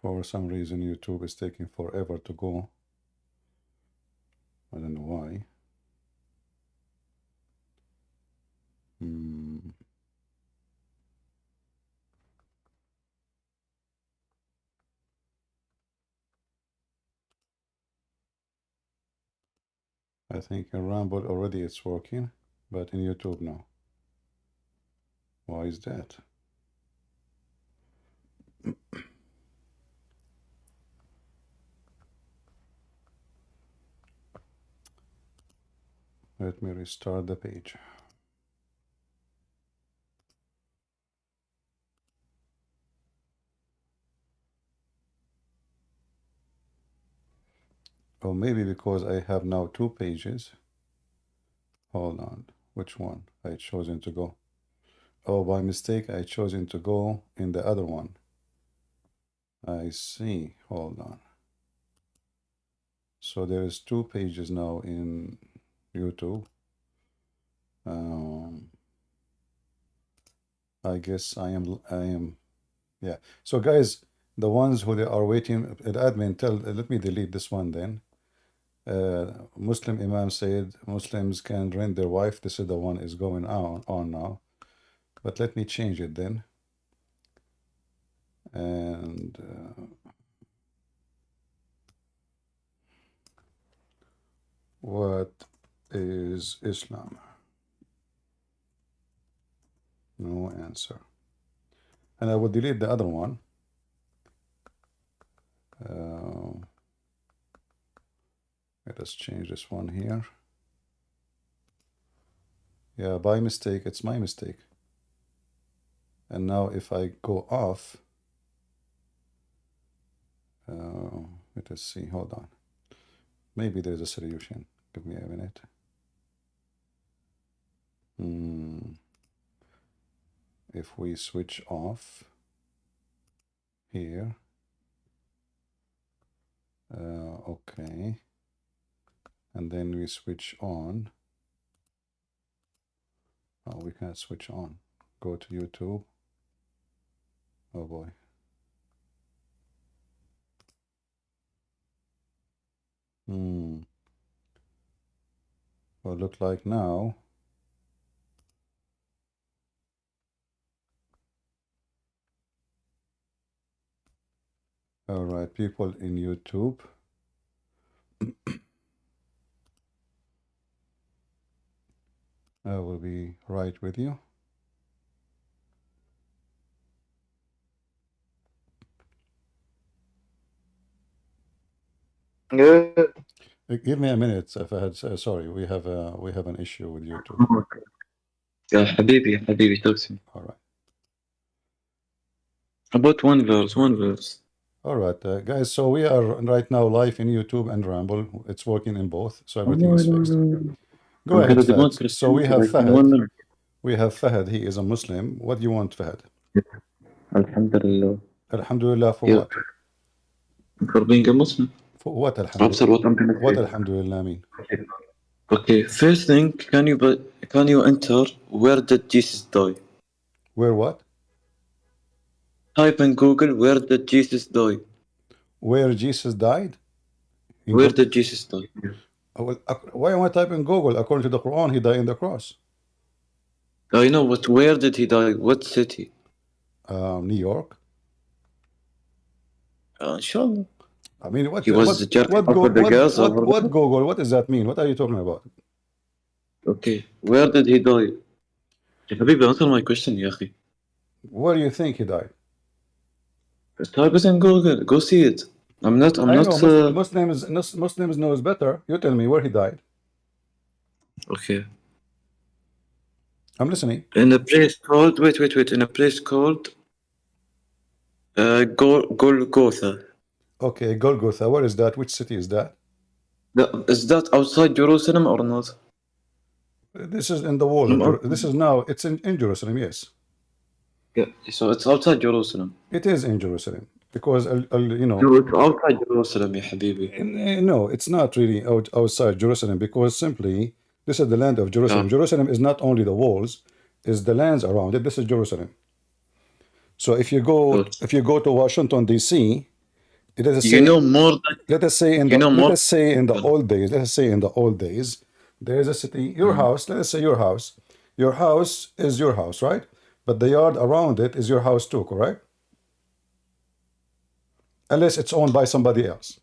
For some reason, YouTube is taking forever to go. I don't know why. I think in Rumble already it's working, but in YouTube no. Why is that? Let me restart the page. Or maybe because I have now two pages. Hold on. Which one I chosen to go? Oh, by mistake, I chosen to go in the other one. I see. Hold on. So there is two pages now in YouTube. I guess I am, yeah. So guys, the ones who they are waiting, admin, let me delete this one then. Muslim Imam said Muslims can rent their wife. This is the one is going on now. But let me change it then. And what is Islam? No answer. And I will delete the other one. Let us change this one here. Yeah, by mistake, it's my mistake. And now if I go off, let us see, hold on. Maybe there's a solution. Give me a minute. If we switch off here, okay. And then we switch on. Oh, we can't switch on. Go to YouTube. Oh boy. Well, look like now. All right, people in YouTube. I will be right with you. Yeah. Give me a minute. If I had, sorry, we have an issue with YouTube. يا حبيبي يا حبيبي talk to me. All right. About one verse. All right, guys. So we are right now live in YouTube and Rumble. It's working in both, so everything is fixed. Go ahead, Fahad. So we have Fahad. We have Fahad. He is a Muslim. What do you want, Fahad? Alhamdulillah. Alhamdulillah for Yeah. what? For being a Muslim. For what? After Alhamdulillah. what I'm gonna say. What Alhamdulillah mean? Okay, first thing, can you enter where did Jesus die? Where what? Type in Google where did Jesus die? Where Jesus died? Where did Jesus die? Well, why am I typing Google? According to the Quran, he died in the cross. I know, but where did he die? What city? New York. Inshallah. I mean, what Google? What does that mean? What are you talking about? Okay, where did he die? Habibi, answer my question, ya akhi. Where do you think he died? Type it in Google. Go see it. I'm not. Muslims knows better. You tell me where he died. Okay. I'm listening. In a place called wait. In a place called Golgotha. Okay, Golgotha. Where is that? Which city is that? Is that outside Jerusalem or not? This is in the wall. This is now. It's in Jerusalem. Yes. Yeah. So it's outside Jerusalem. It is in Jerusalem because you know. No, it's outside Jerusalem, ya habibi. No, it's not really outside Jerusalem because simply this is the land of Jerusalem. Jerusalem is not only the walls; is the lands around it. This is Jerusalem. So if you go to Washington D.C., let us You say, know more than let us say in you the know let more. us say in the old days, let us say in the old days, there is a city, your Mm. house, let us say your house. Your house is your house, right? But the yard around it is your house too, correct? Unless it's owned by somebody else.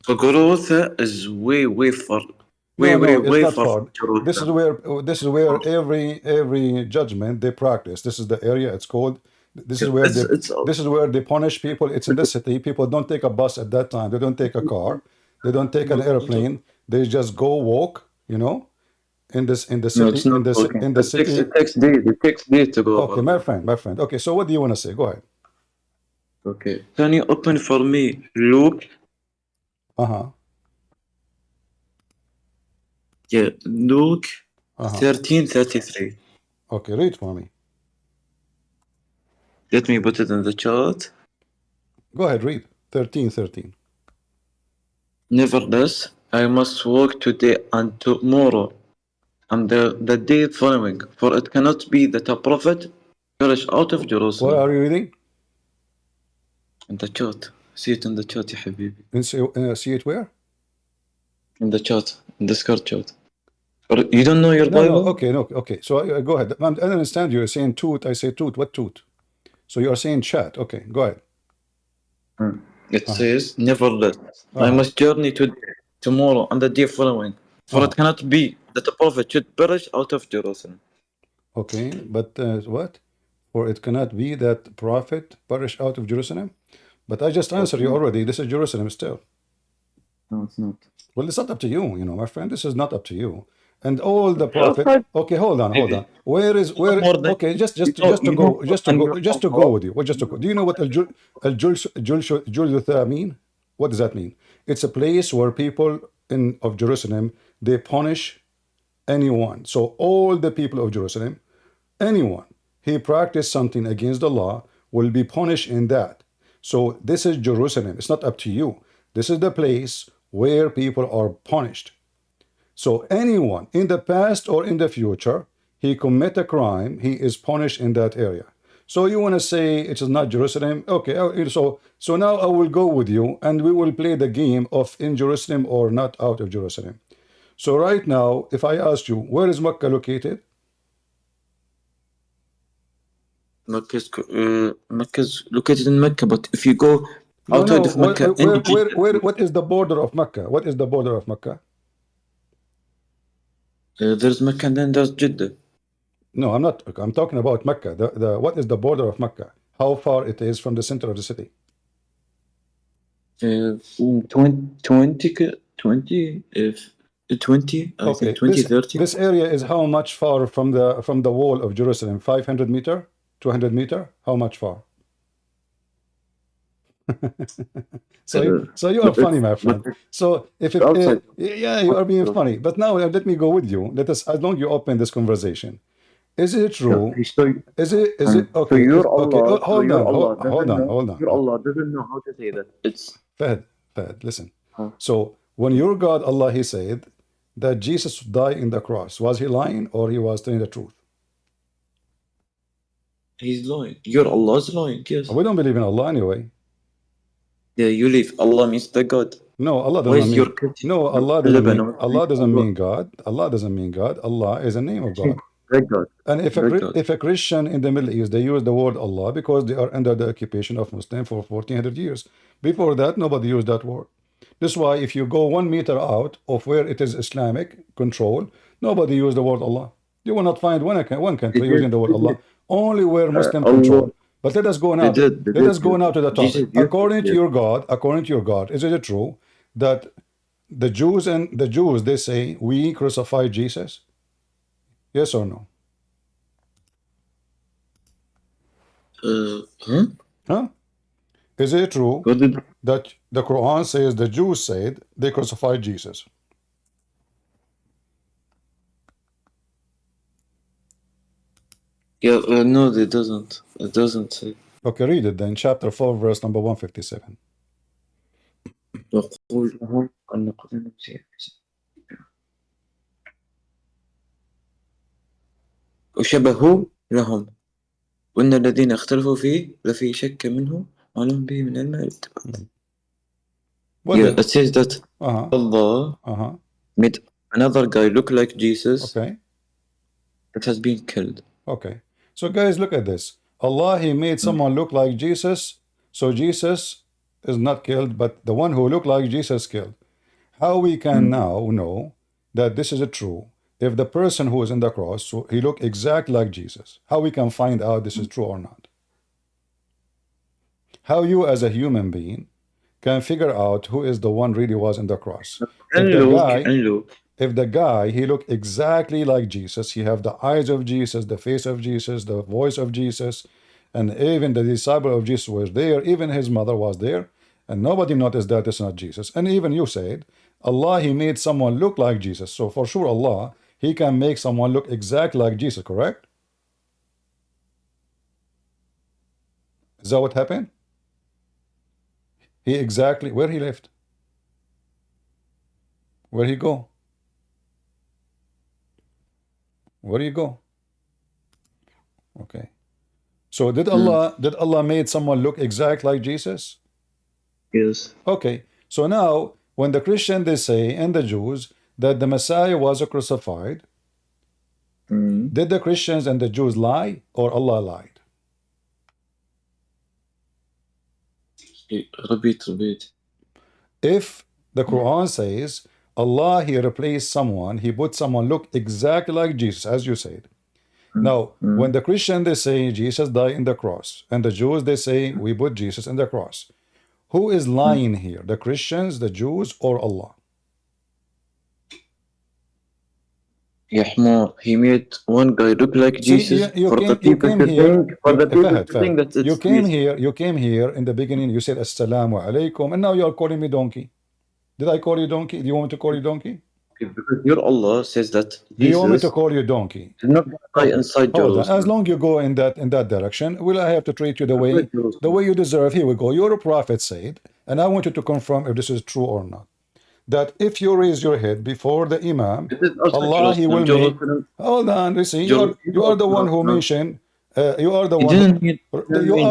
Ogorotha is way far, No, no, it's way not far from far. Jerusalem. This is where every judgment they practice. This is the area it's called. This is Yeah, where they it's this is where they punish people. It's in the city. People don't take a bus at that time. They don't take a car. They don't take an airplane. They just go walk, in the no, city it's not working. in the city. It takes days. It takes days to go Okay, about my there. friend, my friend. Okay, so what do you want to say? Go ahead. Okay. Can you open for me Luke? Uh-huh. Yeah, Luke Uh-huh. 13:33. Okay, read for me. Let me put it in the chat. Go ahead, read. 13:13. Nevertheless, I must work today and tomorrow and the day following, for it cannot be that a prophet perish out of Where Jerusalem. are you reading? In the chat. See it in the chat, يا حبيبي. See it where? In the chat. In the Discord chat. Or you don't know your No, no. Bible? Okay, no. Okay. So go ahead. I understand you're saying toot. I say toot. What toot? So you're saying chat. Okay, go ahead. Hmm. It Uh-huh. says, nevertheless, I Uh-huh. must journey today, tomorrow, and the day following, for Uh-huh. it cannot be that a prophet should perish out of Jerusalem. Okay, but what? For it cannot be that prophet perish out of Jerusalem. But I just answered you No, already. This is Jerusalem still. no, it's not. Well, it's not up to you, my friend. This is not up to you. And all the prophet. Okay, Okay, hold on, hold on. maybe. Where is You know where? more than Okay, just to you know go, more than your just to go Allah. with you. What just to go? Do you know what al mean? What does that mean? It's a place where people of Jerusalem they punish anyone. So all the people of Jerusalem, anyone he practiced something against the law will be punished in that. So this is Jerusalem. It's not up to you. This is the place where people are punished. So anyone in the past or in the future, he commit a crime, he is punished in that area. So you want to say it is not Jerusalem? Okay, so now I will go with you and we will play the game of in Jerusalem or not out of Jerusalem. So right now, if I ask you, where is Mecca located? Mecca is located in Mecca, but if you go No, outside no. of Mecca, in Egypt, What is the border of Mecca? What is the border of Mecca? there's Mecca and then there's Jeddah. No, I'm not. I'm talking about Mecca. What is the border of Mecca? How far it is from the center of the city? 20, I think Okay, 20, 30. this area is how much far from the wall of Jerusalem? 500 meter, 200 meter? How much far? So you are funny, my But friend. So if it's outside. yeah, you are being funny. But now let me go with you. Let us, as long you open this conversation. Is it true? Is it So okay? your Okay. Allah, so Hold your on. Allah Hold doesn't on. know. Hold on. Your Allah doesn't know how to say that. It's Fahd, Fahd, listen. huh? So when your God Allah he said that Jesus died in the cross, was he lying or he was telling the truth? He's lying. Your Allah is lying. Yes. We don't believe in Allah anyway. Yeah, you leave. Allah means the God. No, Allah Why doesn't is your mean. Christian No, Lebanon Allah doesn't Allah? mean God. Allah doesn't mean God. Allah is a name of God. The God. And The God. if a Christian in the Middle East they use the word Allah because they are under the occupation of Muslim for 1400 years. Before that, nobody used that word. That's why if you go 1 meter out of where it is Islamic control, nobody used the word Allah. You will not find one They country did. using the word They Allah. did. Only where Muslim Allah. control. But let us go They now. did. They Let did. us go now to the Jesus topic. used it. Yes. According to your God, is it true that the Jews they say we crucified Jesus? Yes or no? Huh? Huh? Is it true What did? that the Quran says the Jews said they crucified Jesus? Yeah. No, it doesn't. It doesn't say. Okay, read it then. Chapter 4, verse number 157. وقول لهم أن قتلنا المسيح وشبهوا لهم وإن الذين اختلفوا فيه لفي شك منه ما لهم به من علم. What Yeah, did? it says that Uh-huh. Allah Uh-huh. made another guy look like Jesus Okay. that has been killed. Okay. So guys, look at this. Allah, He made Mm. someone look like Jesus. So Jesus is not killed, but the one who looked like Jesus killed. How we can Mm. now know that this is true? If the person who is in the cross, so he looked exactly like Jesus. How we can find out this is true or not? How you as a human being can figure out who is the one really was in the cross? If And the look, guy and look. if the guy he looked exactly like Jesus, he have the eyes of Jesus, the face of Jesus, the voice of Jesus, and even the disciple of Jesus was there, even his mother was there, and nobody noticed that it's not Jesus. And even you said Allah, He made someone look like Jesus. So for sure Allah, He can make someone look exactly like Jesus, correct? Is that what happened? He exactly where he left? Where he go? Where do you go? Okay. So Mm. did Allah made someone look exact like Jesus? Yes. Okay. So now when the Christian they say and the Jews that the Messiah was crucified, Mm. did the Christians and the Jews lie or Allah lied? Repeat. If the Quran says Allah He replaced someone, He put someone look exactly like Jesus, as you said. Mm. Now, when Mm. the Christian they say Jesus died in the cross, and the Jews they say we put Jesus in the cross, who is Mm. lying here? The Christians, the Jews, or Allah? يا حمار, he made one guy look like See, Jesus you for the came you people came to here. think, for You the people Fahad, to think Fahad. that it's Jesus. You came here in the beginning. You said Assalamu alaikum, and now you are calling me donkey. Did I call you donkey? Do you want me to call you donkey? Because your Allah says that Do you want me to Jesus call you donkey? did not die Okay, inside hold on. As Jerusalem. long you go in that direction, will I have to treat you Outside the Jerusalem. way you deserve? Here we go. Your prophet said, and I want you to confirm if this is true or not. That if you raise your head before the Imam, It is outside Allah He Jerusalem. will make. Jerusalem. Hold on, you see, Jerusalem. you are the one who mentioned. You are the He one who didn't mean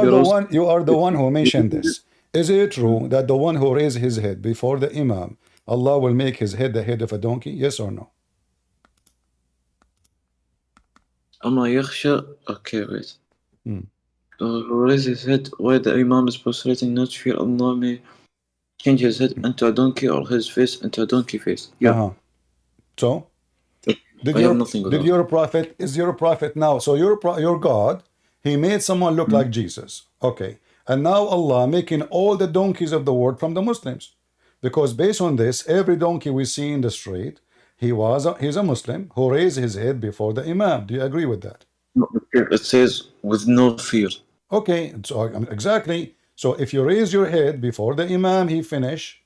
Jerusalem. you are the one who mentioned He this. Is it true that the one who raised his head before the Imam, Allah will make his head the head of a donkey? Yes or no? أما يخشى. Okay, wait. Hmm. Who raise his head while the Imam is prostrating, not fear Allah may change his head into a donkey or his face into a donkey face. Yeah. Uh-huh. So I have nothing with did that. your prophet is your prophet now? So your God, He made someone look like Jesus. Okay, and now Allah making all the donkeys of the world from the Muslims, because based on this, every donkey we see in the street, he's a Muslim who raised his head before the Imam. Do you agree with that? It says with no fear. Okay, so exactly. So if you raise your head before the Imam, he finish.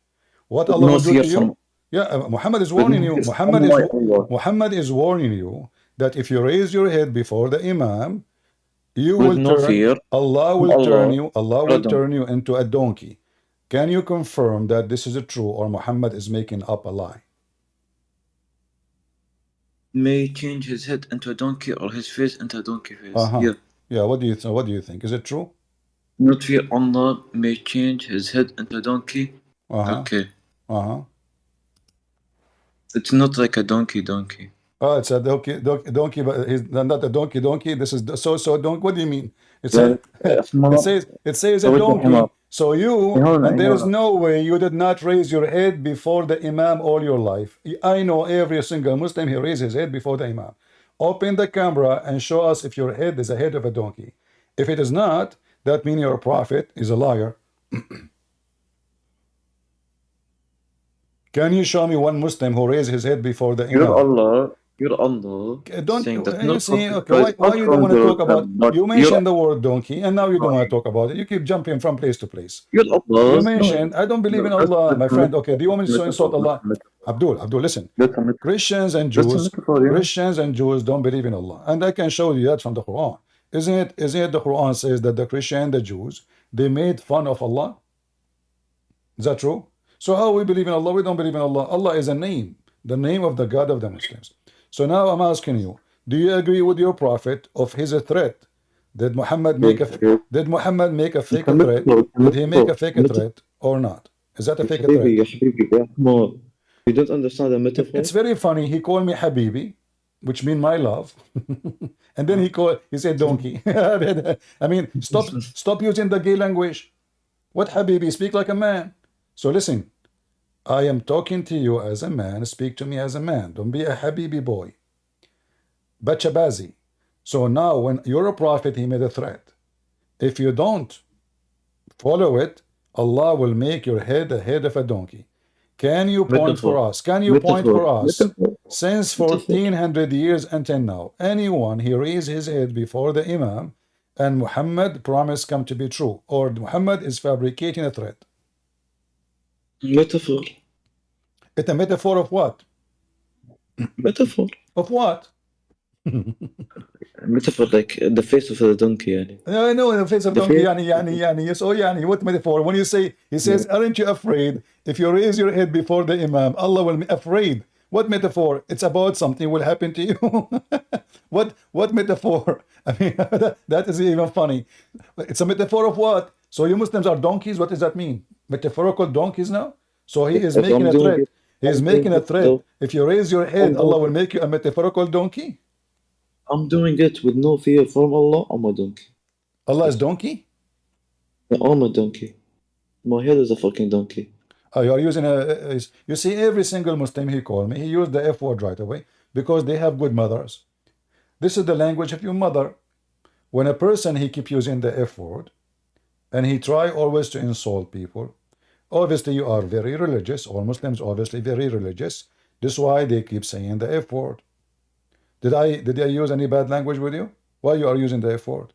What With Allah no will do fear to you? from Yeah, Muhammad is with warning no you. fear from my Allah. Muhammad is warning you that if you raise your head before the Imam, you With will no turn. fear Allah from will turn Allah. you. Allah will Pardon. turn you into a donkey. Can you confirm that this is true, or Muhammad is making up a lie? May change his head into a donkey or his face into a donkey face. Uh-huh. Yeah. Yeah. What do you think? Is it true? Not fear Allah may change his head into a donkey. Uh-huh. Okay. Uh-huh. It's not like a donkey. Oh, it's a donkey, but he's not a donkey. This is the so donkey. What do you mean? It Well, says it says a سويت له حمار. donkey. So you and there is هنا no way you did not raise your head before the Imam all your life. I know every single Muslim he raised his head before the Imam. Open the camera and show us if your head is a head of a donkey. If it is not, that means your prophet is a liar. Can you show me one Muslim who raised his head before the Imam? Your Allah Don't saying that you no see? prophet Okay, rise why out you don't from want to talk about? Jerusalem, but You mentioned the word donkey, and now you don't want to talk about it. You keep jumping from place to place. your You Allah. mentioned, I don't believe in Allah, my friend. Okay, do you want me to insult Allah? Abdul, listen. Christians and That's a Jews, metaphor, yeah. Christians and Jews don't believe in Allah, and I can show you that from the Quran. Isn't it the Quran says that the Christian and the Jews they made fun of Allah? Is that true? So how we believe in Allah? We don't believe in Allah. Allah is a name, the name of the God of the Muslims. So now I'm asking you, do you agree with your prophet of his threat? Did Muhammad make a fake threat? Did he make a fake threat or not? Is that a يا fake حبيبي threat? يا حبيبي يا حمار. You don't understand the It's metaphor? very funny. He called me Habibi, which mean my love, and then he said donkey. I mean, stop using the gay language. What Habibi? Speak like a man. So listen, I am talking to you as a man. Speak to me as a man. Don't be a Habibi boy. Bachabazi. So now, when you're a prophet, he made a threat. If you don't follow it, Allah will make your head the head of a donkey. Can you point for Metaphor. us? Can you point Metaphor. for us? Metaphor. Since Metaphor. 1400 years until now, anyone he raised his head before the Imam and Muhammad promise come to be true, or Muhammad is fabricating a threat. Metaphor. It's a metaphor of what? Metaphor. Of what? Metaphor like the face of the donkey يعني. I know in the face of The donkey, face. yes, oh yani, what metaphor? When you say, he says, aren't you afraid? If you raise your head before the Imam, Allah will be afraid. What metaphor? It's about something will happen to you. What metaphor? I mean, that is even funny. It's a metaphor of what? So you Muslims are donkeys? What does that mean? Metaphorical donkeys now? So he is If making I'm a doing threat. it, He is I'm doing making a it threat. though. If you raise your head, I'm Allah will doing, make you a metaphorical donkey. I'm doing it with no fear from Allah. I'm a donkey. Allah is donkey? I'm a donkey. My head is a fucking donkey. You are using you see, every single Muslim he called me, he used the F word right away because they have good mothers. This is the language of your mother. When a person he keep using the F word and he try always to insult people, obviously you are very religious. All Muslims obviously very religious. This is why they keep saying the F word. Did I use any bad language with you? Why you are using the F word?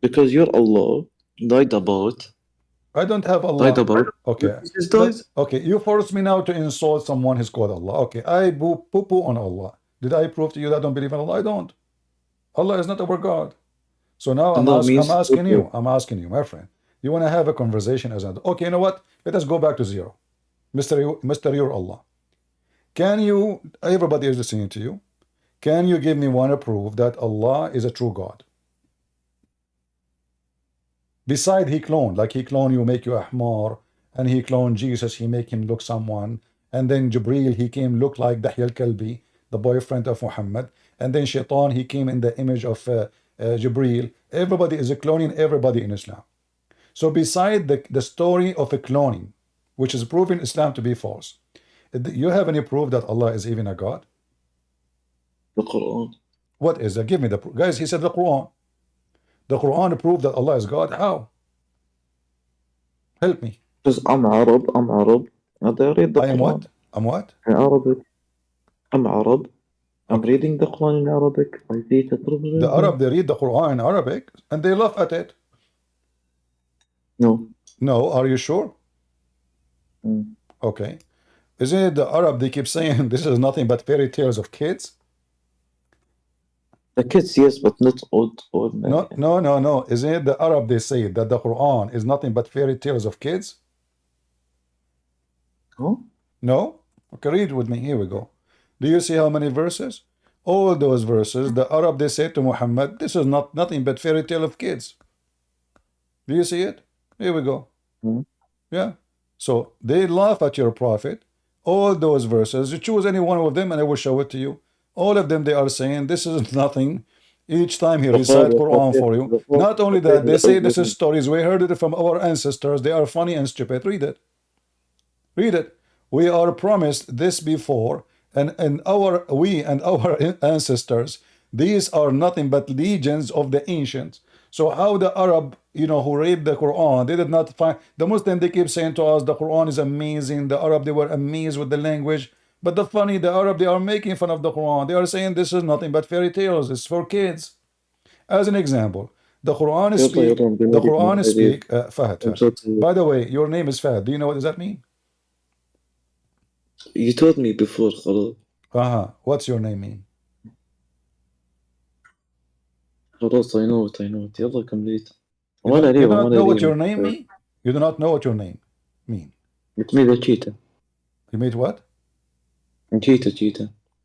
Because your Allah died about. I don't have Died Allah. about. Okay. Jesus died. Okay, you force me now to insult someone who's called Allah. Okay, I poo-poo on Allah. Did I prove to you that I don't believe in Allah? I don't. Allah is not our God. So now And that means I'm asking you, my friend. You want to have a conversation as an okay, you know what? Let us go back to zero. Mr. Your Allah. Can you, everybody is listening to you, can you give me one proof that Allah is a true God? Beside he cloned, like he cloned you, make you Ahmar, and he cloned Jesus, he make him look someone, and then Jibreel, he came look like Dahya al-Kalbi, the boyfriend of Muhammad, and then Shaitan, he came in the image of Jibreel. Everybody is cloning everybody in Islam. So beside the story of a cloning, which is proven Islam to be false, you have any proof that Allah is even a God? the Quran. What is that? Give me the proof. Guys, he said the Quran. The Quran proved that Allah is God. How? Help me. Because I'm Arab, and I read the I am Quran what? I'm what? in Arabic. I'm Arab. I'm Okay. reading the Quran in Arabic. I see it. The Arab, they read the Quran in Arabic and they laugh at it. No. No, are you sure? Mm. Okay. Isn't it the Arab, they keep saying this is nothing but fairy tales of kids? The kids, yes, but not old men. No. Isn't it the Arab, they say that the Quran is nothing but fairy tales of kids? Huh? No? Okay, read with me. Here we go. Do you see how many verses? All those verses, the Arab, they say to Muhammad, this is nothing but fairy tale of kids. Do you see it? Here we go. Mm. Yeah. So they laugh at your prophet. All those verses, you choose any one of them and I will show it to you. All of them, they are saying this is nothing. Each time he recite Quran for you. Not only that, they say this is stories. We heard it from our ancestors. They are funny and stupid. Read it. Read it. We are promised this before, and we and our ancestors, these are nothing but legions of the ancients. So how the Arab, who read the Quran, they did not find the Muslim, they keep saying to us the Quran is amazing. The Arab, they were amazed with the language. But the Arab, they are making fun of the Quran. They are saying this is nothing but fairy tales. It's for kids. As an example, the Quran speak. Fahad. By the way, your name is Fahad. Do you know what does that mean? You told me before, خلاص. What's your name mean? خلاص, I know it. يلا كمليت. You do not know what your name mean? You do not know what your name mean? It means a cheetah. You made what? Cheetah.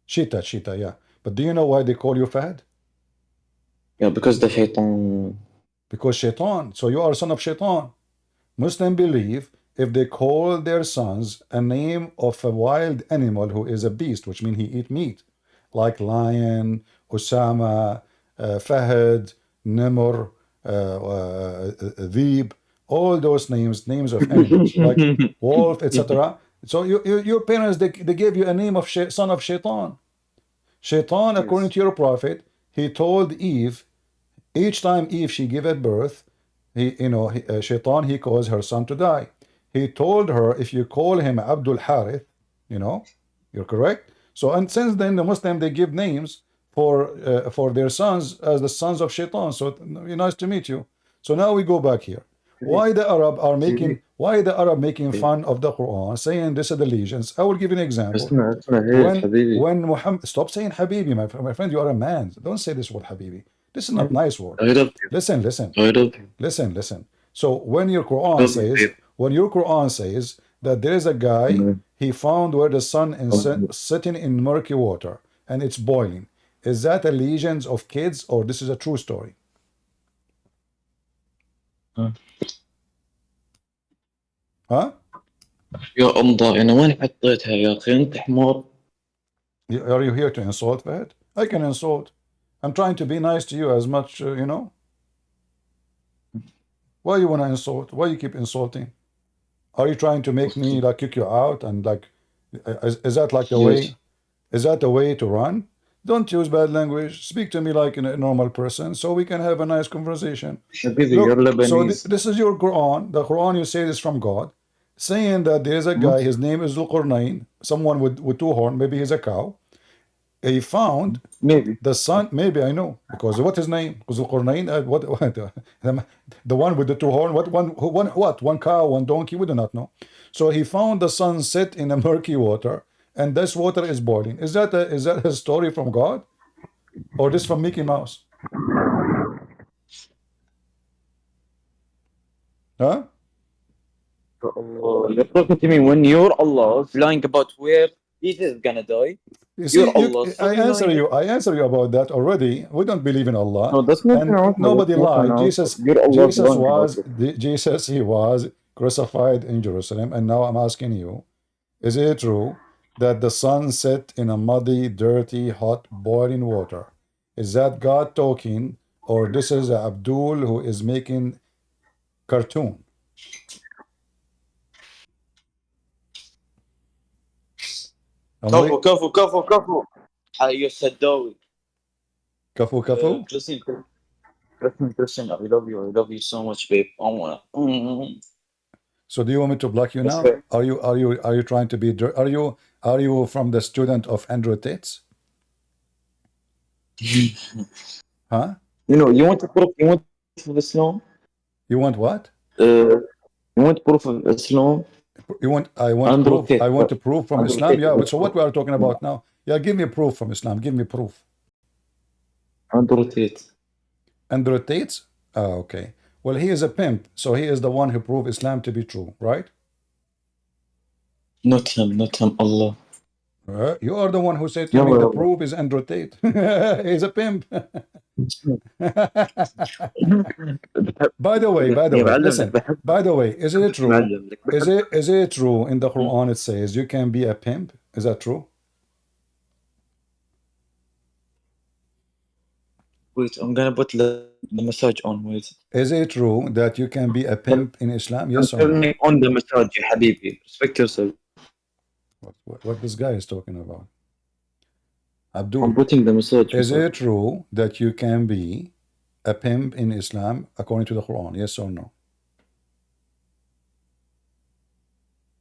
Cheetah, yeah. But do you know why they call you Fahad? Yeah, because the shaitan. Because Shaitan. So you are son of Shaitan. Muslims believe if they call their sons a name of a wild animal who is a beast, which means he eat meat, like lion, Osama, Fahad, Nimr, Deeb, all those names of animals, like wolf, etc. So your parents, they gave you a name of son of Shaitan. Shaitan, according Yes. to your prophet, he told Eve, each time Eve she gave at birth, Shaitan, he caused her son to die. He told her, if you call him Abdul Harith, you're correct. So, and since then, the Muslim, they give names for their sons as the sons of Shaitan. So, nice to meet you. So now we go back here. حبيبي Why the Arab making حبيبي. fun of the Quran, saying this is allegiance? I will give you an example. اسمع هيك When حبيبي. when Muhammad, stop saying Habibi, my friend, you are a man. Don't say this word Habibi. This is not nice word. I love you. Listen, listen, I love you. listen. So when your Quran Love you, says, babe. that there is a guy, Mm. he found where the sun is Oh, sitting in murky water and it's boiling. Is that a legend of kids or this is a true story? آه. Huh? يا الله أنا وين حطيتها يا أخي أنت حمار. Are you here to insult, Fahad? I can insult. I'm trying to be nice to you as much, Why you want to insult? Why you keep insulting? Are you trying to make me like kick you out and like, is that like the way? Yes. Is that the way to run? Don't use bad language. Speak to me like a normal person so we can have a nice conversation. حبيبي you're Look, so Lebanese. this is your Quran. The Quran you say is from God, saying that there is a guy, his name is Zulqarnain, someone with two horns, maybe he's a cow. He found Maybe. the sun, maybe I know, because what his name? Zulqarnain, what the one with the two horns, one cow, one donkey, we do not know. So he found the sun set in a murky water, and this water is boiling. Is that a story from God? Or this from Mickey Mouse? Huh? Allah. You're talking to me when you're Allah lying about where Jesus is gonna die. You You're see, Allah. Stop lying. I answer you about that already. We don't believe in Allah, No, that's not an and answer. That's nobody not an lied. answer. You're Allah lying about it. Jesus, he was crucified in Jerusalem, and now I'm asking you, is it true that the sun set in a muddy, dirty, hot, boiling water? Is that God talking, or this is Abdul who is making cartoon? I'm كفو wait. كفو كفو كفو. يا سداوي. Kafu kafu. Christine, Christine, I love you. I love you so much, babe. I wanna. So do you want me to block you That's now? fair. Are you trying to be? Are you from the student of Andrew Tate's? Huh? You want to proof? You want proof of Islam? You want what? You want proof of Islam? You want? I want Andrew proof. I Tate. want to prove from Andrew Islam. Tate. Yeah. So what we are talking about now? Yeah. Give me proof from Islam. Give me proof. Andrew Tate. Andrew Tate's. Oh, okay. Well, he is a pimp, so he is the one who proved Islam to be true, right? Not him. Not him. Allah. You are the one who said to me يلا the يلا. proof is Andrew Tate. He's a pimp. By the way, يا معلم لك listen. بحبك. By the way, is it true? معلم لك Is بحبك. it true in the Quran it says you can be a pimp? Is that true? Wait, I'm gonna put the massage on. Wait. Is it true that you can be a pimp in Islam? I'm Yes or no? turning on the massage يا حبيبي. Respect yourself. What this guy is talking about? I'm Abdul, putting the massage. is it true that you can be a pimp in Islam according to the Quran? Yes or no?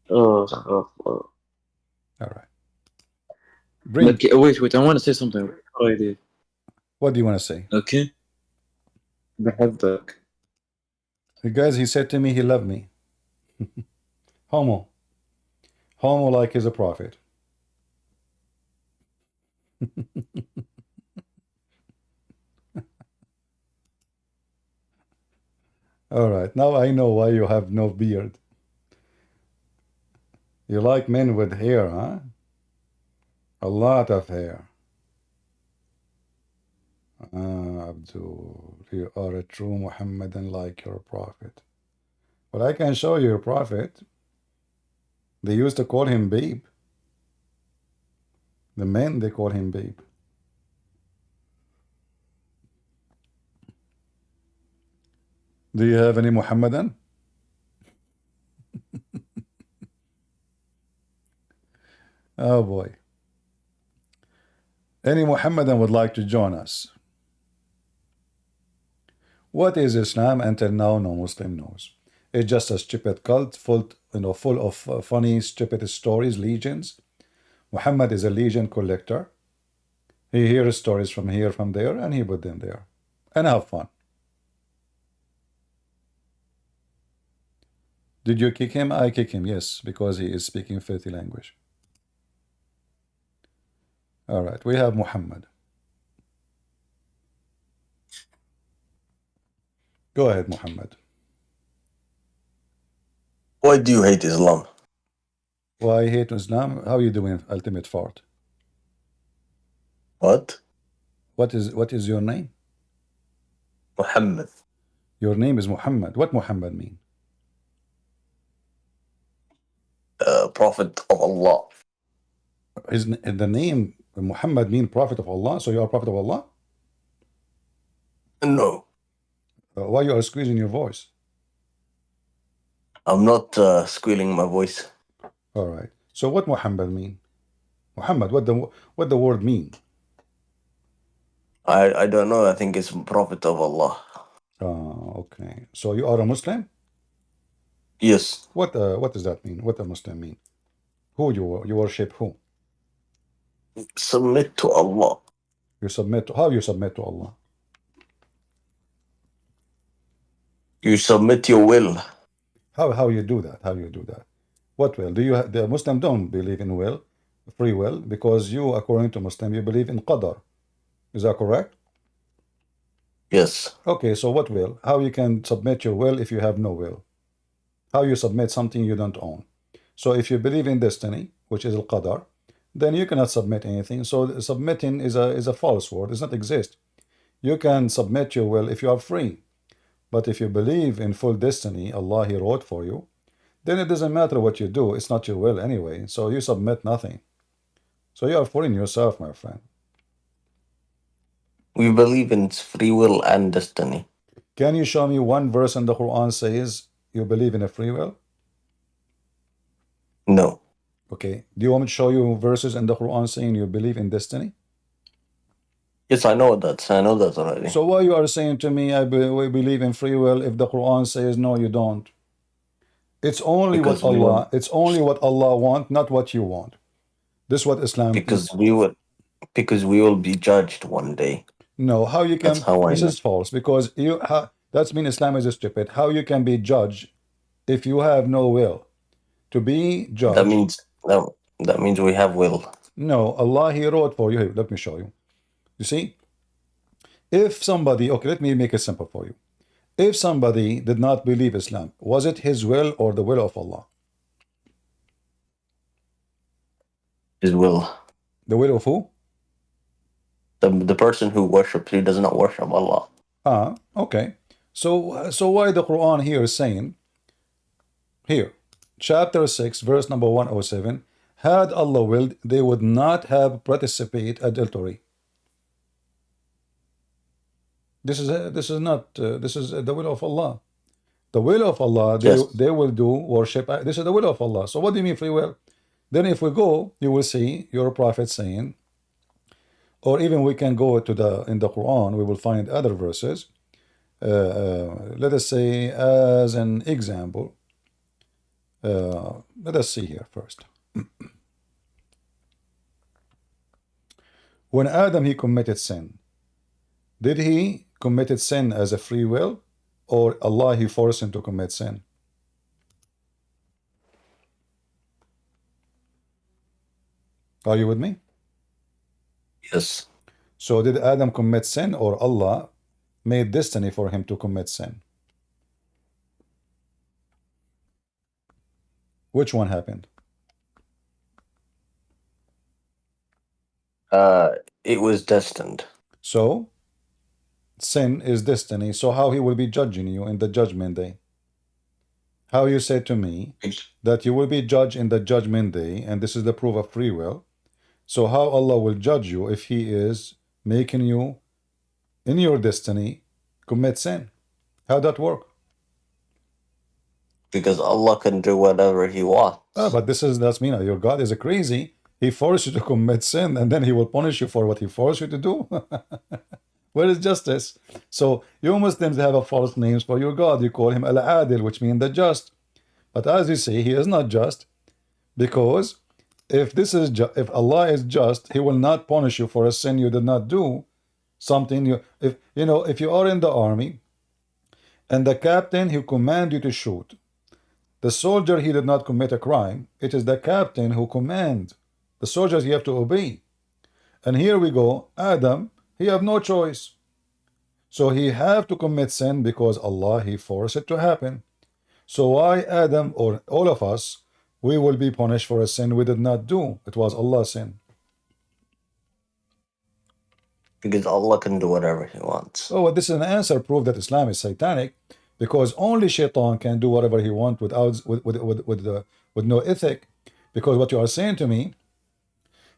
Oh. All right. Bring. Okay, wait. I want to say something. Already. What do you want to say? Okay. بحبك. Guys, he said to me he loved me. Homo. Homo like he's a prophet. All right. Now I know why you have no beard. You like men with hair, huh? A lot of hair. Abdul, you are a true Muhammadan like your prophet. But I can show you a prophet. They used to call him babe. The men, they call him babe. Do you have any Muhammadan? Oh boy. Any Muhammadan would like to join us? What is Islam? Until now, no Muslim knows. It's just a stupid cult full, full of funny, stupid stories, legends. Muhammad is a legend collector. He hears stories from here, from there, and he put them there. And have fun. Did you kick him? I kick him, yes, because he is speaking filthy language. All right, we have Muhammad. Go ahead, Muhammad. Why do you hate Islam? Why I hate Islam? How are you doing, ultimate fart? What? What is your name? Muhammad. Your name is Muhammad. What Muhammad mean? Prophet of Allah. The name Muhammad mean prophet of Allah? So you are prophet of Allah? No, Why you are squeezing your voice? I'm not squealing my voice. All right. So what Muhammad mean? Muhammad, what the word mean? I don't know. I think it's Prophet of Allah. Okay. So you are a Muslim? Yes. What does that mean? What a Muslim mean? Who you worship who? Submit to Allah. You submit to, how you submit to Allah? You submit your will. How you do that? How you do that? What will? Do you the Muslim don't believe in will, free will, because you, according to Muslim, you believe in qadar. Is that correct? Yes. Okay, so what will? How you can submit your will if you have no will? How you submit something you don't own? So if you believe in destiny, which is al-qadar, then you cannot submit anything. So submitting is a false word. It does not exist. You can submit your will if you are free. But if you believe in full destiny, Allah, He wrote for you, then it doesn't matter what you do. It's not your will anyway. So you submit nothing. So you are fooling yourself, my friend. We believe in free will and destiny. Can you show me one verse in the Quran says you believe in a free will? No. Okay. Do you want me to show you verses in the Quran saying you believe in destiny? Yes, I know that. I know that already. So why you are saying to me we believe in free will if the Quran says no, you don't? It's only Because what we Allah. will. It's only what Allah want, not what you want. This is what Islam. Because we will be judged one day. No, how you That's can? how I This know. is false because that's mean Islam is stupid. How you can be judged if you have no will to be judged? That means we have will. No, Allah He wrote for you. Here, let me show you. You see, if somebody, okay, let me make it simple for you. If somebody did not believe Islam, was it his will or the will of Allah? His will. The will of who? The person who worships, he does not worship Allah. Okay. So why the Quran here is saying, here, chapter 6, verse number 107, had Allah willed, they would not have participate adultery. This is the will of Allah. The will of Allah, Yes. they will do worship. This is the will of Allah. So what do you mean free will? Then if we go, you will see your prophet saying, or even we can go to in the Quran, we will find other verses. Let us say as an example, let us see here first. When Adam, he committed sin, did he committed sin as a free will, or Allah, he forced him to commit sin? Are you with me? Yes. So did Adam commit sin, or Allah made destiny for him to commit sin? Which one happened? It was destined. So sin is destiny. So how he will be judging you in the judgment day? How you said to me that you will be judged in the judgment day, and this is the proof of free will. So how Allah will judge you if He is making you in your destiny commit sin? How that work? Because Allah can do whatever He wants. But that's mean your God is a crazy. He forced you to commit sin, and then He will punish you for what He forced you to do. Where is justice? So you Muslims have a false names for your God. You call Him Al-Adil, which means the just. But as you say, He is not just, because if Allah is just, He will not punish you for a sin you did not do. Something if you are in the army, and the captain who command you to shoot, the soldier, he did not commit a crime. It is the captain who command. The soldiers, you have to obey. And here we go, Adam, he have no choice. So he have to commit sin because Allah, He forced it to happen. So why Adam, or all of us, we will be punished for a sin we did not do? It was Allah's sin. Because Allah can do whatever He wants. Oh, this is an answer proof that Islam is satanic, because only Shaitan can do whatever he wants with no ethic. Because what you are saying to me,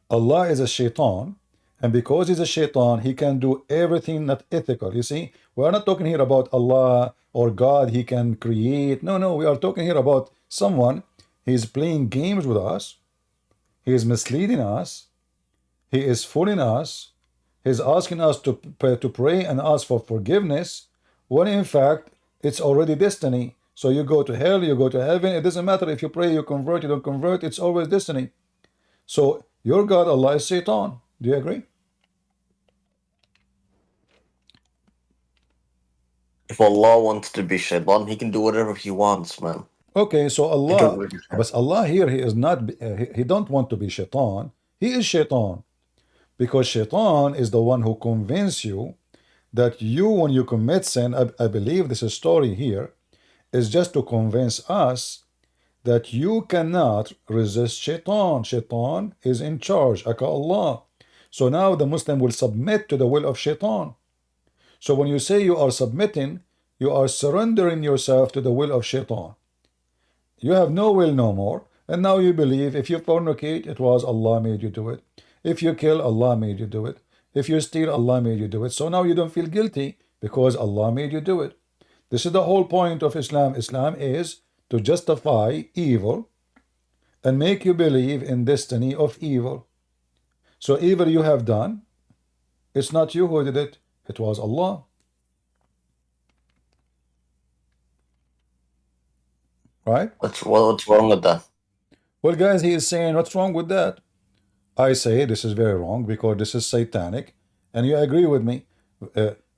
Allah is a Shaitan, and because He's a Shaitan, He can do everything not ethical. You see, we are not talking here about Allah or God, He can create. No, we are talking here about someone. He's playing games with us. He is misleading us. He is fooling us. He's asking us to pray and ask for forgiveness, when in fact it's already destiny. So you go to hell, you go to heaven. It doesn't matter if you pray, you convert, you don't convert. It's always destiny. So your God, Allah, is Satan. Do you agree? If Allah wants to be Shaitan, He can do whatever He wants, man. Okay, so He can Allah, really- but Allah here, He is not, He don't want to be Shaitan. He is Shaitan. Because Shaitan is the one who convinces you that you, when you commit sin, I believe this story here is just to convince us that you cannot resist Shaitan. Shaitan is in charge, aka Allah. So now the Muslim will submit to the will of Shaitan. So when you say you are submitting, you are surrendering yourself to the will of Shaitan. You have no will no more, and now you believe if you fornicate, it was Allah made you do it. If you kill, Allah made you do it. If you steal, Allah made you do it. So now you don't feel guilty because Allah made you do it. This is the whole point of Islam. Islam is to justify evil and make you believe in destiny of evil. So evil you have done, it's not you who did it, it was Allah. Right? What's wrong with that? Well, guys, he is saying, what's wrong with that? I say this is very wrong because this is satanic, and you agree with me.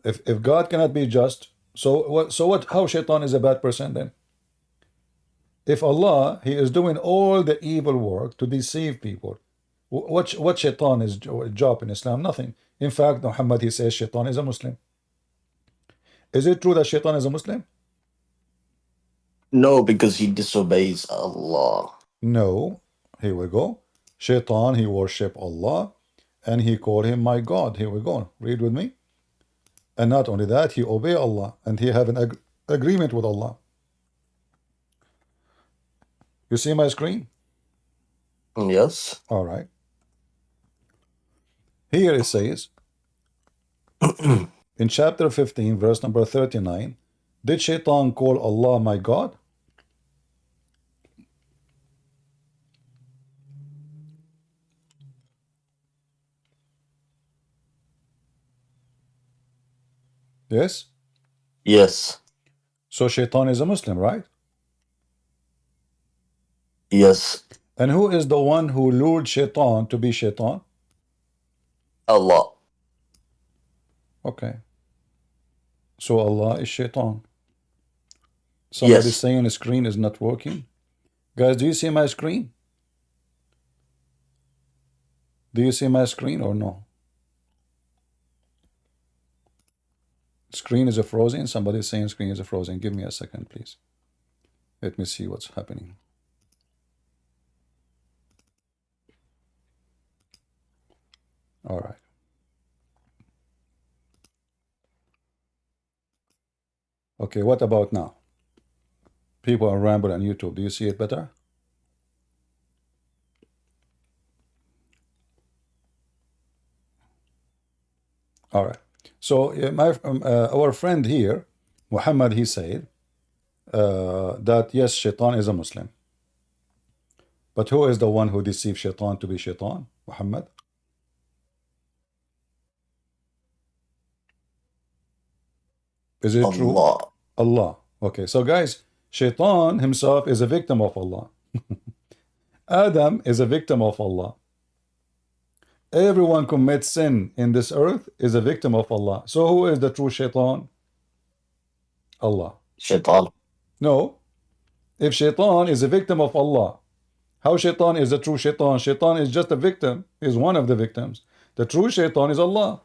If God cannot be just, so what? How Shaitan is a bad person then? If Allah, He is doing all the evil work to deceive people, what Shaitan is job in Islam? Nothing. In fact, Muhammad, he says Shaitan is a Muslim. Is it true that Shaitan is a Muslim? No, because he disobeys Allah. No. Here we go. Shaitan, he worship Allah, and he called him my God. Here we go. Read with me. And not only that, he obey Allah, and he have an agreement with Allah. You see my screen? Yes. All right. Here it says, in chapter 15, verse number 39, did Shaitan call Allah my God? Yes? Yes. So Shaitan is a Muslim, right? Yes. And who is the one who lured Shaitan to be Shaitan? Allah. Okay. So Allah is Shaitan. Somebody Yes. saying the screen is not working. Guys, do you see my screen? Do you see my screen or no? Screen is a frozen. Somebody saying screen is a frozen. Give me a second, please. Let me see what's happening. All right. Okay, what about now? People are ramble on YouTube. Do you see it better? All right. So our friend here, Muhammad, he said that yes, Shaitan is a Muslim. But who is the one who deceived Shaitan to be Shaitan? Muhammad? Is it true? Allah. Allah. Okay, so guys, Shaitan himself is a victim of Allah. Adam is a victim of Allah. Everyone commits sin in this earth is a victim of Allah. So who is the true Shaitan? Allah. Shaitan. No. If Shaitan is a victim of Allah, how Shaitan is the true Shaitan? Shaitan is just a victim, is one of the victims. The true Shaitan is Allah.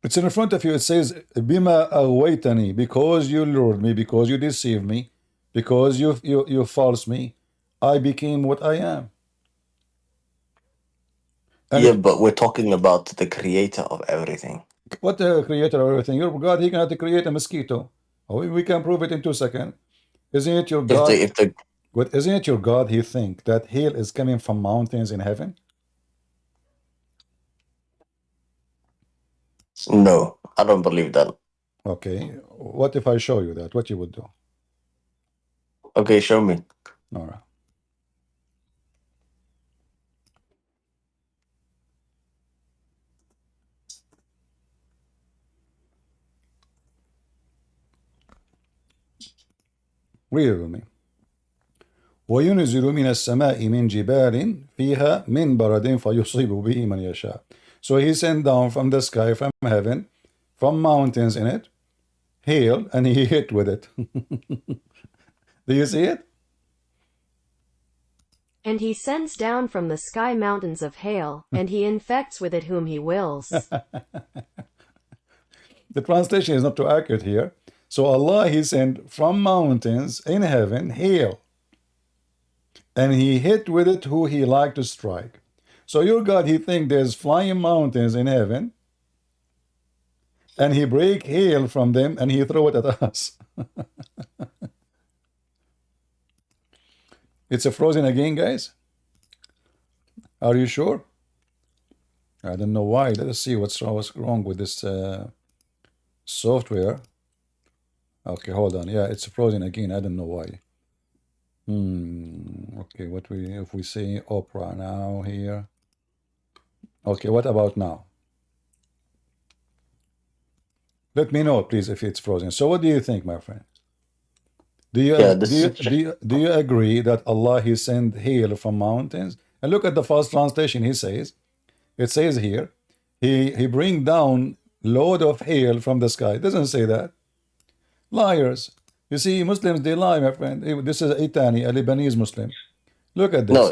It's in front of you. It says, Bima aghwaytani, because you lured me, because you deceived me, because you false me, I became what I am. And Yeah, but we're talking about the creator of everything. what the creator of everything? Your God, he cannot create a mosquito. Oh, we can prove it in 2 seconds. Isn't it your God? If the But isn't it your God, he think that hail is coming from mountains in heaven? No, I don't believe that. Okay. What if I show you that? What you would do? Okay, show me. All right. Read it with me. وينزل من السماء من جبال فيها من برد فيصيب به من يشاء. So he sent down from the sky, from heaven, from mountains in it, hail, and he hit with it. Do you see it? And he sends down from the sky mountains of hail, and he infects with it whom he wills. The translation is not too accurate here. So Allah, he sent from mountains in heaven hail, and he hit with it who he liked to strike. So your God, he think there's flying mountains in heaven, and he break hail from them and he throw it at us. It's a frozen again, guys. Are you sure? I don't know why. Let us see what's wrong with this software. Okay, hold on. Yeah, it's frozen again. I don't know why. Okay, if we say Opera now here. Okay, what about now? Let me know, please, if it's frozen. So what do you think, my friend? Do you agree that Allah, he sent hail from mountains? And look at the first translation. It says here, he bring down load of hail from the sky. It doesn't say that. Liars. You see, Muslims, they lie, my friend. This is Itani, a Lebanese Muslim. Look at this. No,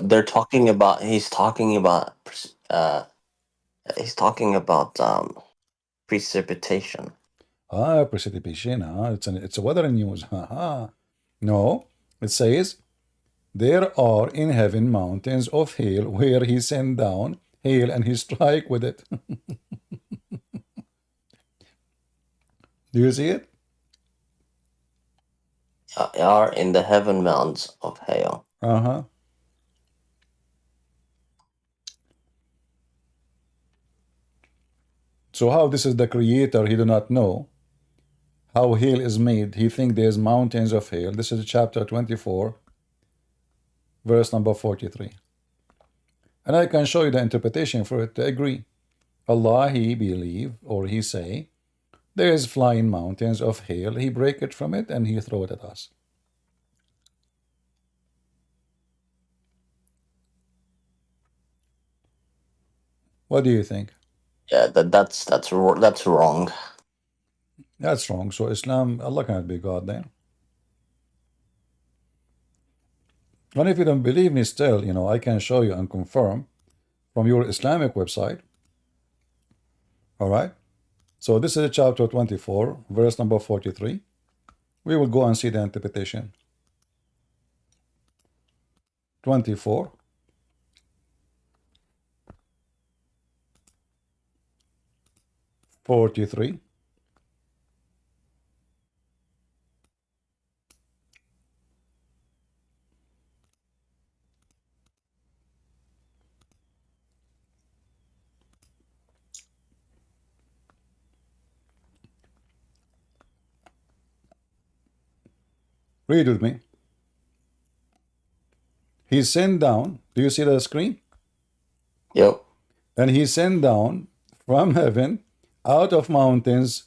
he's talking about precipitation. Precipitation. It's a weather news. No, it says, there are in heaven mountains of hail where he sent down hail and he strike with it. Do you see it? Are in the heaven mountains of hail. So how this is the creator, he do not know how hail is made. He think there's mountains of hail. This is chapter 24, verse number 43. And I can show you the interpretation for it to agree. Allah, he believe, or he say, there is flying mountains of hail. He break it from it and he throw it at us. What do you think? Yeah, that's wrong. That's wrong. So Islam, Allah cannot be God then. And if you don't believe me still, I can show you and confirm from your Islamic website. All right. So this is chapter 24, verse number 43. We will go and see the interpretation. 24. 43. Read with me. He sent down, do you see the screen? Yep. And he sent down from heaven out of mountains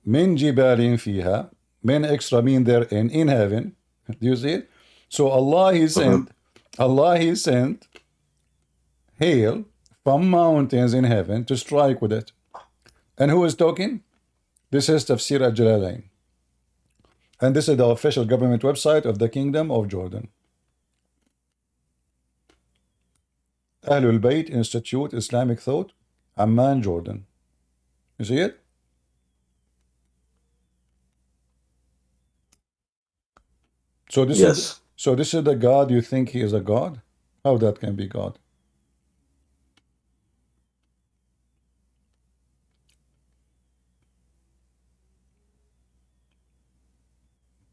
min jibalin fiha, min extra mean there in heaven. Do you see it? So Allah he sent hail from mountains in heaven to strike with it. And who is talking? This is Tafsir al-Jalalain. And this is the official government website of the Kingdom of Jordan. Ahlul Bayt Institute Islamic Thought, Amman, Jordan. You see it? So this Yes. this is the God you think he is a God? How that can be God?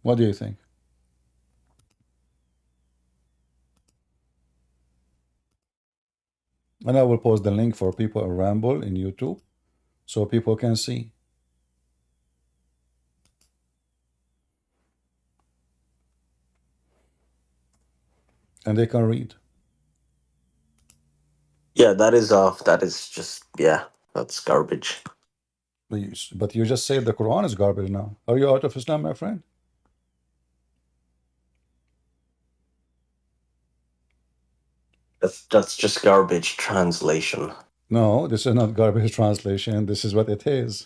What do you think? And I will post the link for people in Ramble in YouTube so people can see. And they can read. Yeah, that is just, yeah, that's garbage. But you just said the Quran is garbage now. Are you out of Islam, my friend? That's just garbage translation. No, this is not garbage translation. This is what it is.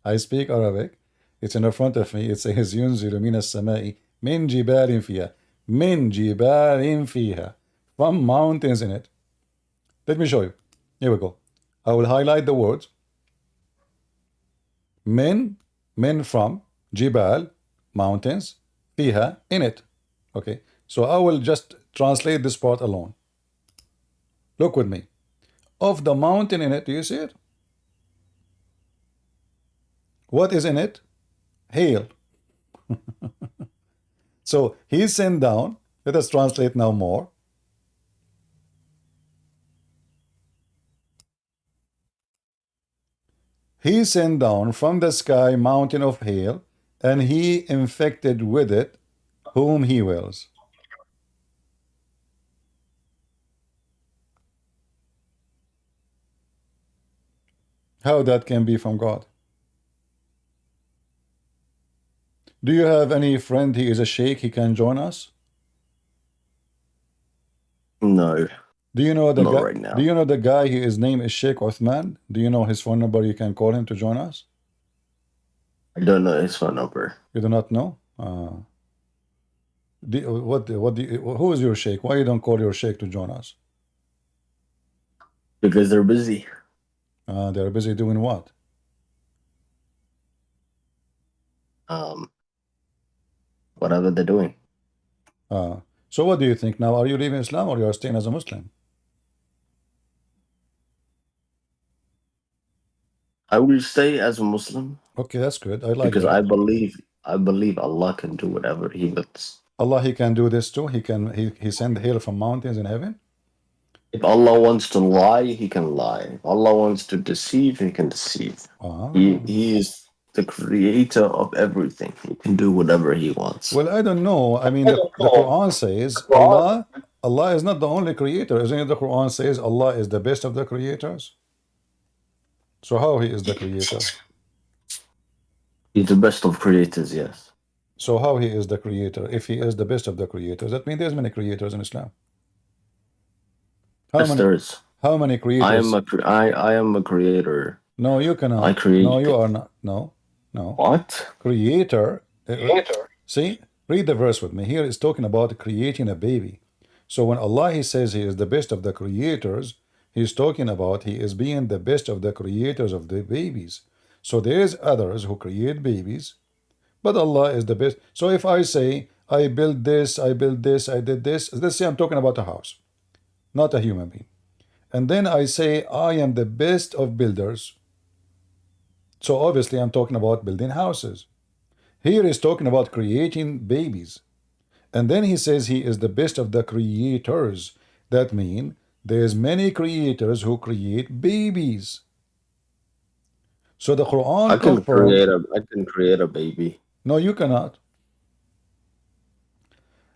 I speak Arabic. It's in the front of me. It says ينزل من السماء من جبال فيها من جبال فيها, from mountains in it. Let me show you. Here we go. I will highlight the words. Men from, jibal, mountains, fiha, in it. Okay, so I will just translate this part alone. Look with me. Of the mountain in it, do you see it? What is in it? Hail. So he sent down, let us translate now more. He sent down from the sky mountain of hail, and he infected with it whom he wills. How that can be from God? Do you have any friend he is a sheikh, he can join us? No, Do you know the not guy? right now. Do you know the guy? His name is Sheikh Uthman. Do you know his phone number? You can call him to join us. I don't know his phone number. You do not know. Who is your sheikh? Why you don't call your sheikh to join us? Because they're busy. They're busy doing what? Whatever they're doing. So what do you think now? Are you leaving Islam or you are staying as a Muslim? I will stay as a Muslim Okay, that's good. I like because that. I believe Allah can do whatever He wants. Allah, he can do this too. He send hail from mountains in heaven. If Allah wants to lie, He can lie. If Allah wants to deceive, He can deceive. He is the creator of everything. He can do whatever He wants. Well, I don't know. I mean, the Quran says Allah is not the only creator. Isn't it? The Quran says Allah is the best of the creators. So how he is the creator? He's the best of creators, yes. So how he is the creator? If he is the best of the creators, that means there's many creators in Islam. Yes, there is. How many creators? I am a creator. No, you cannot. I create. No, you are not. No. What? Creator. See, read the verse with me. Here it's talking about creating a baby. So when Allah he says he is the best of the creators, he's talking about he is being the best of the creators of the babies. So there's others who create babies, but Allah is the best. So if I say I built this, I did this, let's say I'm talking about a house, not a human being. And then I say I am the best of builders. So obviously I'm talking about building houses. Here he's talking about creating babies. And then he says he is the best of the creators. That means there's many creators who create babies. So the Quran confirms. I can create a baby. No, you cannot.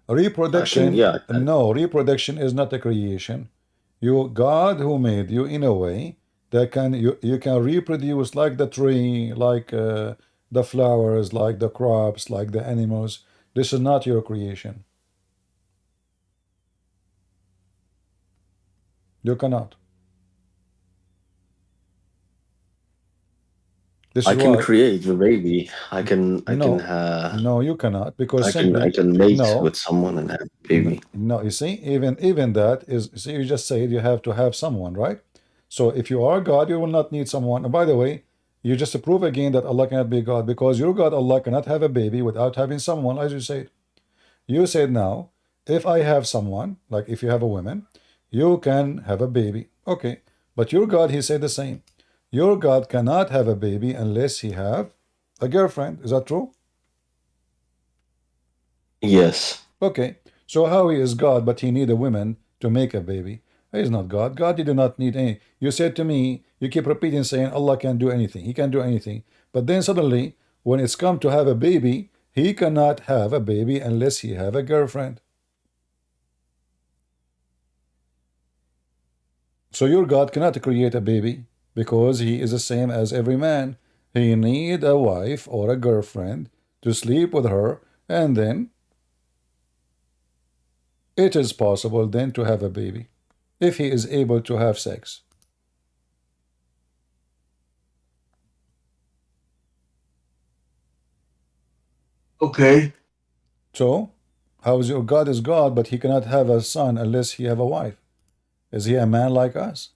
Reproduction, Yeah, I can. no, reproduction is not a creation. God who made you in a way that you can reproduce like the tree, like the flowers, like the crops, like the animals. This is not your creation. You cannot. This I is can why. create the baby. No, no, you cannot, because I simply can mate no. with someone and have a No, baby. no, you see, even that is, see, you just said you have to have someone, right? So if you are God, you will not need someone. And by the way, you just prove again that Allah cannot be God, because your God, Allah, cannot have a baby without having someone, as you said. You said now, if I have someone, like if you have a woman, you can have a baby. Okay, but your God, he said the same. Your God cannot have a baby unless he have a girlfriend. Is that true? Yes. Okay, so how he is God, but he need a woman to make a baby? He is not God. God, he do not need any. You said to me, you keep repeating saying Allah can do anything. He can do anything. But then suddenly, when it's come to have a baby, he cannot have a baby unless he have a girlfriend. So your God cannot create a baby because he is the same as every man. He need a wife or a girlfriend to sleep with her, and then it is possible then to have a baby if he is able to have sex. Okay. So, how is your God is God, but he cannot have a son unless he have a wife? Is he a man like us?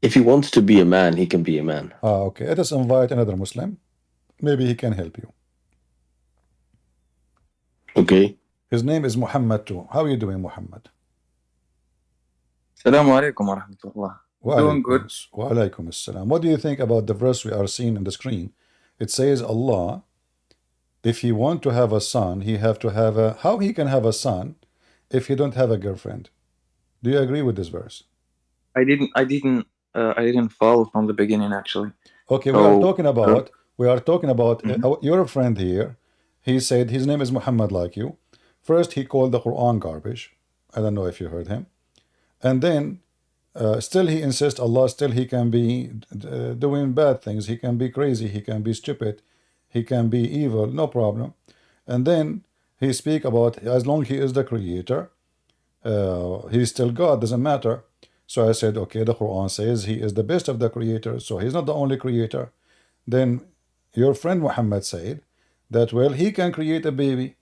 If he wants to be a man, he can be a man. Okay. Let us invite another Muslim. Maybe he can help you. Okay. His name is Muhammad too. How are you doing, Muhammad? Assalamu alaikum wa rahmatullah. Doing good. Wa alaikum assalam. What do you think about the verse we are seeing on the screen? It says Allah, if he want to have a son, he have to have a, how he can have a son if he don't have a girlfriend? Do you agree with this verse? I didn't follow from the beginning actually. Okay, So, we are talking about your friend here. He said his name is Muhammad like you. First, he called the Quran garbage. I don't know if you heard him. And then, still he insists Allah, still he can be doing bad things. He can be crazy. He can be stupid. He can be evil. No problem. And then he speak about as long he is the creator, he's still God. Doesn't matter. So I said, okay, the Quran says he is the best of the creators, so he's not the only creator. Then your friend Muhammad said that, well, he can create a baby.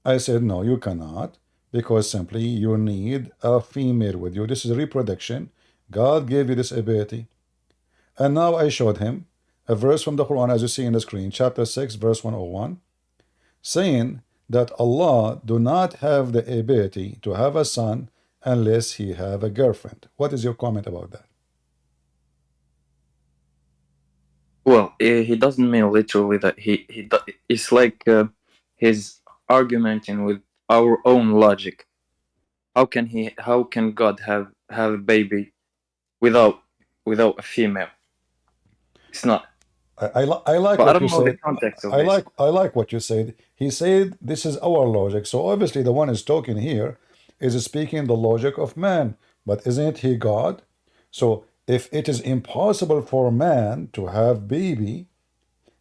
I said, no, you cannot, because simply you need a female with you. This is reproduction. God gave you this ability. And now I showed him a verse from the Quran, as you see in the screen, chapter 6, verse 101, saying that Allah do not have the ability to have a son unless he have a girlfriend. What is your comment about that? well, he doesn't mean literally that it's like he's argumenting with our own logic. How can God have a baby without a female? It's not. I like But I what don't you know the said. context of I this. like what you said. He said this is our logic. So obviously the one is talking here is speaking the logic of man. But isn't he God? So if it is impossible for man to have baby,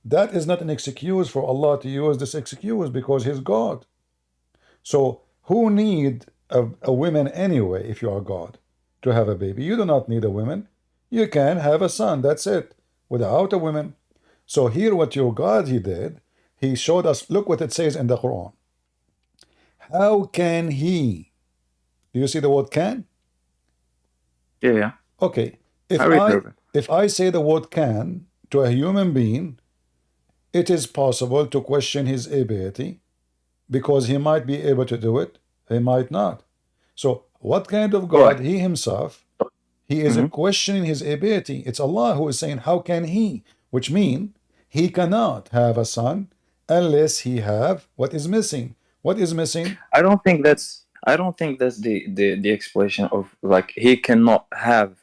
that is not an excuse for Allah to use this excuse, because he's God. So who need a woman anyway if you are God to have a baby? You do not need a woman. You can have a son. That's it. Without a woman. So here what your God he did, he showed us, look what it says in the Quran. How can he? Do you see the word can? Yeah. Okay. I If I say the word can to a human being, it is possible to question his ability, because he might be able to do it, he might not. So what kind of God? Right. He himself, He is questioning his ability. It's Allah who is saying, how can he? Which means he cannot have a son unless he have what is missing. What is missing? I don't think that's the explanation of like he cannot have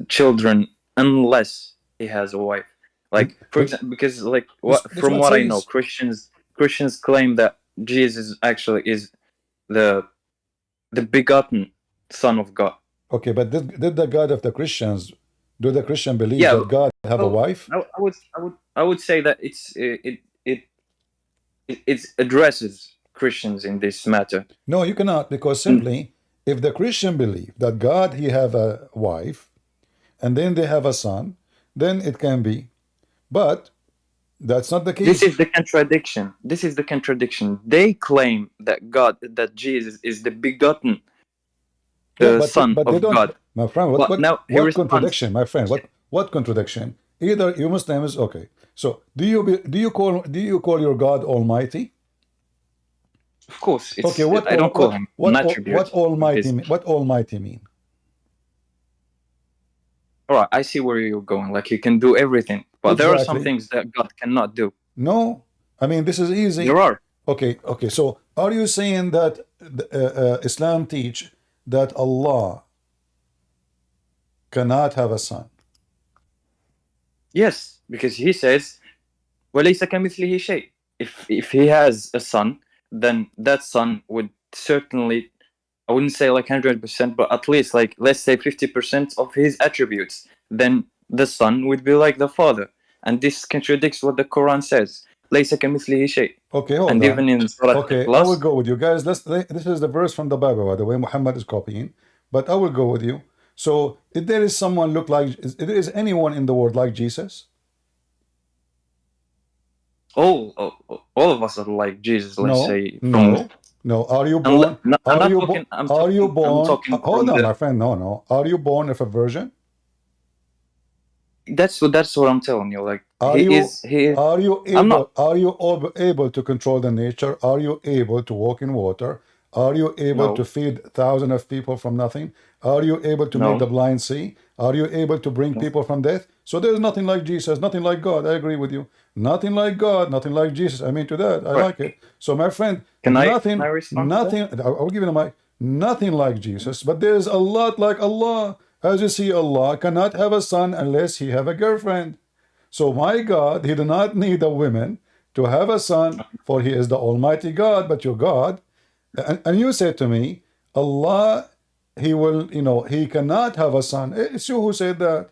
children unless he has a wife. Like for example, because like from what I know, Christians claim that Jesus actually is the begotten Son of God. Okay, but did the God of the Christians, do the Christian believe that God have a wife? I would say that it addresses Christians in this matter. No, you cannot, because simply if the Christian believe that God he have a wife and then they have a son, then it can be. But that's not the case. This is the contradiction. They claim that Jesus is the begotten Son of God. My friend, what contradiction, my friend? What contradiction? Either you Muslims, okay. So do you call your God Almighty? Of course. Okay. I don't call him what Almighty mean? All right, I see where you're going. Like, he can do everything, but there are some things that God cannot do. No, I mean, this is easy. There are. Okay. So are you saying that Islam teach that Allah cannot have a son? Yes, because he says, وَلَيْسَ كَمِثْلِهِ شَيْءٍ. If he has a son, then that son would certainly, I wouldn't say like 100%, but at least like, let's say 50% of his attributes. Then the son would be like the father. And this contradicts what the Quran says. لَيْسَ كَمِثْلِهِ شَيْءٍ. Okay, hold on. Even in Surah okay, I will go with you guys. This is the verse from the Bible, by the way. Muhammad is copying, but I will go with you. So, if there is someone if there is anyone in the world like Jesus? All of us are like Jesus. Let's say. No. Are you born? Are you born? Hold on, my friend. No. Are you born of a virgin? That's what I'm telling you. Like, are you able to control the nature? Are you able to walk in water? Are you able to feed thousands of people from nothing? Are you able to make the blind see? Are you able to bring people from death? So there's nothing like Jesus, nothing like God. I agree with you. Nothing like God, nothing like Jesus. I mean to that. I like it. So my friend, can I respond? I'll give you the mic. Nothing like Jesus, but there's a lot like Allah. As you see, Allah cannot have a son unless he have a girlfriend. So my God, he do not need a woman to have a son, for he is the Almighty God, but your God. And you said to me, Allah, he will, he cannot have a son. It's you who said that.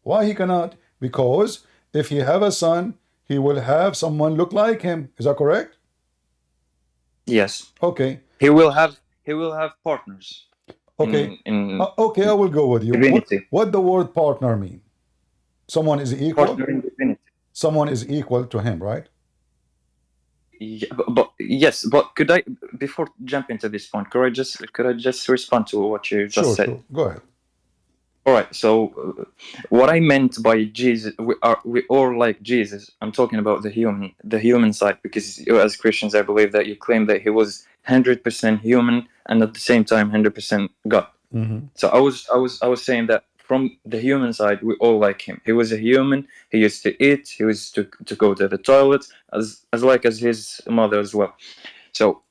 Why he cannot? Because if he have a son, he will have someone look like him. Is that correct? Yes. Okay. He will have partners. Okay. Okay, I will go with you. What the word partner mean? Someone is equal. Partner in divinity. Someone is equal to him, right? Yeah, yes, but could I, before jumping to this point, could I just respond to what you just said? Sure. Go ahead. All right. So, what I meant by Jesus, we all like Jesus. I'm talking about the human side, because you, as Christians, I believe that you claim that he was 100% human and at the same time 100% God. So I was saying that from the human side, we all like him. He was a human. He used to eat. He used to go to the toilet as his mother as well. So,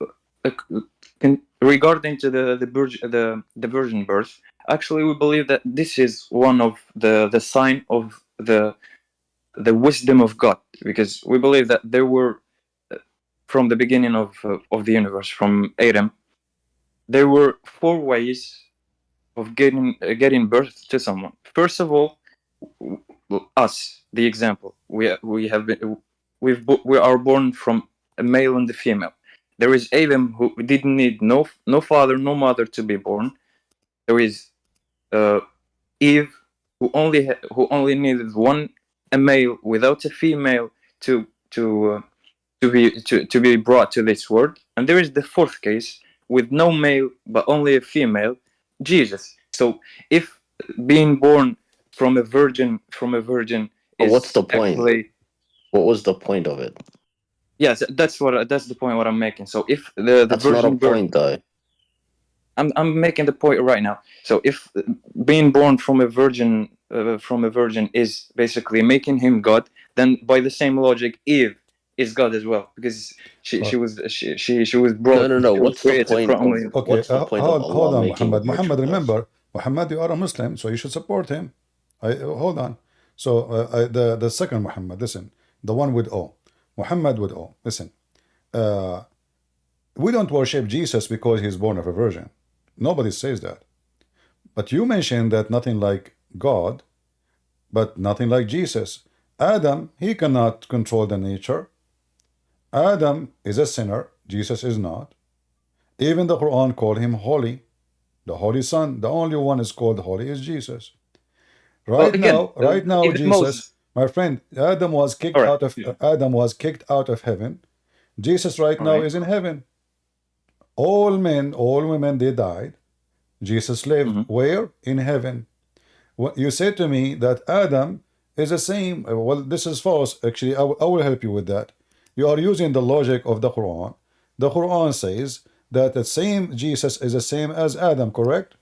regarding to the virgin birth, actually, we believe that this is one of the sign of the wisdom of God, because we believe that there were, from the beginning of the universe, from Adam, there were 4 ways of getting birth to someone. First of all, us, the example, we are born from a male and a female. There is Adam, who didn't need no father, no mother to be born. There is Eve, who only needed a male without a female to be brought to this world. And there is the 4th case, with no male but only a female, Jesus. So if being born from a virgin is, what's the point? Actually, what was the point of it? Yes, that's the point what I'm making. So if the That's not a virgin birth, point, though. I'm making the point right now. So if being born from a virgin is basically making him God, then by the same logic, Eve is God as well, because she was brought, No. she was What's the created point from of a, what's the point of hold Allah on, making a Muhammad. virgin Muhammad, birth? remember, Muhammad, you are a Muslim, so you should support him. Hold on. So the second Muhammad, listen, the one with O, Muhammad with O. Listen, we don't worship Jesus because he's born of a virgin. Nobody says that. But you mentioned that nothing like God, but nothing like Jesus. Adam, he cannot control the nature. Adam is a sinner. Jesus is not. Even the Quran called him holy. The Holy Son, the only one is called holy is Jesus. well, again, Right now, even Jesus, Moses. my friend, Adam was kicked All right. out of heaven. Jesus right All now right. is in heaven. All men, all women, they died. Jesus lived where? In heaven. You said to me that Adam is the same. Well, this is false. Actually, I will help you with that. You are using the logic of the Quran. The Quran says that the same Jesus is the same as Adam, correct?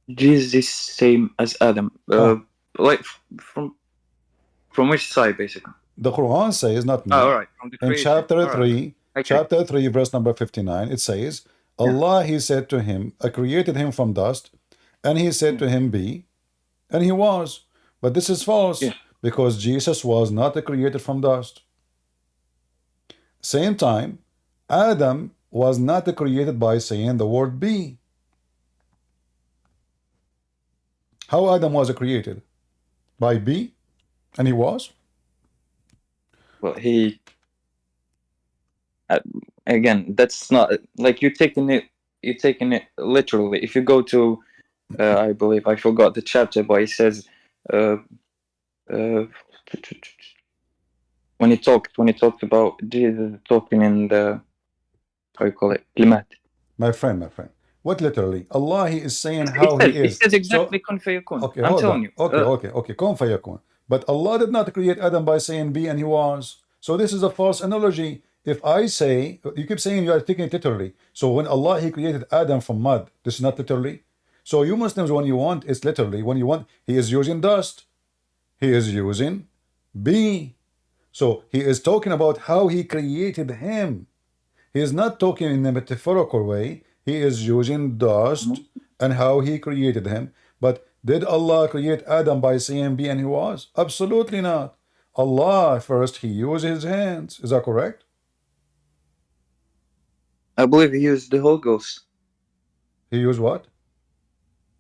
Jesus same as Adam. Like from which side, basically? The Quran says, not me. All right, from the In creation. chapter All 3, right. chapter 3, verse number 59, it says, Allah, he said to him, I created him from dust, and he said to him, be, and he was. But this is false, because Jesus was not created from dust. Same time, Adam was not created by saying the word be. How Adam was created? By be, and he was? Well, he again, that's not like you're taking it literally. If you go to I believe I forgot the chapter, but it says when he talked about Jesus talking in the, how you call it, Klimat. My friend, what literally? Allah, he is saying how he is. It says exactly kun fayakun. Okay, I'm hold telling on. you. Okay, kun fayakun. But Allah did not create Adam by saying be and he was. So this is a false analogy. If I say, you keep saying you are taking it literally. So when Allah, he created Adam from mud, this is not literally. So you Muslims, when you want, it's literally. When you want, he is using dust. He is using be. So he is talking about how he created him. He is not talking in a metaphorical way. He is using dust and how he created him. But did Allah create Adam by saying be and he was? Absolutely not. Allah first, he used his hands. Is that correct? I believe he used the Holy Ghost. He used what?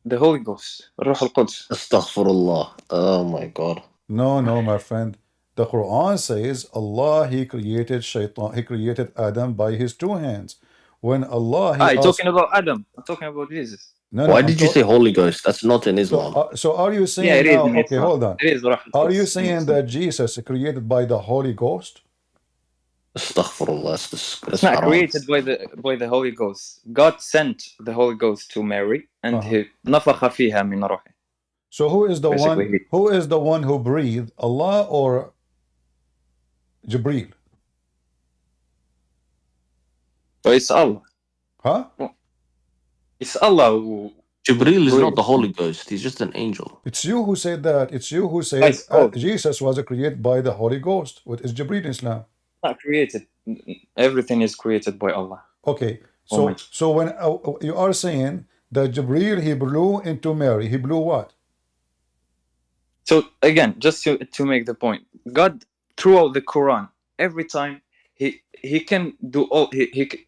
The Holy Ghost. Ruh al-Quds. Astaghfirullah. Oh my God. No, my friend. The Quran says Allah, he created Shaitan, he created Adam by his two hands. When Allah, he asked, talking about Adam. I'm talking about Jesus. Why did you say Holy Ghost? That's not in Islam. So are you saying it is now, in okay, Islam. hold on. It is Ruh al-Quds. Are you saying that Jesus is created by the Holy Ghost? Astaghfirullah. It's not created by the Holy Ghost. God sent the Holy Ghost to Mary, and he نفخ فيها من روحه. So who is the one? Who is the one who breathed? Allah or Jibreel? So it's Allah. Huh? It's Allah who. Jibreel is not the Holy Ghost. He's just an angel. It's you who said that. It's you who said Jesus was created by the Holy Ghost. What is Jibreel in Islam? Not created. Everything is created by Allah. Okay. So when you are saying that Jibreel, he blew into Mary, he blew what? So again, just to make the point, God throughout the Quran, every time he can do all, he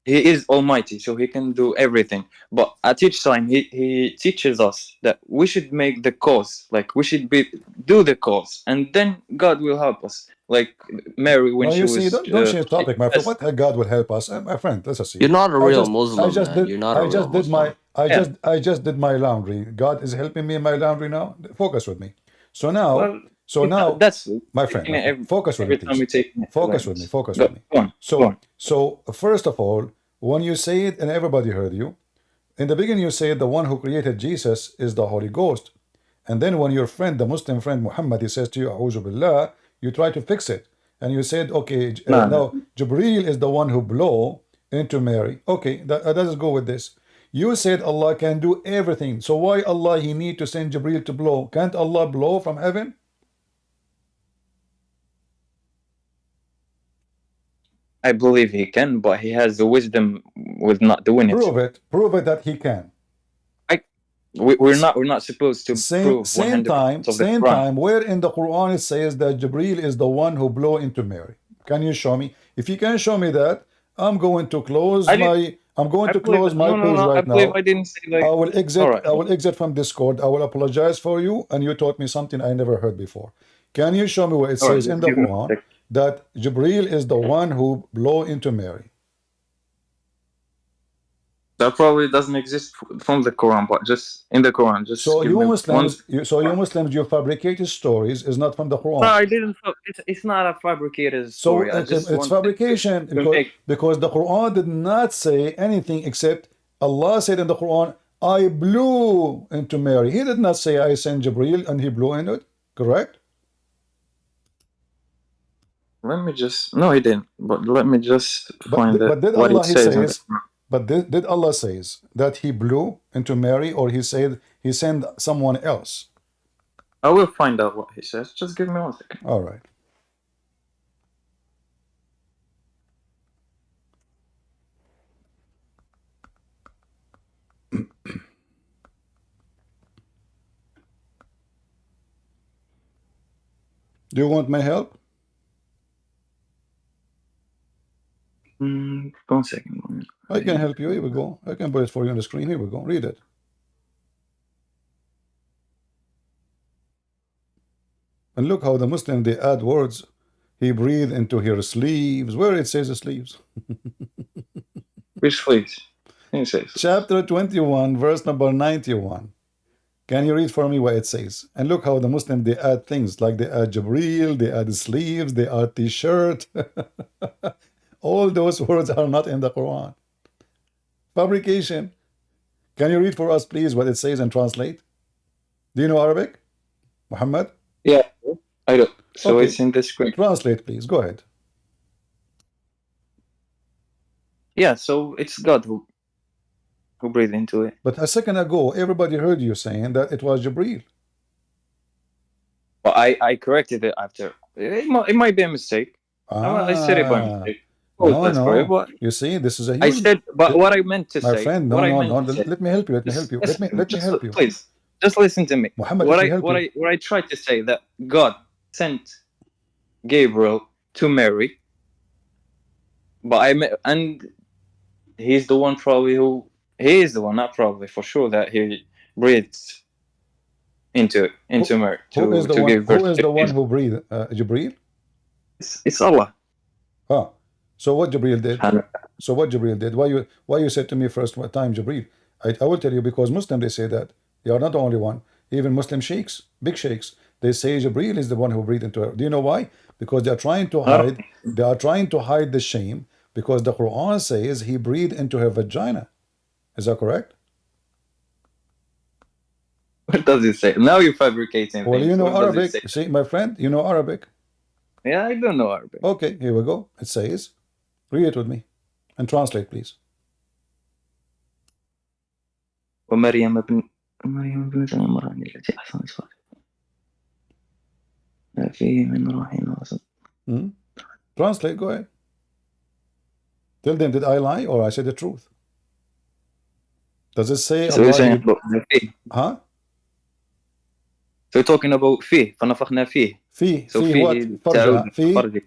is almighty, so he can do everything. But at each time he teaches us that we should make the cause, like we should do the cause, and then God will help us. Like Mary when she was. Don't change topic, my friend. What God will help us, my friend? Let's see. You're not a real Muslim, man. You're not a real Muslim. I just did my laundry. God is helping me in my laundry now. Focus with me. So now, that's my friend. Focus with me, please. Focus with me. So first of all, when you say it, and everybody heard you, in the beginning you said the one who created Jesus is the Holy Ghost, and then when your friend, the Muslim friend Muhammad, he says to you, "A'udhu billah," You try to fix it. And you said, okay, No, now Jibreel is the one who blow into Mary. Okay, let's go with this. You said Allah can do everything. So why Allah he need to send Jibreel to blow? Can't Allah blow from heaven? I believe he can, but he has the wisdom with not doing it. Prove it. Prove it that he can. We're not supposed to prove 100% Same of the same Quran. time, where in the Quran it says that Jibreel is the one who blow into Mary. Can you show me? If you can show me that, I'm going to close I my didn't- I'm going I to believe- close my no, no, page no, I right believe now. I didn't say like. I will exit. Alright. I will exit from Discord. I will apologize for you, and you taught me something I never heard before. Can you show me where it Alright, says in the give me a Quran sec. that Jibreel is the one who blow into Mary? That probably doesn't exist from the Quran, but just in the Quran, just So give you me Muslims, one. you Muslims, you fabricated stories is not from the Quran. No, I didn't. It's not a fabricated story. So I just it's want fabrication to make. because the Quran did not say anything except Allah said in the Quran, I blew into Mary. He did not say I sent Jibreel and he blew in it. Correct? Let me just. No, he didn't. But let me just find But did what Allah it he says. in the says, Quran. but did Allah says that he blew into Mary, or he said he sent someone else? I will find out what he says. Just give me 1 second. All right. Do you want my help? 1 second. I can help you. Here we go. I can put it for you on the screen. Here we go. Read it. And look how the Muslim, they add words. He breathed into her sleeves. Where it says sleeves? Which please? He says. Chapter 21, verse number 91. Can you read for me what it says? And look how the Muslim, they add things like they add Jibreel, they add sleeves, they add t-shirt. All those words are not in the Quran. Fabrication. Can you read for us, please, what it says and translate? Do you know Arabic, Muhammad? Yeah, I do. So Okay. it's in the screen. Translate, please. Go ahead. Yeah, so it's God who breathed into it. But a second ago, everybody heard you saying that it was Jibreel. But I corrected it after. It might be a mistake. I said it by mistake. No. But You see, this is a huge... I said, but what I meant to My say, friend, no. Let me help you. Let me help you. Let me help you. Please, just listen to me. Muhammad, what let me help you. what I tried to say that God sent Gabriel to Mary, but and he's the one probably who he is the one, not probably for sure, that he breathes into Mary Who is the to one? give birth. Who is the one who breathed? Jibreel? It's Allah. Ah, so what Jibreel did? So what Jibreel did? Why you said to me first what time Jibreel? I will tell you, because Muslim they say that. They are not the only one. Even Muslim sheikhs, big sheikhs, they say Jibreel is the one who breathed into her. Do you know why? Because they are trying to hide. They are trying to hide the shame, because the Quran says he breathed into her vagina. Is that correct? What does it say? Now you're fabricating. Well, things. you know What does it Arabic. say? See, my friend, you know Arabic. Yeah, I don't know Arabic. Okay, here we go. It says, read it with me and translate, please. ومريم ابنة عمران التي أحصنت فرجها ما فيه من روح وسط. Translate, go ahead. Tell them, did I lie or I said the truth? Does it say So you're saying Allah? about فيه. Huh? So you're talking about فيه فنفخنا فيه. فيه So فيه فيه what? فرجها. فيه فرج.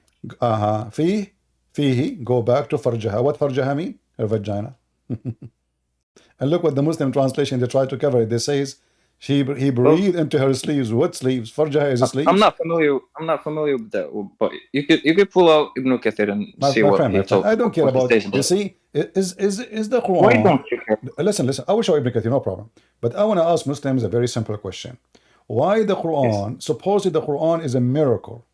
فيه go back to فرجها. What فرجها mean? Her vagina. And look what the Muslim translation, they try to cover it. They says he breathed into her sleeves. What sleeves? فرجها is a sleeves. I'm not familiar with that, but you could pull out Ibn Kathir and see my what friend, he my friend. told. I don't care about. You see, is the Quran? Why don't you care? Listen. I will show Ibn Kathir, no problem. But I want to ask Muslims a very simple question. Why the Quran, supposedly the Quran is a miracle.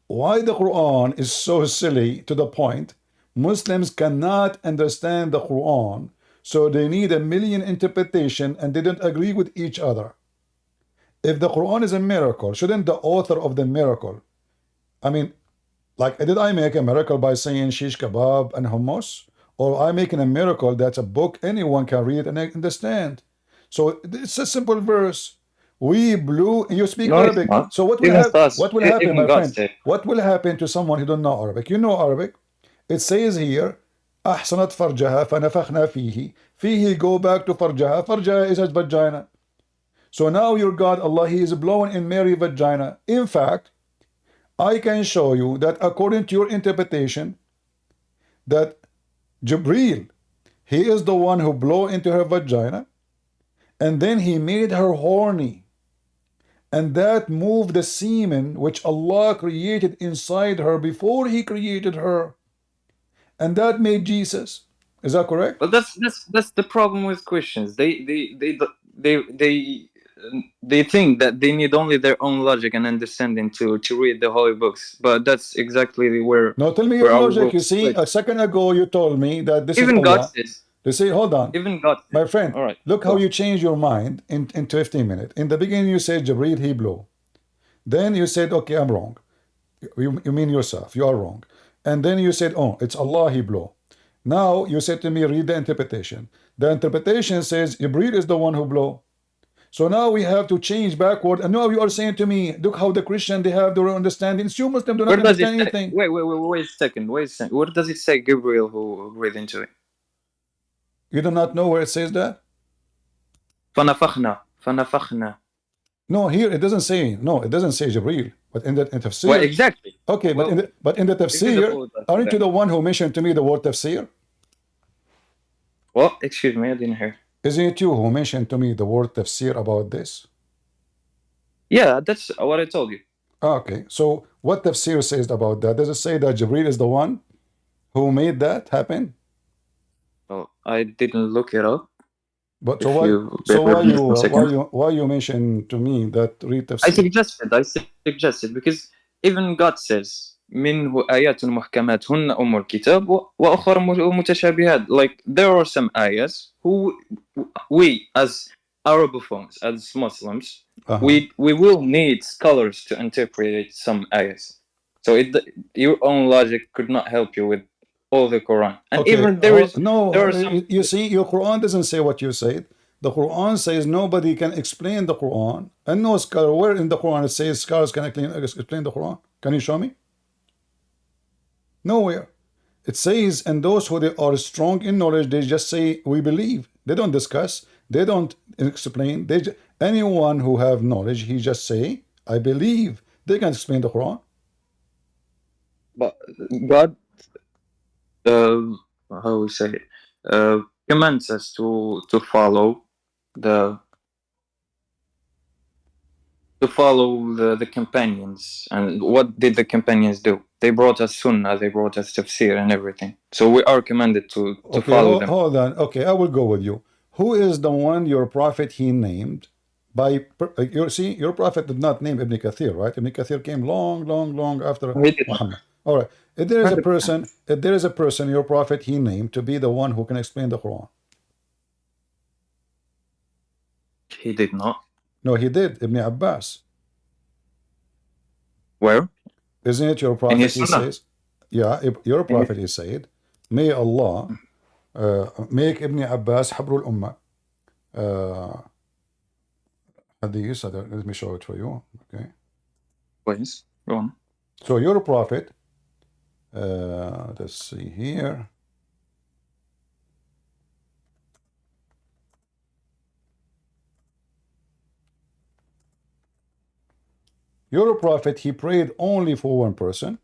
Why the Quran is so silly to the point Muslims cannot understand the Quran, so they need a million interpretation and they don't agree with each other. If the Quran is a miracle, shouldn't the author of the miracle, I mean, like, did I make a miracle by saying shish kebab and hummus? Or I making a miracle that's a book anyone can read and understand? So it's a simple verse. We blew. You speak No, it's Arabic. not. So what will Even happen? us, What will happen, even my God friend? said. What will happen to someone who don't know Arabic? You know Arabic. It says here, أحصنت فرجها فنفخنا فيه. فيه go back to فرجها. فرجها is a vagina. So now your God, Allah, He is blowing in Mary vagina. In fact, I can show you that according to your interpretation, that Jibreel, he is the one who blew into her vagina, and then he made her horny, and that moved the semen which Allah created inside her before He created her, and that made Jesus. Is that correct? But that's the problem with Christians. They think that they need only their own logic and understanding to read the holy books. But that's exactly where No, tell me where your our logic. world You is see, split. a second ago you told me that this is Even God Allah. says. They say, hold on. Even God says. My friend, All right. look how you change your mind in 15 minutes. In the beginning, you said Jibreel, he blew. Then you said, okay, I'm wrong. You mean yourself, you are wrong. And then you said, oh, it's Allah, he blew. Now you said to me, read the interpretation. The interpretation says Jibreel is the one who blew. So now we have to change backward. And now you are saying to me, look how the Christian, they have their own understanding. You Muslims do not Where does it understand say? anything. Wait a second. Wait a second. Where does it say Gabriel who breathed into it? You do not know where it says that? فنفخنا. No, here it doesn't say. No, it doesn't say Jibreel. But in the tafsir. Well, exactly. Okay, Well, but in the tafsir, aren't you the one who mentioned to me the word tafsir? What? Excuse me, I didn't hear. Isn't it you who mentioned to me the word tafsir about this? Yeah, that's what I told you. Okay, so what tafsir says about that? Does it say that Jibreel is the one who made that happen? Well, I didn't look it up. But why you mention to me that read tafsir? I suggested because even God says منه آيات محكمات هن أم الكتاب وأخر متشابهات. Like there are some ayahs who we as Arabophones, as Muslims, we will need scholars to interpret some ayahs. So your own logic could not help you with all the Quran. And okay. even there are some. You see, your Quran doesn't say what you said. The Quran says nobody can explain the Quran, and no scholar. Where in the Quran it says scholars can explain the Quran? Can you show me? Nowhere. It says, and those who they are strong in knowledge, they just say we believe. They don't discuss. They don't explain. Anyone who have knowledge, he just say I believe. They can explain the Quran. But God, how we say it, commands us to follow the companions. And what did the companions do? They brought us sunnah, they brought us tafsir and everything. So we are commanded to follow them. Hold on. Okay, I will go with you. Who is the one your prophet he named? Your prophet did not name Ibn Kathir, right? Ibn Kathir came long after Muhammad. All right. If there is a person your prophet he named to be the one who can explain the Quran. He did not. No, he did. Ibn Abbas. Where? Isn't it your prophet? He says, yeah, your prophet he said, may Allah make Ibn Abbas Habrul Ummah. Hadith, let me show it for you. Okay. Please, go on. So your prophet, let's see here. Your prophet, he prayed only for one person.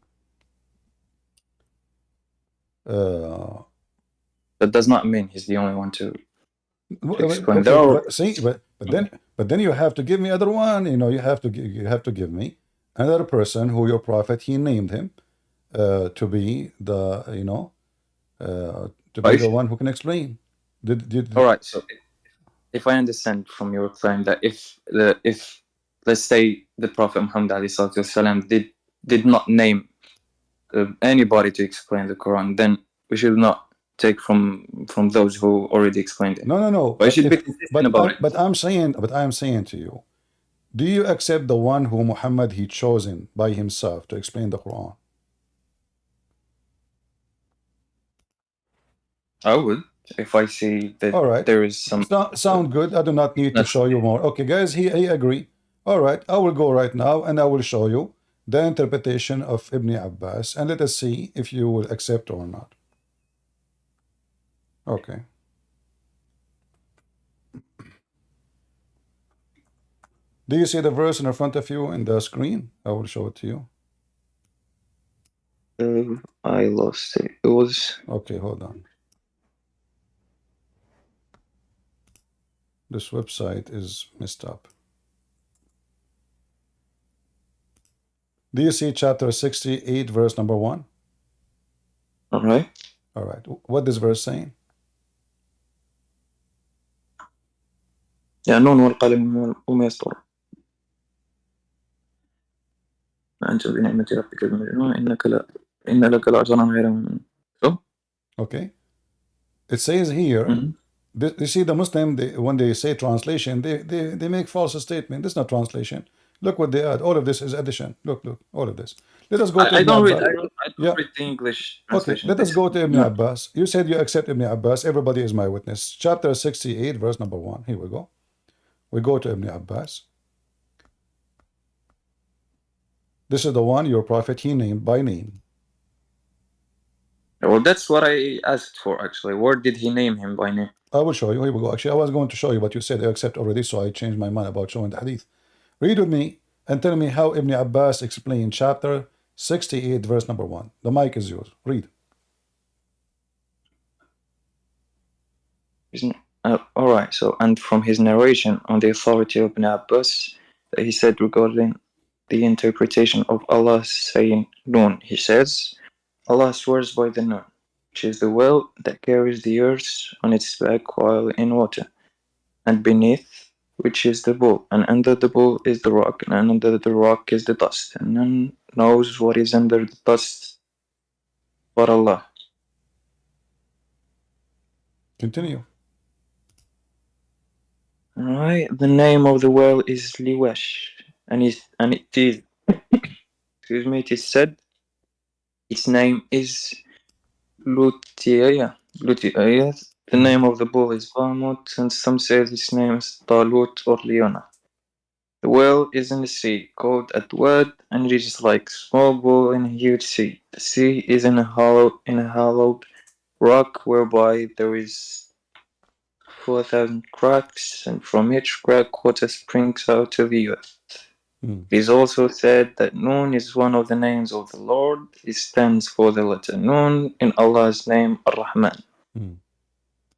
That does not mean he's the only one to explain. Okay, but then you have to give me other one. You know, you have to give me another person who your prophet he named him to be the the one who can explain. All right. So if I understand from your claim that if let's say the Prophet Muhammad والسلام, did not name anybody to explain the Quran, then we should not take from those who already explained it. No. But, should be consistent about it. But I'm saying to you, Do you accept the one who Muhammad he chosen by himself to explain the Quran? I would, if I see that All right. there is some Sound good. I do not need to show you more. Okay, guys, he agree. All right, I will go right now and I will show you the interpretation of Ibn Abbas and let us see if you will accept or not. Okay. Do you see the verse in front of you in the screen? I will show it to you. I lost it. It was Okay, hold on. This website is messed up. Do you see chapter 68, verse number 1? all right. All right. What this verse saying? يا نون والقلم وما يسطرون ما أنت بنعمة ربك بمجنون إن لك لأجرا غير ممنون. So? Okay. It says here, you see the Muslim, when they say translation, they make false statement. This is not translation. Look what they add. All of this is addition. Look, all of this. Let us go to I Ibn don't read. Abbas. I don't read the English Okay, translation. let us go to Ibn Abbas. You said you accept Ibn Abbas. Everybody is my witness. Chapter 68, verse number 1. Here we go. We go to Ibn Abbas. This is the one your prophet he named by name. Well, that's what I asked for, actually. Where did he name him by name? I will show you. Here we go. Actually, I was going to show you, but you said you accept already, so I changed my mind about showing the hadith. Read with me and tell me how Ibn Abbas explained chapter 68, verse number 1. The mic is yours. Read. All right. So, and from his narration on the authority of Ibn Abbas, he said regarding the interpretation of Allah saying Noon, he says, Allah swears by the Noon, which is the well that carries the earth on its back while in water, and beneath which is the bowl, and under the bowl is the rock, and under the rock is the dust, and none knows what is under the dust but Allah. Continue. Alright, the name of the well is Liwesh, and it is it is said its name is Lutiaya. The name of the bull is Balmut, and some say its name is Talut or Leona. The well is in the sea, called Adwad, and it is like a small bowl in a huge sea. The sea is in a hollowed rock, whereby there is 4,000 cracks, and from each crack water springs out of the earth. It is also said that Noon is one of the names of the Lord. It stands for the letter Noon in Allah's name Ar-Rahman.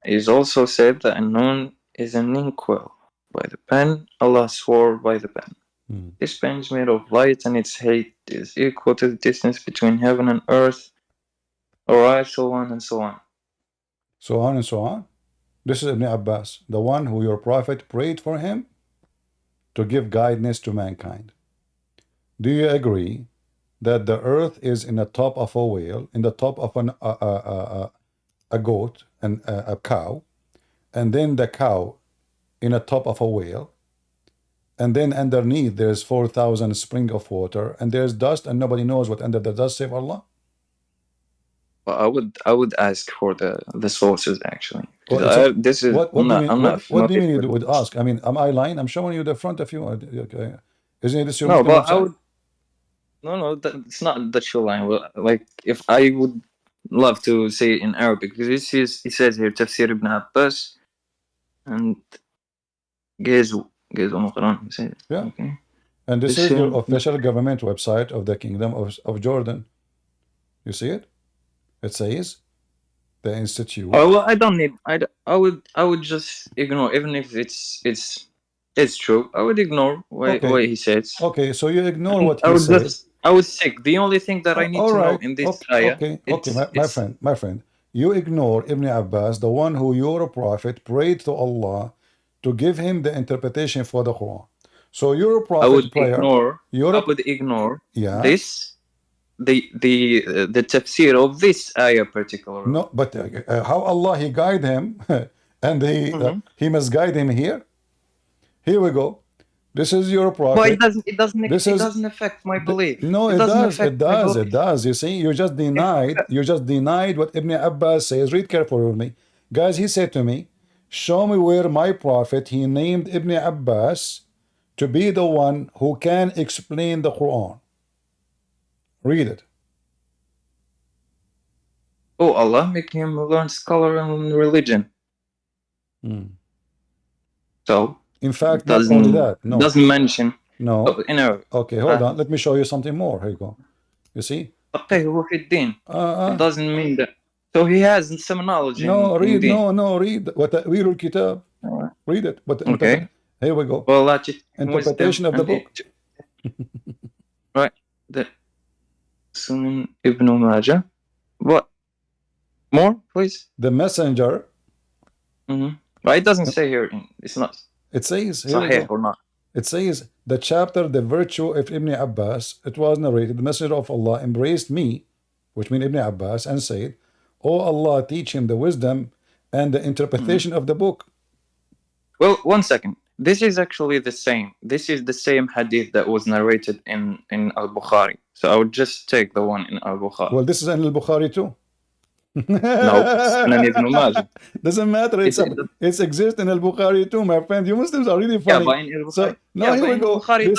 It is also said that Noon is an inkwell by the pen. Allah swore by the pen. This pen is made of light, and its height is equal to the distance between heaven and earth. Alright, so on and so on. So on and so on. This is Ibn Abbas, the one who your prophet prayed for him to give guidance to mankind. Do you agree that the earth is in the top of a whale, in the top of a goat and a cow, and then the cow in the top of a whale, and then underneath there's 4,000 spring of water, and there's dust, and nobody knows what under the dust save Allah? Well, I would ask for the sources, actually. Well, this is what do you mean you would ask? I mean, am I lying? I'm showing you the front of you. Okay. Isn't this your No, but I website? would. No, it's not that you're lying. Well, like, if I would love to say it in Arabic, because it says here Tafsir Ibn Abbas and Gezu Quran. Yeah. Okay. And this is your official government website of the Kingdom of Jordan. You see it? It says the institute. Oh well, I don't need. I would just ignore, even if it's true. I would ignore what he says. Okay, so you ignore what he says. I was sick. The only thing that I need to know in this ayah. Okay, my friend, you ignore Ibn Abbas, the one who your prophet prayed to Allah to give him the interpretation for the Quran. So your prophet I would prayer. ignore this. The tafsir of this ayah particularly. No, but how Allah he guide him, and he misguide him here. Here we go. This is your But prophet. it doesn't affect my belief. No, It it doesn't does. affect It my does. belief. It does. You see, you just denied what Ibn Abbas says. Read carefully with me. Guys, he said to me, show me where my prophet, he named Ibn Abbas to be the one who can explain the Quran. Read it. Oh, Allah make him learn scholar in religion. So in fact, not only that. No. Doesn't mention. No. You know. Okay, hold on. Let me show you something more. Here you go. You see? Okay, it doesn't mean that. So he has some knowledge. No, in read. Deen. No, read. وتأويل الكتاب. Read it. Okay. Here we go. Well, interpretation of the book. Right. The Sunan Ibn Majah. What? More, please. The messenger. But it doesn't say here. It's not. It says here Sahih or not. It says the chapter, the virtue of Ibn Abbas. It was narrated. The messenger of Allah embraced me, which means Ibn Abbas, and said, "Oh Allah, teach him the wisdom and the interpretation of the book." Well, one second. This is actually the same. This is the same hadith that was narrated in Al-Bukhari. So I would just take the one in Al-Bukhari. Well, this is in Al-Bukhari too. No, Sunan Ibn Majah. Doesn't matter. It exists in Al-Bukhari too, my friend. You Muslims are really funny. Yeah, but in Al-Bukhari. So, no, here we go. It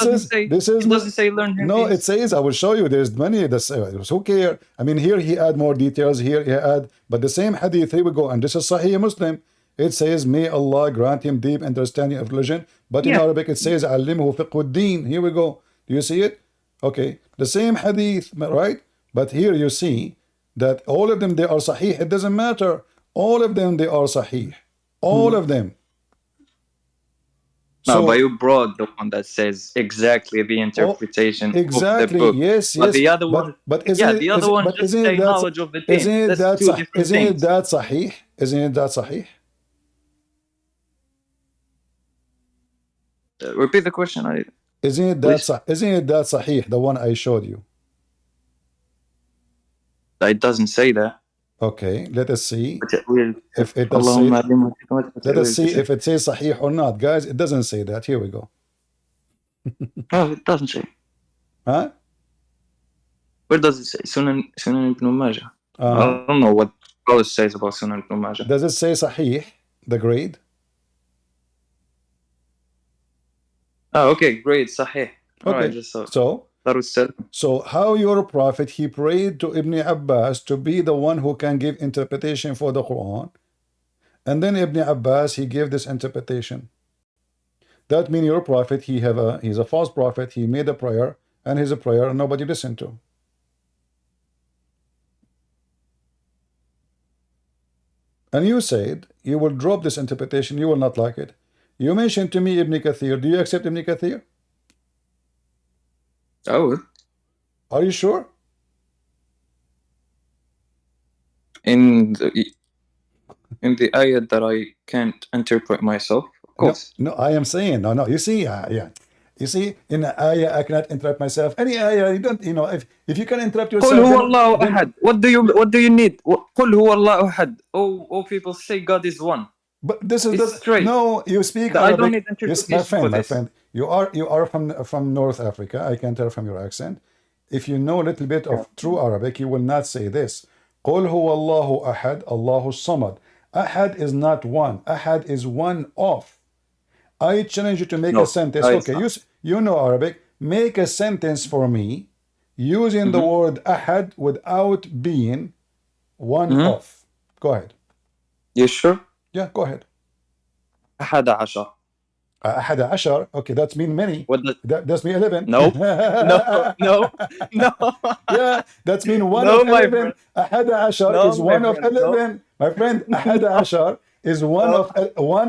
doesn't say learn hadith. No, it says, I will show you. There's many. Who care? I mean, here he add more details. Here he add, but the same hadith. Here we go, and this is Sahih Muslim. It says, may Allah grant him deep understanding of religion. But in Arabic, it says, Allimhu fiqhuddin. Here we go. Do you see it? Okay. The same hadith, right? But here you see that all of them, they are sahih. It doesn't matter. All of them, they are sahih. All of them. No, but you brought the one that says exactly the interpretation of the book. Yes. But the other one, the other one just say knowledge of the deen. Isn't it that sahih? Isn't it that sahih? Repeat the question. Isn't it that sahih, the one I showed you? It doesn't say that. Okay, let us see if it does say. Let us see if it says sahih or not, guys. It doesn't say that. Here we go. Oh, it doesn't say. Huh? Where does it say? Sunan Ibn Majah. I don't know what it says about Sunan Ibn Majah. Does it say sahih, the grade? Oh, okay, great, sahih. Okay, so that was said. So how your prophet, he prayed to Ibn Abbas to be the one who can give interpretation for the Quran, and then Ibn Abbas, he gave this interpretation. That means your prophet, he's a false prophet. He made a prayer, and his prayer nobody listened to. And you said you will drop this interpretation. You will not like it. You mentioned to me Ibn Kathir. Do you accept Ibn Kathir? I would. Are you sure? In the ayat that I can't interpret myself, of course. No, I am saying no. You see, you see, in the ayah I cannot interrupt myself. Any ayah, you don't, if you can interrupt yourself. قل هو الله أحد. What do you need? قل هو الله أحد. Oh, people say God is one. But this is straight. No, you speak Arabic. I don't need interpretation. My friend, you are from North Africa. I can tell from your accent. If you know a little bit of true Arabic, you will not say this. قل هو الله أحد الله الصمد. Ahad is not one. Ahad is one of. I challenge you to make a sentence. Okay, you know Arabic. Make a sentence for me using the word ahad without being one of. Go ahead. You sure? Yeah, go ahead. أحد عشر. أحد عشر. Okay, that's mean many. What that's mean 11. No. Yeah, that's mean one no, of 11. أحد عشر is one of 11. My friend, أحد عشر is one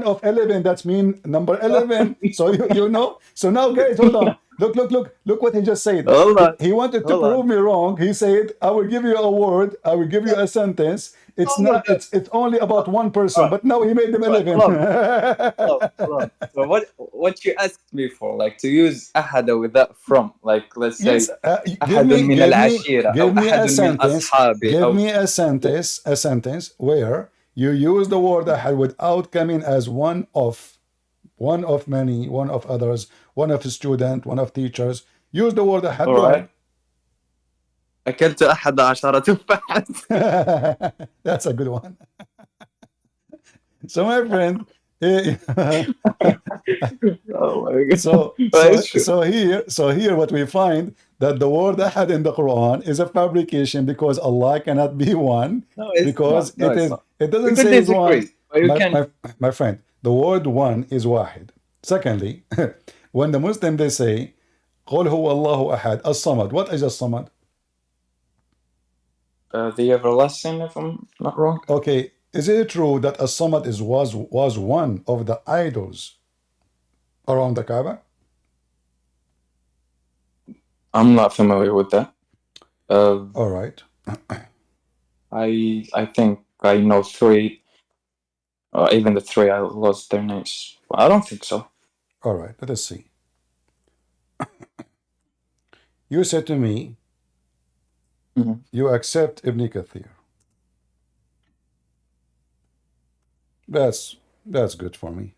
of 11. That's mean number 11. So you know. So now, guys, hold on. Look what he just said. He wanted to prove me wrong. He said, I will give you a word. I will give you a sentence. It's not. It's only about one person. But now he made them 11. So what you asked me for, like to use ahada with that from, like let's say, give me a sentence where you use the word ahad without coming as one of one of many, one of others, one of student, one of teachers. Use the word أحد. Go Alright. أكلت 11 تفاحة. ahead. That's a good one. So my friend, Oh my God. so That is true. so here what we find that the word ahad in the Quran is a fabrication because Allah cannot be one, No, it's because not. No, it's not. it We doesn't could say it's one. disagree, but you can. My friend, the word one is wahid. Secondly, when the Muslim they say قل هو الله أحد الصمد, what is الصمد? The everlasting, if I'm not wrong. Okay, is it true that الصمد was one of the idols around the Kaaba? I'm not familiar with that. All right. I think I know 3. Even the 3 I lost their names. I don't think so. All right, let us see. You said to me, you accept Ibn Kathir. That's good for me.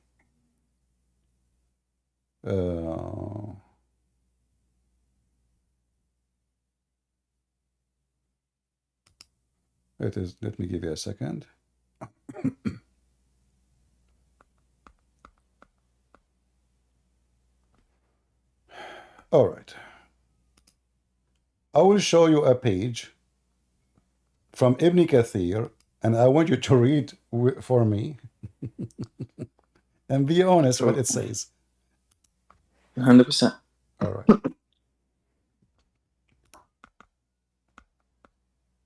Let me give you a second. All right. I will show you a page from Ibn Kathir, and I want you to read for me and be honest what it says. 100%. All right.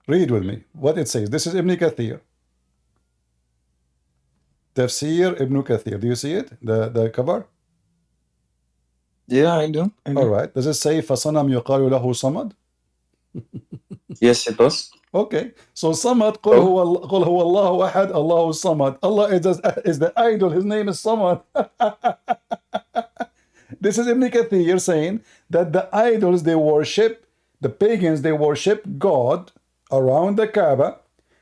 Read with me what it says. This is Ibn Kathir. Tafsir Ibn Kathir. Do you see it? The cover? Yeah, I do. All right. Does it say فَصَنَمْ يُقَالُ لَهُ صَمَدْ? Yes, it does. Okay. So Samad, قُلْ هُوَ اللَّهُ أَحَدْ اللَّهُ الصَّمَدْ. Allah is the idol. His name is Samad. This is Ibn Kathir saying that the idols they worship, the pagans they worship God around the Kaaba.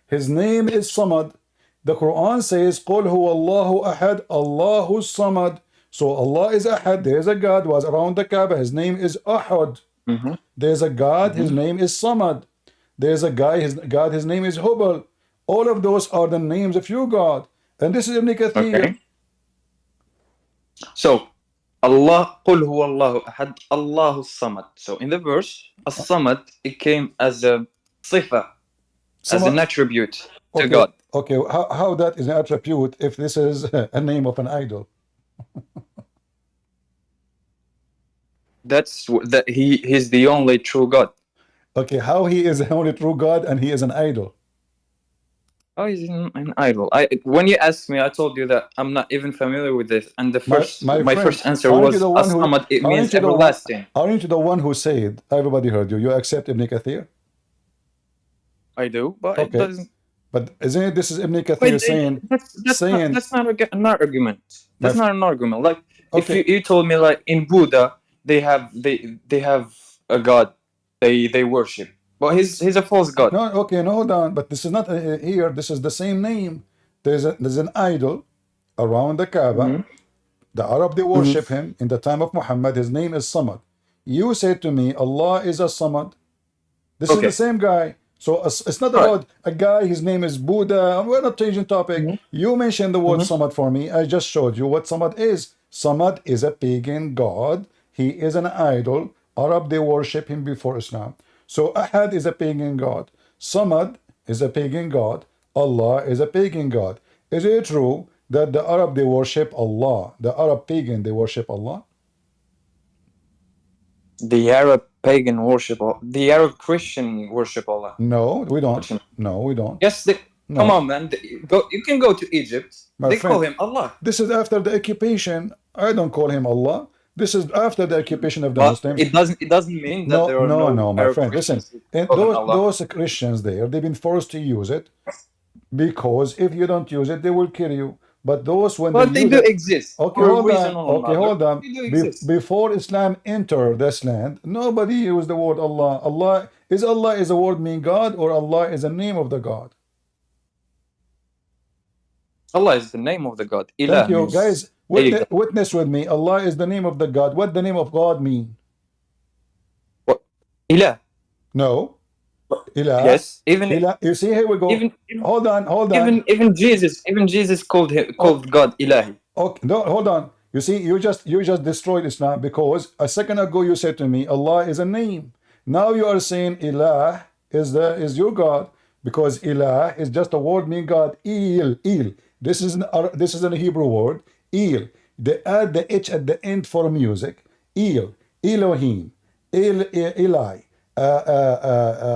His name is Samad. The Quran says قُلْ هُوَ اللَّهُ أَحَدْ اللَّهُ الصَّمَدْ. So Allah is Ahad. There is a God was around the Kaaba. His name is Ahad. There's a God. His name is Samad. There's a guy. His name is Hubal. All of those are the names of your God. And this is Ibn Kathir. Okay. So, Allah, قُلْ هُوَ اللَّهُ أَحَدْ اللَّهُ الصَّمَدْ. So, in the verse, as-samad, it came as a sifa, as an attribute to God. Okay, how that is an attribute if this is a name of an idol? He's the only true God. Okay, how he is the only true God and he is an idol? Oh, he's an idol. When you asked me, I told you that I'm not even familiar with this. And my first answer was as-samad. It means everlasting. Aren't you the one who said, everybody heard you, you accept Ibn Kathir? I do, but it doesn't. But isn't it, this is Ibn Kathir saying... That's not an argument. That's not an argument. Like, if you told me, like, in Buddha, they have a God they worship. But he's a false God. No, okay, no, hold on. But this is not here. This is the same name. There's an idol around the Kaaba. The Arab, they worship him. In the time of Muhammad, his name is Samad. You said to me, Allah is a Samad. This is the same guy. So it's not about a guy, his name is Buddha. We're not changing topic. You mentioned the word Samad for me. I just showed you what Samad is. Samad is a pagan god. He is an idol. Arab, they worship him before Islam. So Ahad is a pagan god. Samad is a pagan god. Allah is a pagan god. Is it true that the Arab, they worship Allah? The Arab pagan, they worship Allah? The Arab pagan worship Allah. The Arab Christian worship Allah. No, we don't. No, we don't. Yes, come on, man. You can go to Egypt. They call him Allah. This is after the occupation. I don't call him Allah. This is after the occupation of the Muslims. It doesn't mean that there are no my Arab friend. Listen, those Christians there, they've been forced to use it because if you don't use it, they will kill you. But those when they do exist. Okay, hold on. Before Islam entered this land, nobody used the word Allah. Allah is a word mean God, or Allah is a name of the God? Allah is the name of the God. Thank you, guys. There you go. Witness with me. Allah is the name of the God. What the name of God mean? What? Ilah. No. Ilah. Yes. Even Ilah. You see, here we go. even Hold on. even Jesus called God Ilahi. Okay, no, hold on. You see, you just destroyed Islam, because a second ago you said to me, Allah is a name. Now you are saying Ilah is your God, because Ilah is just a word meaning God. Il. This is a Hebrew word. Il. They add the H at the end for music. Il. Elohim. Eli.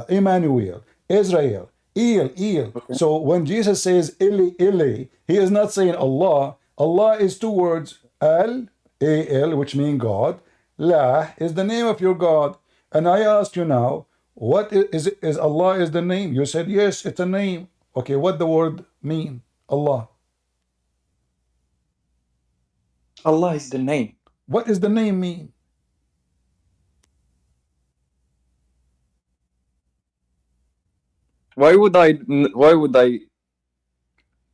Emmanuel. Israel. Il. Okay. So when Jesus says Eli, he is not saying Allah. Allah is two words, Al, which mean God. La is the name of your God. And I ask you now, what is Allah is the name? You said, yes, it's a name. Okay, what the word mean? Allah. Allah is the name. What does the name mean? Why would I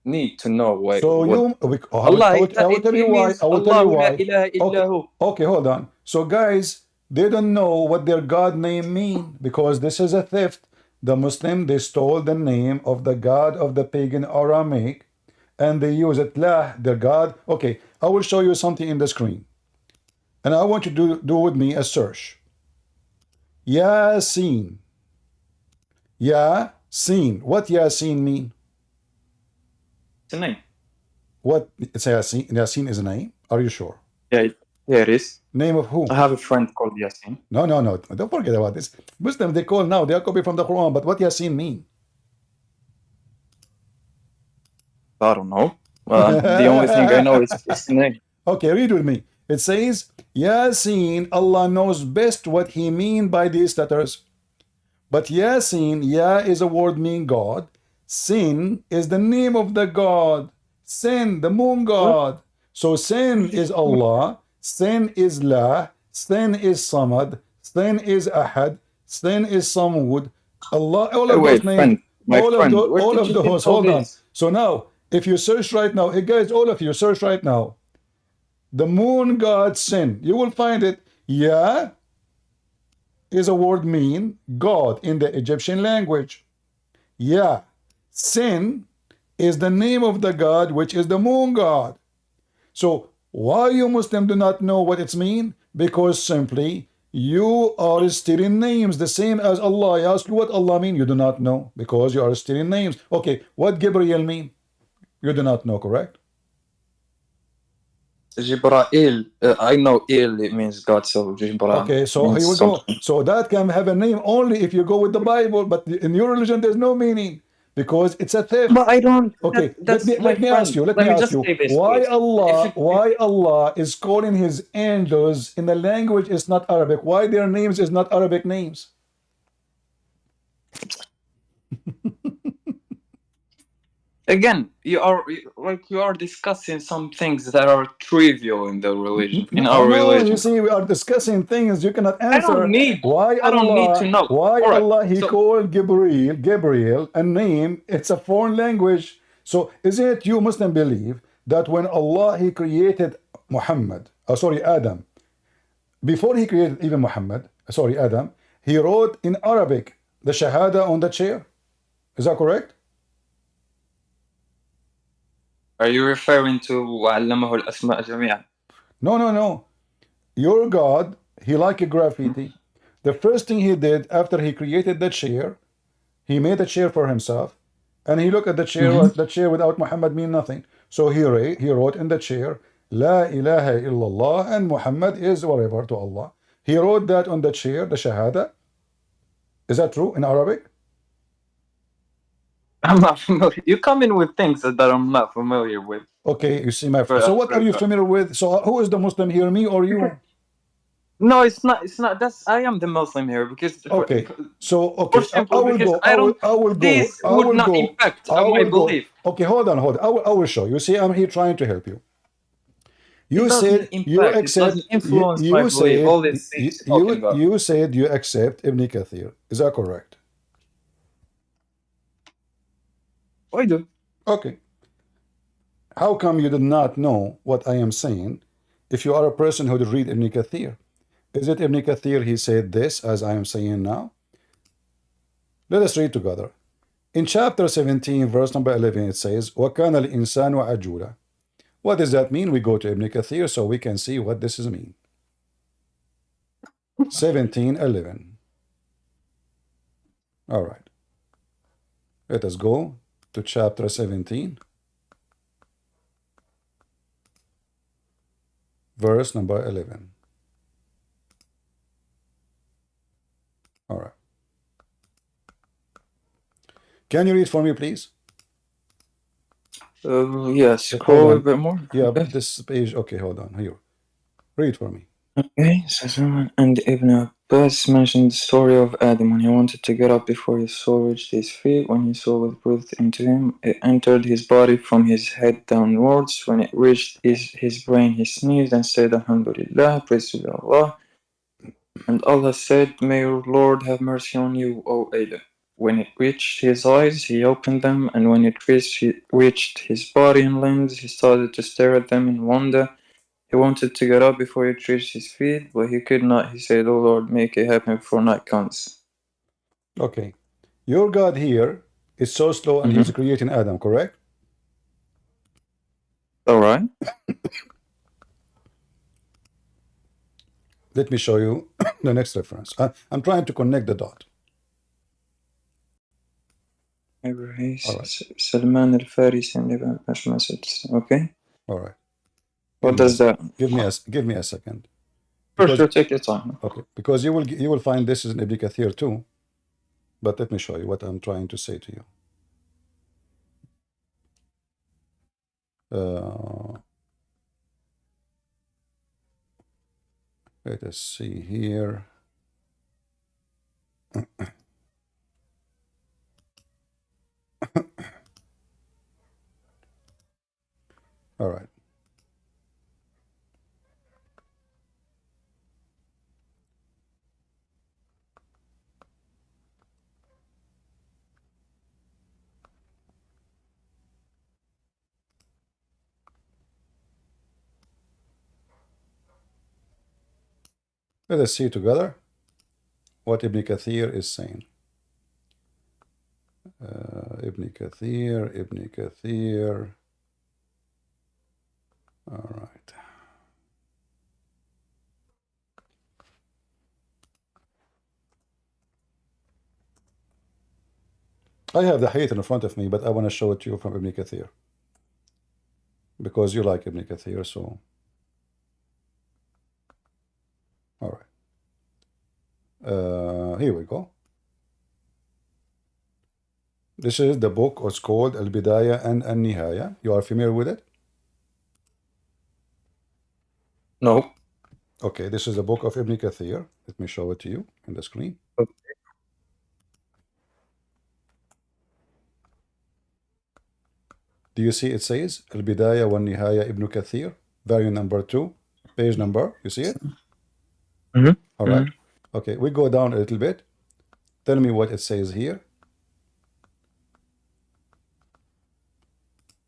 need to know why? So Allah, I will tell you why. I will tell you why. Okay. Okay, hold on. So guys, they don't know what their God name mean, because this is a theft. The Muslim, they stole the name of the God of the pagan Aramaic, and they use it, lah, their God. Okay, I will show you something in the screen, and I want you to do with me a search. Yasin. Yasin. What Yasin mean? It's a name. What? It's Yasin. Yasin is a name? Are you sure? Yeah, it is. Name of who? I have a friend called Yasin. No. Don't forget about this. Muslim, they call now. They are copied from the Quran. But what Yasin mean? I don't know. The only thing I know is the name. Okay, read with me. It says, Yasin, Allah knows best what he mean by these letters. But Yasin, Ya is a word mean God. Sin is the name of the God. Sin, the moon God. So Sin is Allah. Sin is La. Sin is Samad. Sin is Ahad. Sin is Samud. Allah, all of those names. All of those. Hold on. So now, if you search right now, hey guys, all of you search right now. The moon God Sin. You will find it. Ya is a word mean God in the Egyptian language. Ya. Sin is the name of the God, which is the moon God. So why you Muslim do not know what it's mean? Because simply you are stealing names, the same as Allah. I ask you what Allah mean, you do not know, because you are stealing names. Okay, what Gabriel mean? You do not know, correct? Jibrail, I know Il, it means God, so Jibrail. Okay, so here we go. So that can have a name only if you go with the Bible, but in your religion there's no meaning, because it's a theft. But I don't. Okay, That's let me ask you. Why Allah is calling his angels in the language is not Arabic? Why their names is not Arabic names? Again, you are discussing some things that are trivial in the religion, in our religion. You see, we are discussing things you cannot answer. I don't need to know. Why Allah called Gabriel a name? It's a foreign language. So is it you Muslim believe that when Allah he created Adam, before he created even Adam, he wrote in Arabic the Shahada on the chair? Is that correct? Are you referring to وَعَلَّمَهُ الْأَسْمَاءَ جَمِيعًا? No. Your God, he liked graffiti. The first thing he did after he created the chair, he made a chair for himself, and he looked at the chair. The chair without Muhammad mean nothing. So he wrote in the chair, La ilaha illallah, and Muhammad is whatever to Allah. He wrote that on the chair, the Shahada. Is that true in Arabic? I'm not familiar. You come in with things that I'm not familiar with. Okay, you see my friend. So what are you familiar with? So who is the Muslim here, me or you? No, it's not. I am the Muslim here because. Okay. So I will go. This would not impact my belief. Okay, hold on. I will show you. See, I'm here trying to help you. You said you accept. You said you accept Ibn Kathir. Is that correct? I do. Okay. How come you did not know what I am saying if you are a person who did read Ibn Kathir? Is it Ibn Kathir he said this as I am saying now? Let us read together. In chapter 17, verse number 11, it says, وَكَانَ الْإِنسَانُ عَجُولًا. What does that mean? We go to Ibn Kathir so we can see what this is mean. 17:11. All right. Let us go to chapter 17, verse number 11. All right. Can you read for me, please? Yeah, scroll a bit more. Yeah, Okay. this page. Okay, hold on. Here. Read for me. Okay, so someone and Ibn Abbas mentioned the story of Adam when he wanted to get up before his soul reached his feet. When his soul was breathed into him, it entered his body from his head downwards. When it reached his brain, he sneezed and said, Alhamdulillah, praise to Allah. And Allah said, May your Lord have mercy on you, O Adam. When it reached his eyes, he opened them, and when it reached his body and limbs, he started to stare at them in wonder. He wanted to get up before it reached his feet, but he could not. He said, Oh Lord, make it happen before night comes. Okay. Your God here is so slow and he's creating Adam, correct? All right. Let me show you the next reference. I'm trying to connect the dot. All right. Salman al-Farisi and Ibn Abbas. Okay. All right. What does that? Give me a second. First, you take your time. Okay, because you will find this is in Ibn Kathir too. But let me show you what I'm trying to say to you. Let us see here. All right. Let us see together what Ibn Kathir is saying. Ibn Kathir. All right. I have the hadith in front of me, but I want to show it to you from Ibn Kathir. Because you like Ibn Kathir, so. All right. Here we go. This is the book. It's called Al-Bidayah and Al-Nihaya. You are familiar with it? No. Okay, this is the book of Ibn Kathir. Let me show it to you on the screen. Okay. Do you see it says Al-Bidayah wa Nihaya Ibn Kathir, volume number 2, page number? You see it? All right. Okay, we go down a little bit. Tell me what it says here.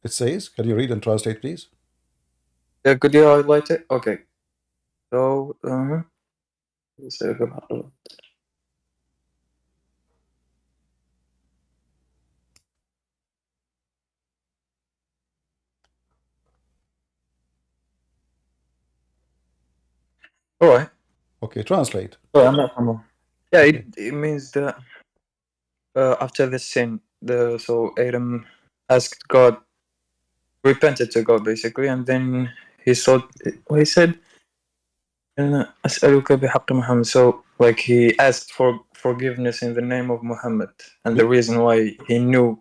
It says, can you read and translate, please? Yeah, could you highlight it? Okay. So, all right. Okay, translate. Oh, I'm not familiar. Yeah, okay. It means that after the sin, so Adam asked God, repented to God basically, and then he said, أسألك بحق Muhammad. So like he asked for forgiveness in the name of Muhammad, and the reason why he knew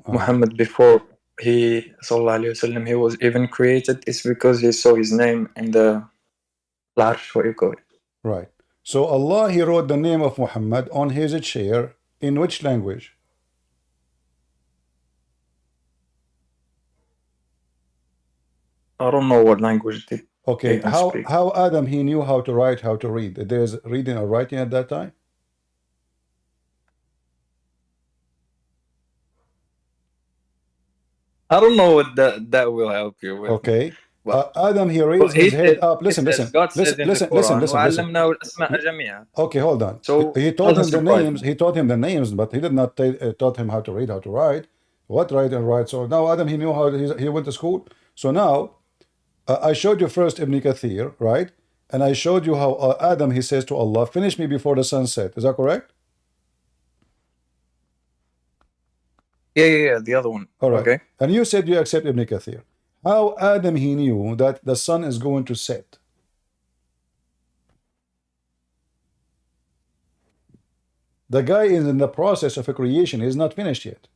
Muhammad before he he was even created is because he saw his name in the L'arsh, what you call it. Right. So Allah, he wrote the name of Muhammad on his chair in which language? I don't know what language did. Okay, how Adam he knew how to write, how to read? There's reading or writing at that time? I don't know what that will help you with. Okay. Well, Adam, he well, raised he his head said, up. he Listen, says, listen, God listen, says in the listen, listen, Quran, listen, listen. وَعَلَّمْنَاهُ الْأَسْمَاءَ جَمِيعًا. Okay, hold on. So He it taught doesn't him the surprise names. me. He taught him the names, but he did not taught him how to read, how to write, what write and write. So now Adam, he knew how. He went to school. So now I showed you first Ibn Kathir, right? And I showed you how Adam, he says to Allah, finish me before the sun set. Is that correct? Yeah, the other one. All right. Okay. And you said you accept Ibn Kathir. How Adam, he knew that the sun is going to set? The guy is in the process of a creation. He's not finished yet.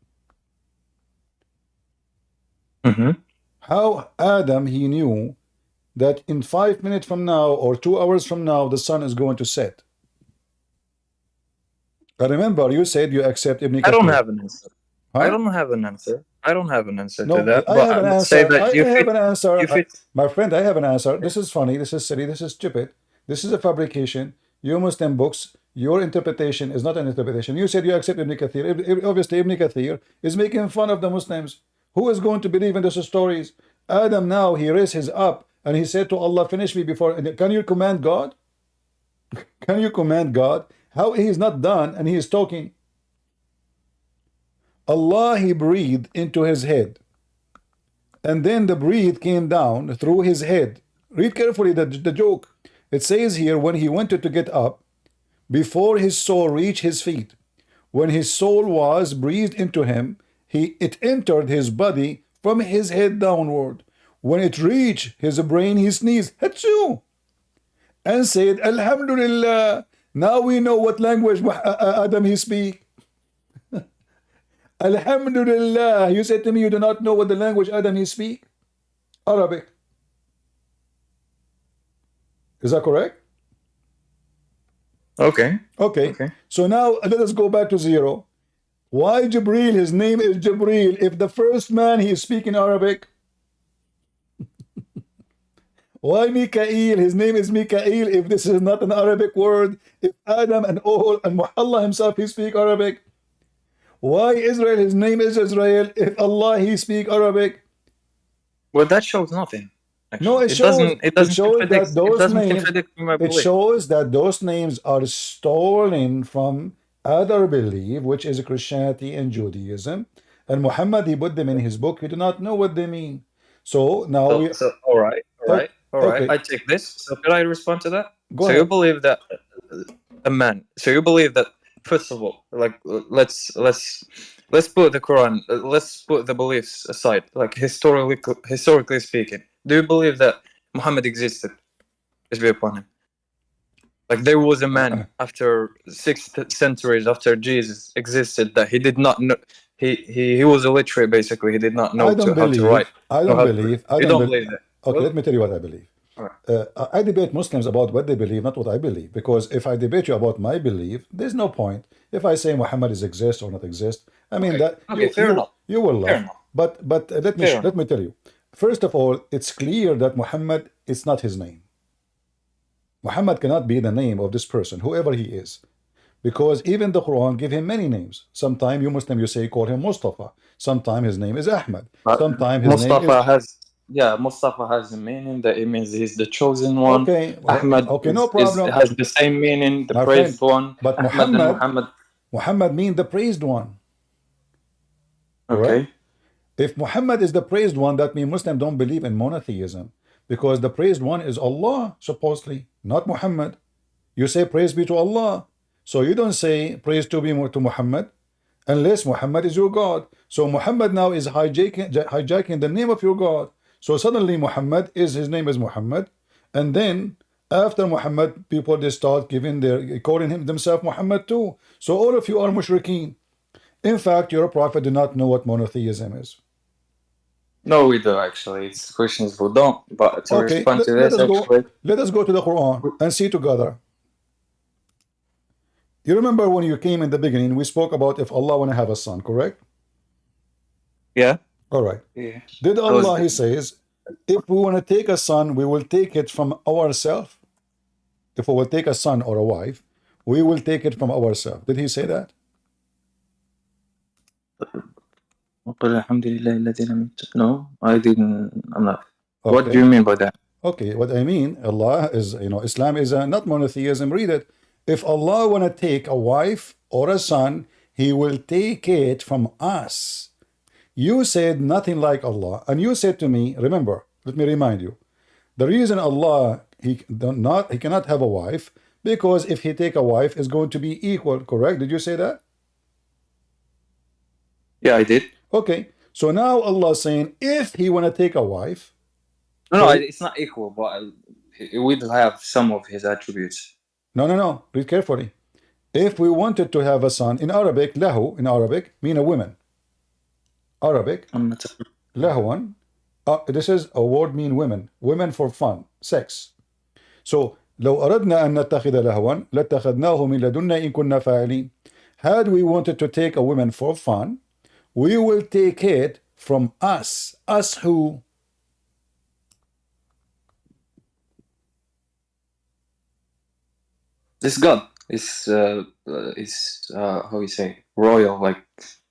Mm-hmm. How Adam, he knew that in 5 minutes from now or 2 hours from now, the sun is going to set? I remember you said you accept Ibn Kathir. I don't have an answer. Huh? I don't have an answer. I don't have an answer No, to that. I But have I an would answer. say that I have an answer. you fit. My friend, I have an answer. This is funny. This is silly. This is stupid. This is a fabrication. Your Muslim books, your interpretation is not an interpretation. You said you accept Ibn Kathir. Obviously, Ibn Kathir is making fun of the Muslims. Who is going to believe in those stories? Adam now, he raised his up and he said to Allah, finish me before. Can you command God? Can you command God? How he is not done and he is talking. Allah, he breathed into his head. And then the breath came down through his head. Read carefully the joke. It says here, when he wanted to get up, before his soul reached his feet, when his soul was breathed into him, it entered his body from his head downward. When it reached his brain, he sneezed, Hachu, and said, Alhamdulillah. Now we know what language Adam he speak. Alhamdulillah. You said to me you do not know what the language Adam he speak? Arabic. Is that correct? Okay. Okay. So now let us go back to zero. Why Jibreel? His name is Jibreel. If the first man he is speaking Arabic. Why Mikael? His name is Mikael. If this is not an Arabic word. If Adam and Allah himself he speak Arabic. Why Israel? His name is Israel. If Allah he speak Arabic. Well, that shows nothing. Actually. No, it shows. It shows that those names. It shows that those names are stolen from other belief, which is Christianity and Judaism. And Muhammad he put them in his book. He do not know what they mean. So now all right. I take this. So can I respond to that? Go ahead. You believe that a man? So you believe that? First of all, like let's put the Quran, let's put the beliefs aside. Like historically speaking, do you believe that Muhammad existed? Peace be upon him. Like there was a man after 6 centuries after Jesus existed that he did not know. He was illiterate basically. He did not know how to write. I don't believe. You don't believe that. Okay, let me tell you what I believe. I debate Muslims about what they believe, not what I believe. Because if I debate you about my belief, there's no point. If I say Muhammad is exist or not exist, I mean that fair enough. You will laugh. But let me tell you. First of all, it's clear that Muhammad is not his name. Muhammad cannot be the name of this person, whoever he is. Because even the Quran give him many names. Sometimes you Muslim, you say call him Mustafa. Sometimes his name is Ahmad. Sometimes his Mustafa name is... Mustafa has a meaning that it means he's the chosen one. Okay. Ahmad no problem. Has the same meaning, the praised one. But Muhammad means the praised one. Okay. Right? If Muhammad is the praised one, that means Muslims don't believe in monotheism. Because the praised one is Allah, supposedly, not Muhammad. You say praise be to Allah. So you don't say praise to be to Muhammad unless Muhammad is your God. So Muhammad now is hijacking the name of your God. So suddenly Muhammad his name is Muhammad, and then after Muhammad, people they start calling him themselves Muhammad too. So all of you are mushrikeen. In fact, your prophet did not know what monotheism is. No, we do actually. It's Christians who don't. But to respond to this, let us go to the Quran and see together. You remember when you came in the beginning, we spoke about if Allah want to have a son, correct? Yeah. All right. Yeah. Did Allah, he says, if we want to take a son, we will take it from ourselves. If we will take a son or a wife, we will take it from ourselves. Did he say that? No, I didn't. I'm not. What do Okay. you mean by that? Okay, what I mean, Allah is, Islam is not monotheism. Read it. If Allah want to take a wife or a son, He will take it from us. You said nothing like Allah, and you said to me, remember, let me remind you, the reason Allah he cannot have a wife because if he take a wife, it's going to be equal. Correct? Did you say that? Yeah, I did. Okay. So now Allah saying if he want to take a wife, No, so it's not equal, but it will have some of his attributes. no. Read carefully. If we wanted to have a son in Arabic, lahu in Arabic mean a woman. Arabic, I'm not. lahwan. This is a word mean women. Women for fun, sex. So لو أردنا أن نتخذ لهوا لاتخذناه من لدنا إن كنا فاعلين. Had we wanted to take a woman for fun, we will take it from us. Us who? This God is how you say royal, like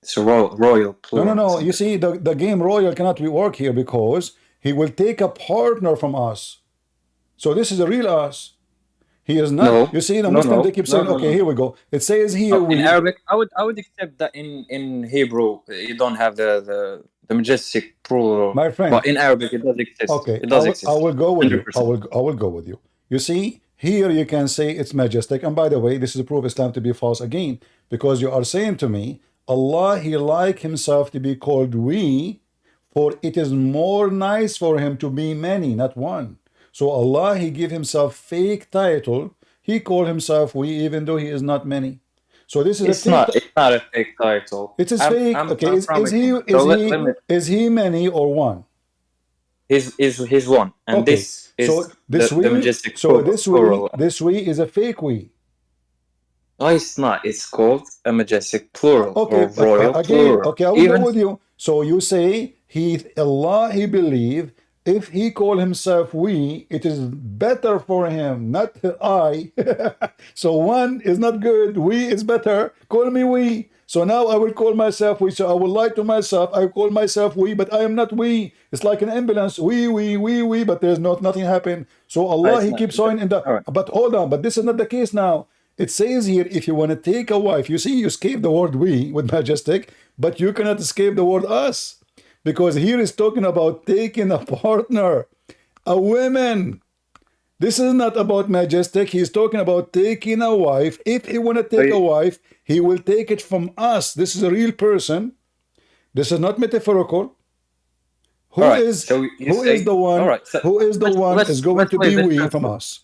it's a royal plural. No. You see, the game royal cannot work here because he will take a partner from us. So this is a real us. He is not. No, You see, the Muslims they keep saying, okay, here we go. It says here in Arabic, I would accept that in Hebrew you don't have the majestic plural. My friend. But in Arabic it does exist. Okay, it does exist. I will go with 100%. you. I will go with you. You see, here you can say it's majestic. And by the way, this is a proof of Islam to be false again, because you are saying to me, Allah, he like himself to be called we, for it is more nice for him to be many, not one. So Allah, he give himself fake title. He call himself we, even though he is not many. So this is it's not a fake title. It is fake. Okay, is he many or one? He's one, and okay. This is the majestic plural. This we is a fake we. No, it's not. It's called a majestic plural. Okay, or royal again, plural. Okay, I will go with you. So you say Allah, he believe if he call himself we, it is better for him, not I. So one is not good, we is better. Call me we. So now I will call myself we. So I will lie to myself. I call myself we, but I am not we. It's like an ambulance. We, but there's nothing happened. So Allah, he keeps on in the. Right. But hold on, but this is not the case now. It says here, if you want to take a wife, you see, you escape the word we with majestic, but you cannot escape the word us. Because here is talking about taking a partner, a woman. This is not about majestic. He's talking about taking a wife. If he want to take a wife, he will take it from us. This is a real person. This is not metaphorical. Who is the one? Who is the one is going to be we from us?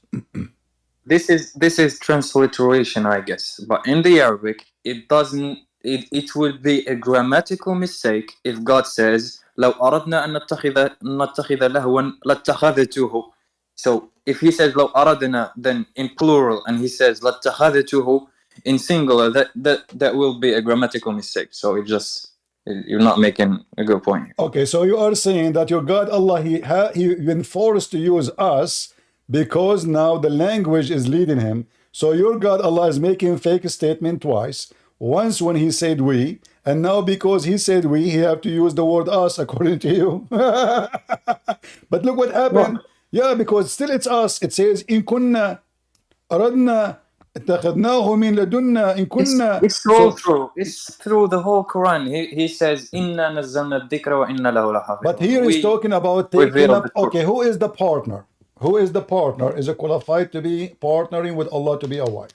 This is transliteration, I guess. But in the Arabic, it doesn't. It will be a grammatical mistake if God says لو أردنا أن نتخذ لهوا لاتخذته. So if he says لو أردنا then in plural and he says لاتخذته in singular, that will be a grammatical mistake. So you're not making a good point. Okay, so you are saying that your God Allah he been forced to use us because now the language is leading him. So your God Allah is making fake statement twice. Once when he said we, and now because he said we, he have to use the word us according to you. But look what happened. Yeah, because still it's us. It says in kunna aradna اتخذناه من لدنا إن كنا. It's all true. It's through the whole Quran. He says إنا نزلنا الذكر وإنا له لحافظون. But here he's talking about taking up. Okay, who is the partner? Who is the partner? Is it qualified to be partnering with Allah to be a wife?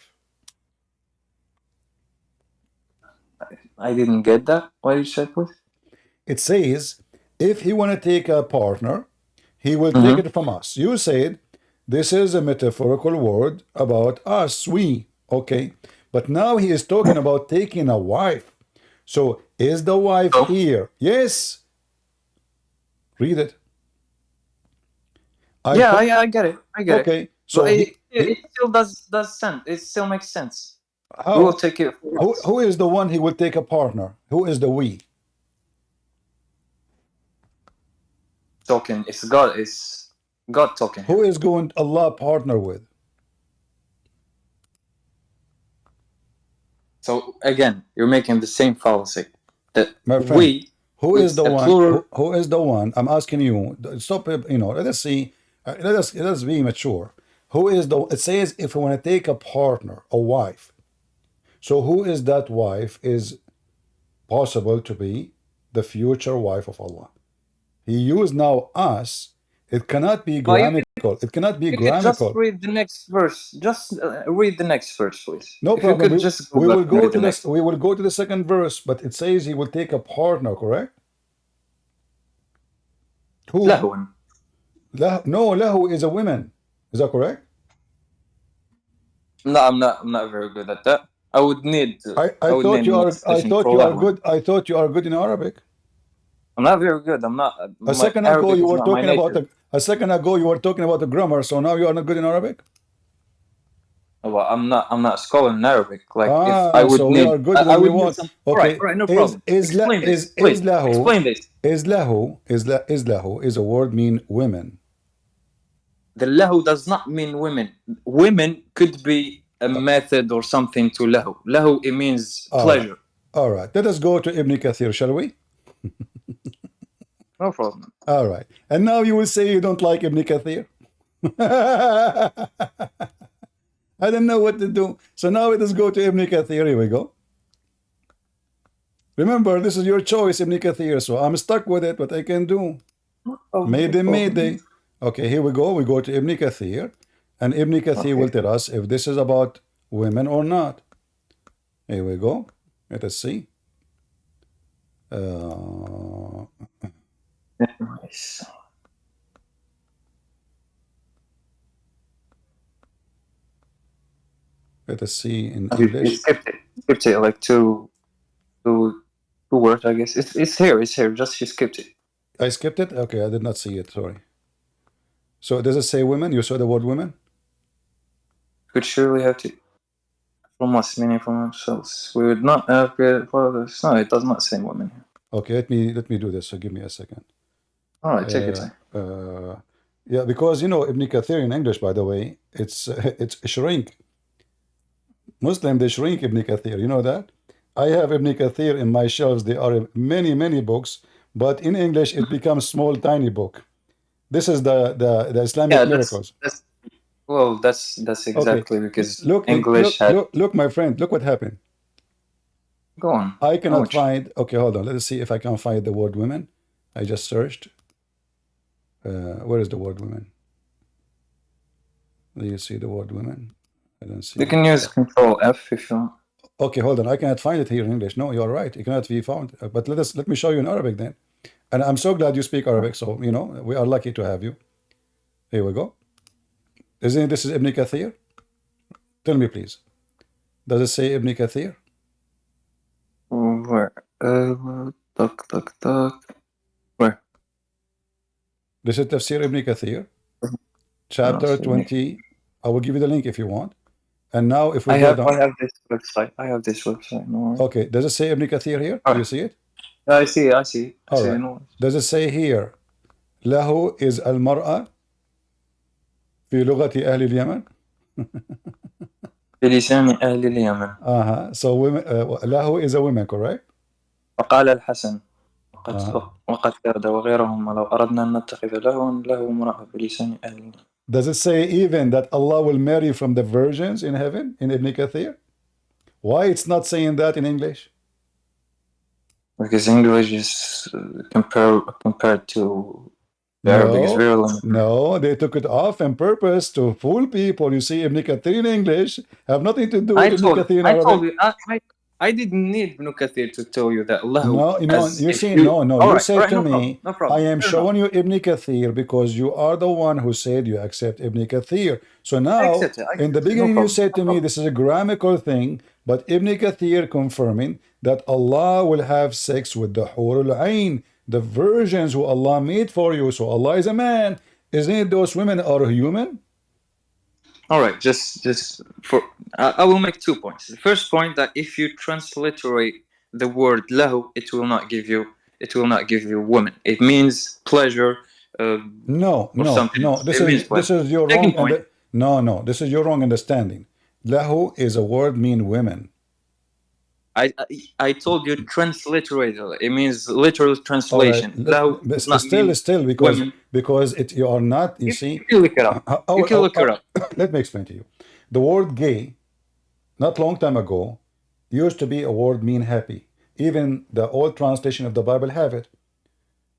I didn't get that. What you said, please? It says, if he want to take a partner, he will take it from us. You said, this is a metaphorical word about us, we. Okay. But now he is talking about taking a wife. So is the wife here? Yes. Read it. I get it. I get it. Okay. So it still does sense. It still makes sense. How, will take it. Who is the one he will take a partner? Who is the we? Talking. It's God. It's God talking. Who is going Allah partner with? So again, you're making the same fallacy. That my friend, Who is the a one? plural. Who is the one? I'm asking you. Stop. Let us see. Let us be mature. Who is the? It says if we want to take a partner, a wife. So who is that wife? Is possible to be the future wife of Allah. He used now us. It cannot be grammatical. It cannot be You could just grammatical. read the next verse. Just read the next verse, please. No If problem. you could just go We back will and go read to the this. next. We will go to the second verse, but it says he will take a partner. Correct? Who? لهوا. No, lahu is a woman. Is that correct? No, I'm not very good at that. I would need I would thought need you more are. I session thought for you are لهوا. good. I thought you are good in Arabic. I'm not very good. I'm not. A second ago Arabic you is were not my talking about nature. a second ago you were talking about the grammar. So now you are not good in Arabic. Well, I'm not a scholar in Arabic. Like if I would So we need, are good I when we would need want. some. Okay, All right, no problem. Explain this, please. is lahu Explain this. is lahu is a word mean women. The lahu does not mean women. Women could be a method or something to lahu. Lahu, it means pleasure. All right. Let us go to Ibn Kathir, shall we? No problem. All right. And now you will say you don't like Ibn Kathir. I don't know what to do. So now let us go to Ibn Kathir. Here we go. Remember, this is your choice, Ibn Kathir. So I'm stuck with it. What I can do? Mayday. Okay, here we go. We go to Ibn Kathir. And Ibn Kathir will tell us if this is about women or not. Here we go. Let us see. Nice. Let us see in You English. skipped it like two words, I guess. It's here. Just you skipped it. I skipped it? Okay, I did not see it. Sorry. So does it say women? You saw the word women? Could surely have to. From us, meaning from themselves. We would not have fathers. No, it does not say women. Okay, let me do this. So give me a second. All right, take your time. Yeah, because Ibn Kathir in English, by the way, it's shrink. Muslim, they shrink Ibn Kathir. You know that? I have Ibn Kathir in my shelves. There are many books, but in English it becomes small, tiny book. This is the Islamic miracles. That's exactly Okay. because Look, English look, my friend, look what happened. Go on. I cannot find. Okay, hold on. Let's see if I can find the word women. I just searched. Where is the word women? Do you see the word women? I don't see. You can use Control F if you want. Okay, hold on. I cannot find it here in English. No, you're right. It cannot be found. But let me show you in Arabic then. And I'm so glad you speak Arabic. So we are lucky to have you. Here we go. Isn't this is Ibn Kathir? Tell me, please. Does it say Ibn Kathir? Where? Where? This is Tafsir Ibn Kathir, chapter 20. I will give you the link if you want. And now, if we go down, I have this website. No. Okay. Does it say Ibn Kathir here? Do you see it? I see. All right. No. Does it say here, له is المرأة في لغة أهل اليمن? بلسان أهل اليمن. So women, له is a woman, correct? وقال الحسن وقد كاد وغيرهم لو أردنا أن نتخذ له امرأة بلسان أهل اليمن. Does it say even that Allah will marry from the virgins in heaven in Ibn Kathir? Why it's not saying that in English? Because English is compared to Arabic is very limited. No, they took it off on purpose to fool people. You see, Ibn Kathir in English have nothing to do with Ibn Kathir in Arabic. I told you, I didn't need Ibn Kathir to tell you that Allah. No, you see, you said to me, no problem. I am showing you Ibn Kathir because you are the one who said you accept Ibn Kathir. So now, in the beginning, you said to me, this is a grammatical thing, but Ibn Kathir confirming that Allah will have sex with the Hur al-Ain, the virgins who Allah made for you. So Allah is a man. Isn't it those women are human? All right, just for I will make 2 points. The first point that if you transliterate the word lahu, it will not give you woman. It means pleasure. No. This is your wrong. No. This is your wrong understanding. Lahu is a word mean women. I told you transliterated. It means literal All right, translation. Lahu does not mean still women. because you are not, you You see, can look it up. You can look it up. let me explain to you. The word gay, not long time ago, used to be a word mean happy. Even the old translation of the Bible have it.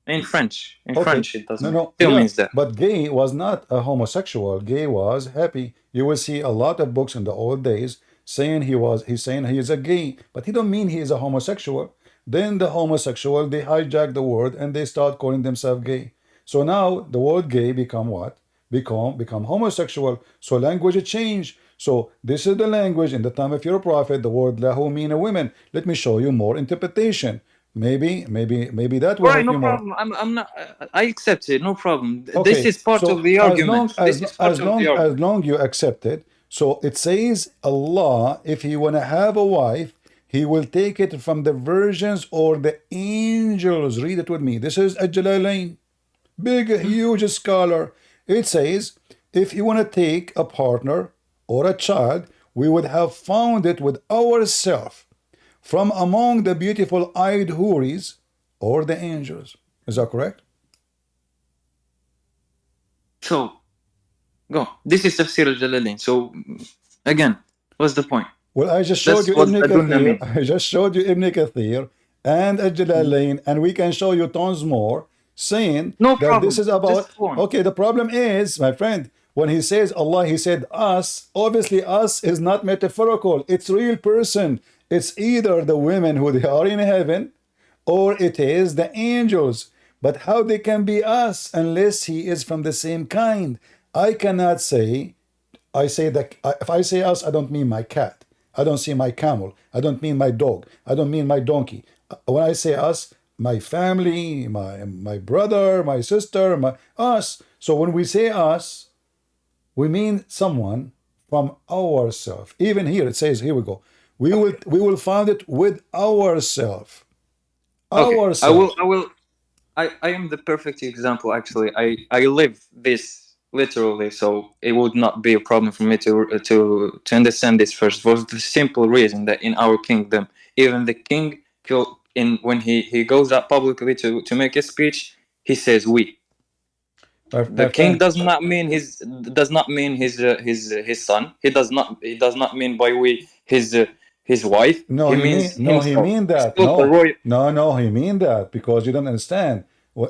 In French, Okay, it no, doesn't. no, Still yeah, means that. but gay was not a homosexual. Gay was happy. You will see a lot of books in the old days saying he's saying he is a gay, but he don't mean he is a homosexual. Then the homosexual, they hijack the word and they start calling themselves gay. So now the word gay become what? Become homosexual. So language change. So this is the language in the time of your prophet. The word lahu mean a women. Let me show you more interpretation. Maybe that will All right, help no you more. problem. I'm not. I accept it. No problem. This Okay, is part of so the argument. This is part of the as argument. long you accept it, so it says Allah, if he wanna have a wife, he will take it from the virgins or the angels. Read it with me. This is Al-Jalalain, big, huge scholar. It says, if you wanna take a partner or a child, we would have found it with ourselves from among the beautiful eyed houris or the angels. Is that correct? So, go. This is Tafsir al-Jalalain. So, again, what's the point? Well, I just showed That's you what Ibn Adunna Kathir. means. I just showed you Ibn Kathir and Al-Jalalain, and we can show you tons more saying No that this problem. is about. Just go on. Okay, the problem is, my friend, when he says Allah, he said us. Obviously, us is not metaphorical. It's real person. It's either the women who they are in heaven, or it is the angels. But how they can be us unless he is from the same kind? I cannot say I say that if I say us, I don't mean my cat. I don't see my camel. I don't mean my dog. I don't mean my donkey. When I say us, my family, my brother, my sister, my us. So when we say us, we mean someone from ourself. Even here it says, here we go. We will find it with ourself. Okay. Ourself. I am the perfect example. Actually, I live this literally, so it would not be a problem for me to understand this first. For the simple reason that in our kingdom, even the king, when he goes out publicly to make a speech, he says we. My The king friend, does not mean his son. He does not mean by we his wife. He means He himself. mean He's that. still the royal. No, he mean that because you don't understand.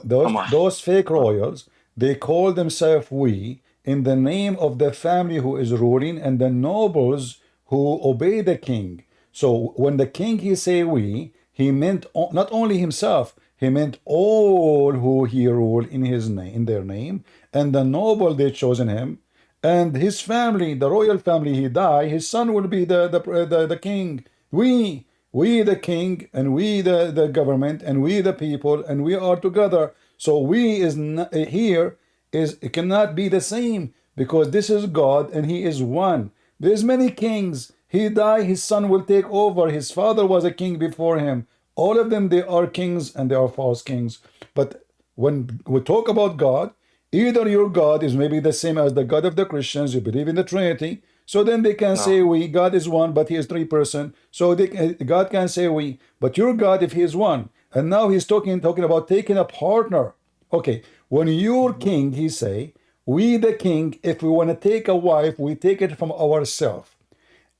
Those Come on. those fake royals, they call themselves we in the name of the family who is ruling and the nobles who obey the king. So when the king he say we, he meant not only himself, he meant all who he ruled in his name, in their name, and the noble they chosen him, and his family, the royal family, he die, his son will be the king. We the king, and we the government, and we the people, and we are together. So we is not, here is it cannot be the same because this is God and he is one. There's many kings. He die, his son will take over. His father was a king before him. All of them, they are kings and they are false kings. But when we talk about God, either your God is maybe the same as the God of the Christians, you believe in the Trinity, so then they can No. say we, God is one, but he is three-person. So God can say we, but your God, if he is one, and now he's talking about taking a partner. Okay, when your king, he say, we the king, if we want to take a wife, we take it from ourselves.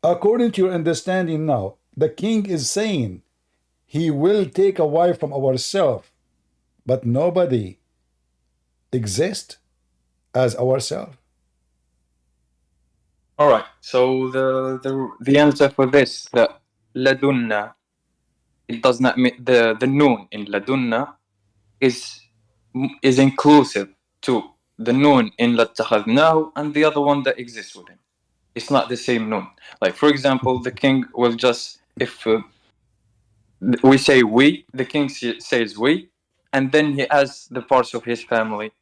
According to your understanding now, the king is saying he will take a wife from ourselves, but nobody exists as ourselves. All right. So the answer for this, the ladunna, it does not mean the noon in ladunna is inclusive to the noon in latakhadnahu and the other one that exists within. It's not the same noon. Like for example, the king will just if we say we, the king says we, and then he adds the parts of his family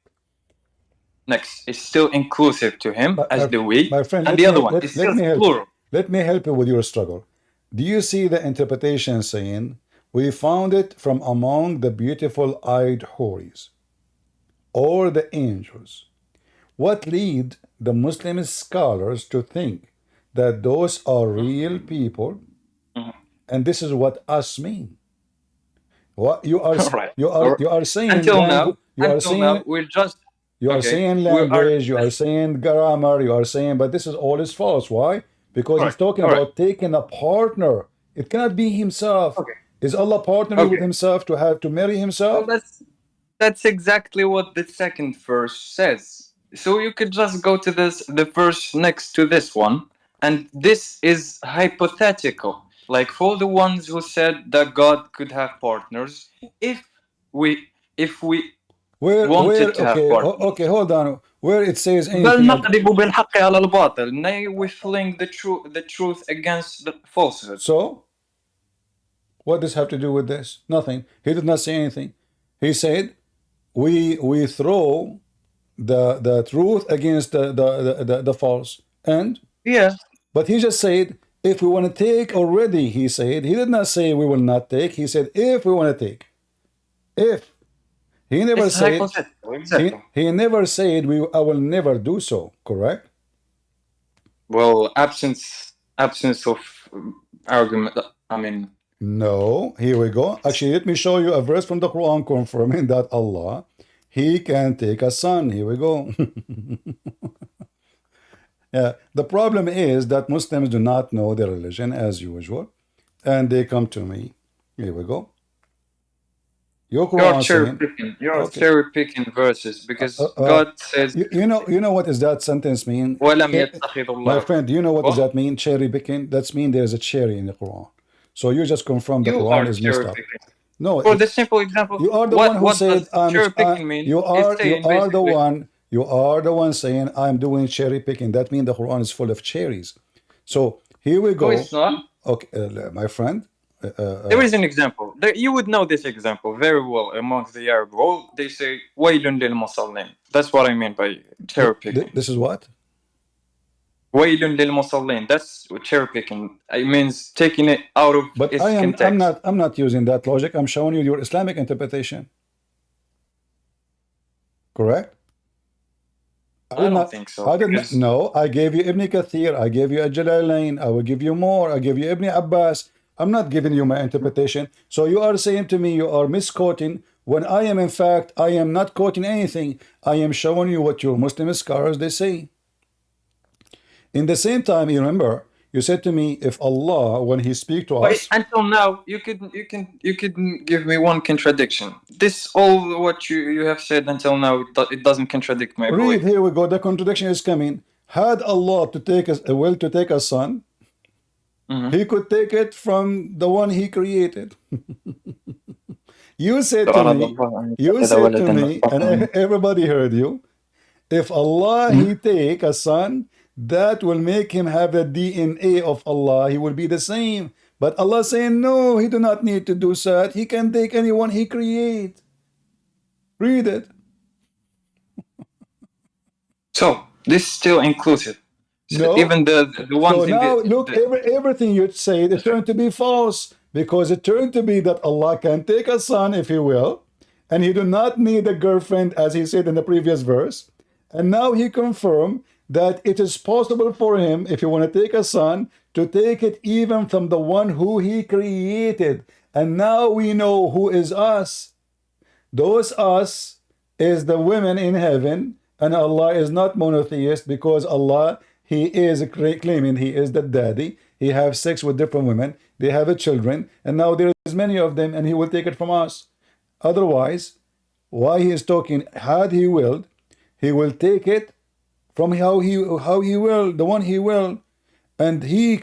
next. It's still inclusive to him as the we, my friend, and the other one is still plural. let me help you with your struggle. Do you see the interpretation saying we found it from among the beautiful eyed houris or the angels? What lead the Muslim scholars to think that those are real people and this is what us mean. What you are Alright. you are saying Until now, you are saying we're just you are okay. saying We are language, you are saying grammar, you are saying, but this is all is false. Why? Because he's alright. talking Alright. about taking a partner. It cannot be himself. Okay. Is Allah partnering with Okay. himself to have to marry Well, himself? that's exactly what the second verse says. So you could just go to the verse next to this one, and this is hypothetical. Like for the ones who said that God could have partners, if we Where wanted to have okay partners. okay, hold on. Where it says بل anything نقلب بالحق على الباطل. Nay, we fling the truth against the falsehood. so what does have to do with this? Nothing. He did not say anything. He said we throw the truth against the false. And Yeah. but he just said if we want to take already, he said, he did not say we will not take, he said if we want to take. If he never It's said hypothetical, exactly. he never said I will never do so, correct? Well, absence of argument. I mean, No, here we go. Actually, let me show you a verse from the Quran confirming that Allah, he can take a son. Here we go. Yeah, the problem is that Muslims do not know their religion as usual, and they come to me. Here we go. Your you're Quran cherry saying, picking. You're okay, cherry picking verses because God says, you know what does that sentence mean? "ولم يتخذ My الله." friend, do you know what does What? that mean? Cherry picking? That's mean there's a cherry in the Quran. So you just confirm the You Quran are is messed cherry up. picking. No, For the simple example, you are the one who what said does cherry picking mean? you It's are saying the one saying I'm doing cherry picking. That means the Quran is full of cherries. So here we no, go. it's not. Okay, my friend. There is an example. You would know this example very well amongst the Arab world. They say وَيْلٌ لِلْمُصَلِّينَ. That's what I mean by cherry picking. This is what? وَيْلٌ لِلْمُصَلِّينَ. That's cherry picking. It means taking it out of But its context. I'm not using that logic. I'm showing you your Islamic interpretation. Correct? I don't think so. I did not. No, I gave you Ibn Kathir. I gave you Jalalain. I will give you more. I give you Ibn Abbas. I'm not giving you my interpretation. So you are saying to me you are misquoting when I am, in fact, I am not quoting anything. I am showing you what your Muslim scholars they say. In the same time, you remember, you said to me, if Allah, when He speak to us, until now, you could give me one contradiction. This all what you have said until now, it doesn't contradict my belief. Read, here we go. The contradiction is coming. Had Allah to take us a will to take a son, He could take it from the one He created. You said to me, and everybody heard you. If Allah He take a son, that will make him have the DNA of Allah. He will be the same. But Allah saying, no, He do not need to do that. He can take anyone He create. Read it. So this still inclusive. So No. even the ones so now look, everything you say, it turned to be false, because it turned to be that Allah can take a son if He will, and He do not need a girlfriend, as He said in the previous verse. And now He confirmed that it is possible for Him, if He want to take a son, to take it even from the one who He created. And now we know who is us. Those us is the women in heaven, and Allah is not monotheist, because Allah, He is claiming He is the daddy. He have sex with different women. They have children, and now there is many of them, and He will take it from us. Otherwise, why He is talking, had He willed, He will take it from how he will, the one He will, and He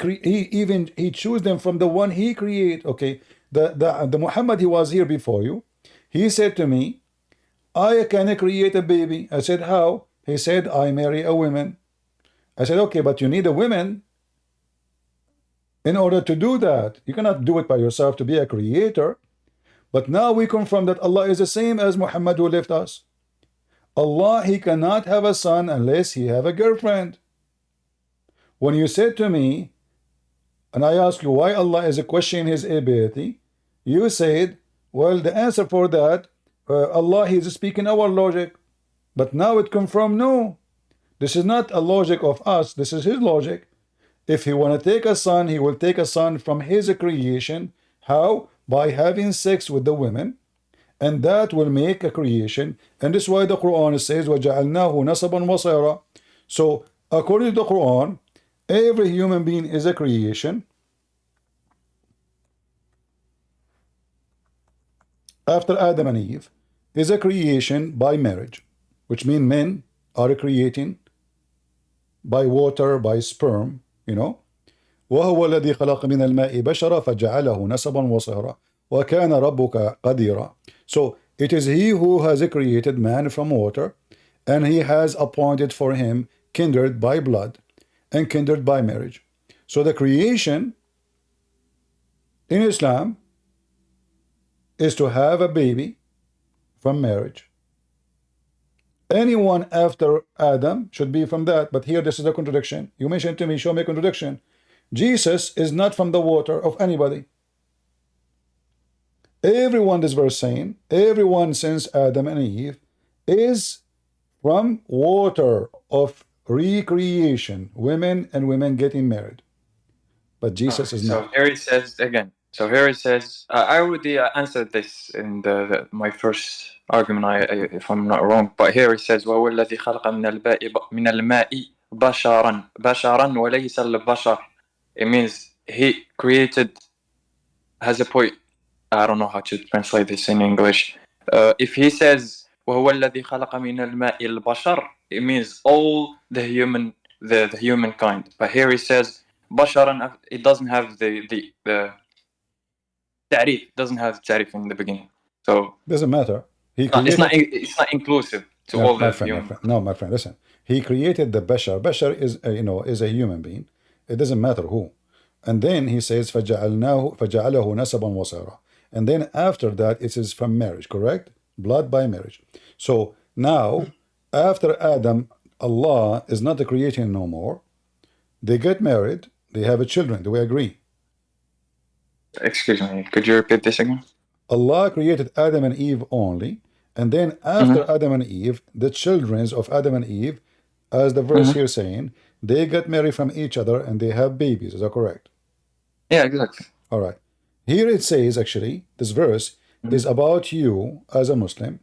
choose them from the one He create. Okay, the Muhammad, he was here before you. He said to me, I can create a baby. I said, how? He said, I marry a woman. I said, okay, but you need a woman in order to do that. You cannot do it by yourself to be a creator. But now we confirm that Allah is the same as Muhammad who left us. Allah, He cannot have a son unless He have a girlfriend. When you said to me, and I asked you why Allah is questioning His ability, you said, well, the answer for that, Allah, He is speaking our logic. But now it confirmed, no, this is not a logic of us, this is His logic. If he want to take a son, he will take a son from his creation. How? By having sex with the women, and that will make a creation. And this is why the Quran says, وَجَعَلْنَاهُ نَسَبًا وَصَيْرًا. So, according to the Quran, every human being is a creation. After Adam and Eve, is a creation by marriage, which means men are creating by water, by sperm, you know. وهو الذي خلق من الماء بشرا فجعله نسبا وصهرا وكان ربك قديرا. So it is he who has created man from water, and he has appointed for him kindred by blood and kindred by marriage. So the creation in Islam is to have a baby from marriage. Anyone after Adam should be from that, but here this is a contradiction. You mentioned to me, show me a contradiction. Jesus is not from the water of anybody. Everyone, this verse saying, everyone since Adam and Eve is from water of recreation, women and women getting married. But Jesus is not. So here it says again. So here it says, I already answered this in my first argument, if I'm not wrong. But here it says, وَهُوَ الَّذِي خَلَقَ مِنَ الْمَاءِ بَشَرًا وَلَيْسَ الْبَشَرُ. It means he created, has a point. I don't know how to translate this in English. If he says, وَهُوَ الَّذِي خَلَقَ مِنَ الْمَاءِ الْبَشَرُ, it means all the humankind. But here he says, بَشَرًا, it doesn't have the تعريف, doesn't have تعريف in the beginning. So doesn't matter. He created, it's not inclusive to all the humans. No, my friend, listen. He created the Bashar. Bashar is is a human being. It doesn't matter who. And then he says فَجَعَلَهُ نَسَبًا وَصَيْرًا. And then after that it is from marriage, correct? Blood by marriage. So now after Adam, Allah is not creating no more. They get married. They have a children. Do we agree? Excuse me, could you repeat this again? Allah created Adam and Eve only, and then after Adam and Eve, the children of Adam and Eve, as the verse here saying, they get married from each other and they have babies. Is that correct? Yeah, exactly. All right. Here it says, actually, this verse is about you as a Muslim.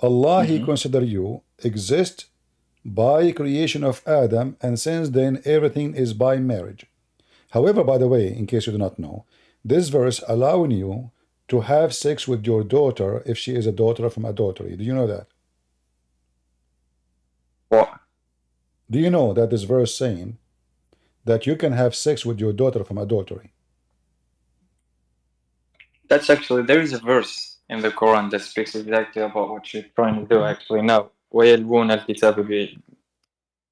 Allah, He consider you exist by creation of Adam, and since then everything is by marriage. However, by the way, in case you do not know, this verse allowing you to have sex with your daughter if she is a daughter from adultery. Do you know that? What? Do you know that this verse saying that you can have sex with your daughter from adultery? That's actually, there is a verse in the Quran that speaks exactly about what you're trying to do actually now. وَيَلْوُونَ الْكِتَابَ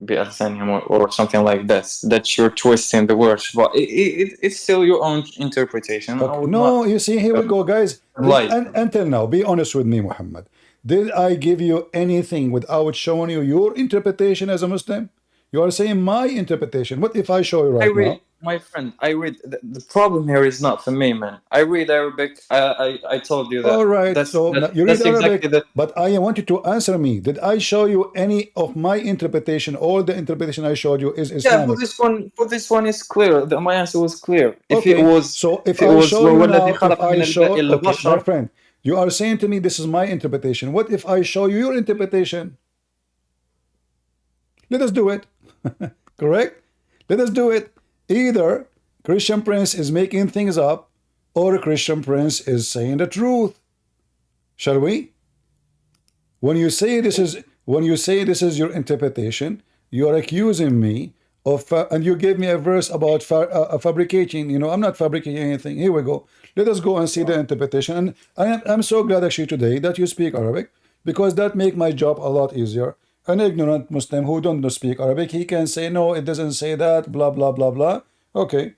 بِأَلْسَانِهِمْ or something like that. That you're twisting the words, but it's still your own interpretation. Okay. No, you see, here we go, guys. Until now, be honest with me, Muhammad. Did I give you anything without showing you your interpretation as a Muslim? You are saying my interpretation. What if I show you right now? My friend, I read. The problem here is not for me, man. I read Arabic. I told you that. All right, so you read Arabic, exactly but I want you to answer me. Did I show you any of my interpretation? All the interpretation I showed you is Islamic. Yeah, for this one is clear. My answer was clear. If okay. it was, so if I show you now, if I show, okay, my friend, you are saying to me this is my interpretation. What if I show you your interpretation? Let us do it. Correct? Let us do it. Either Christian Prince is making things up, or Christian Prince is saying the truth. Shall we? When you say this is your interpretation, you are accusing me of, and you gave me a verse about fabricating. You know, I'm not fabricating anything. Here we go. Let us go and see the interpretation. And I'm so glad actually today that you speak Arabic, because that make my job a lot easier. An ignorant Muslim who don't speak Arabic, he can say, no, it doesn't say that, blah, blah, blah, blah. Okay,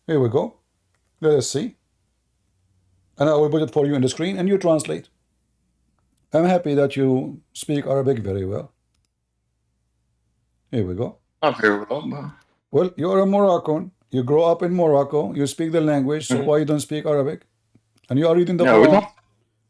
here we go. Let us see. And I will put it for you on the screen and you translate. I'm happy that you speak Arabic very well. Here we go. Not very well. Well, you're a Moroccan. You grow up in Morocco. You speak the language, so why you don't speak Arabic? And you are reading the Quran. We don't.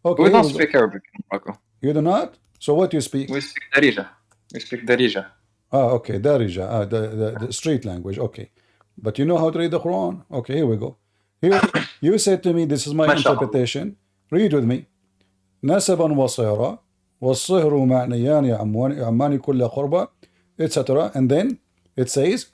Okay, we don't speak Arabic in Morocco. You do not? So what do you speak? We speak Darija. We speak Darija. Ah, okay, Darija. The street language. Okay. But you know how to read the Quran. Okay, here we go. Here, you said to me, this is my interpretation. Read with me. نسبا وصهرا والصهر معنيان يعمان كل قربة etc. And then it says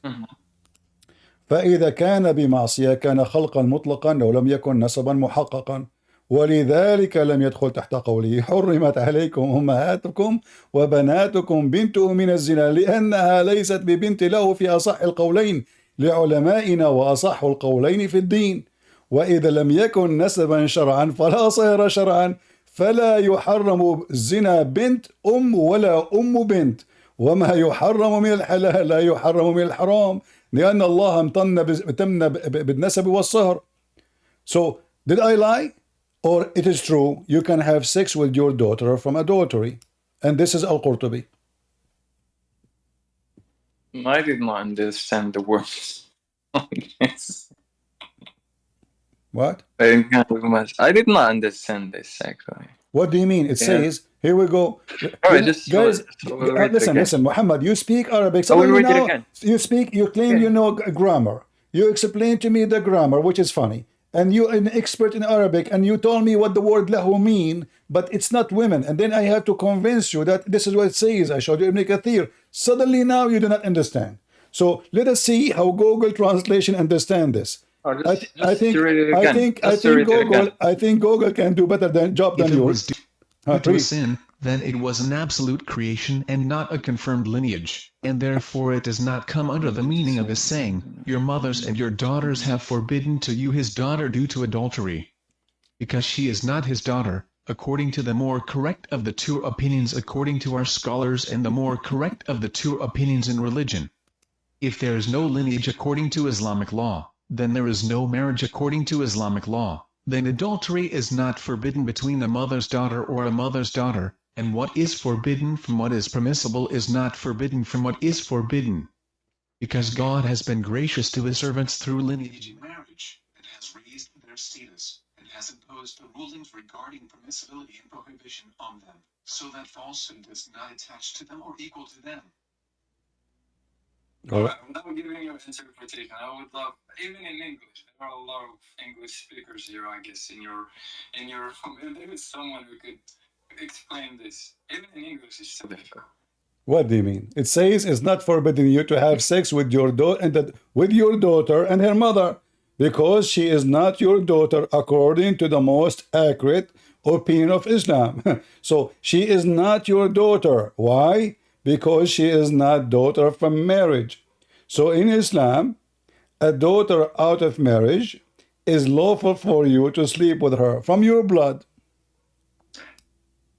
فإذا كان بمعصية كان خلقا مطلقا لو لم يكن نسبا محققا ولذلك لم يدخل تحت قوله حرمت عليكم أمهاتكم وبناتكم بنت من الزنا لأنها ليست ببنت له في أصح القولين لعلمائنا وأصح القولين في الدين وإذا لم يكن نسبا شرعا فلا صهر شرعا فلا يحرم الزنا بنت ولا بنت وما يحرم من الحلال لا يحرم من الحرام لأن الله امتن بالنسب والصهر. So did I lie? Or it is true you can have sex with your daughter from adultery? And this is Al-Qurtubi. I did not understand the words. What? I did not understand this actually. What do you mean? It says, here we go. All right, just guys, listen, Muhammad, you speak Arabic. Suddenly now, you claim you know grammar. You explain to me the grammar, which is funny. And you're an expert in Arabic, and you told me what the word lahu mean, but it's not women. And then I have to convince you that this is what it says. I showed you Ibn Kathir. Suddenly now you do not understand. So let us see how Google translation understand this. I think Google can do better job than yours. If it was sin, then it was an absolute creation and not a confirmed lineage, and therefore it does not come under the meaning of his saying, your mothers and your daughters have forbidden to you his daughter due to adultery. Because she is not his daughter, according to the more correct of the two opinions according to our scholars and the more correct of the two opinions in religion. If there is no lineage according to Islamic law, then there is no marriage according to Islamic law. Then adultery is not forbidden between a mother's daughter or a mother's daughter, and what is forbidden from what is permissible is not forbidden from what is forbidden. Because God has been gracious to his servants through lineage and marriage, and has raised their status, and has imposed the rulings regarding permissibility and prohibition on them, so that falsehood does not attach to them or equal to them. Without giving you an interpretation, I would love, even in English, there are a lot of English speakers here, I guess, in your, there is someone who could explain this. Even in English, it's so difficult. What do you mean? It says it's not forbidden you to have sex with your daughter and her mother, because she is not your daughter according to the most accurate opinion of Islam. So she is not your daughter. Why? Because she is not daughter from marriage. So in Islam, a daughter out of marriage is lawful for you to sleep with her from your blood.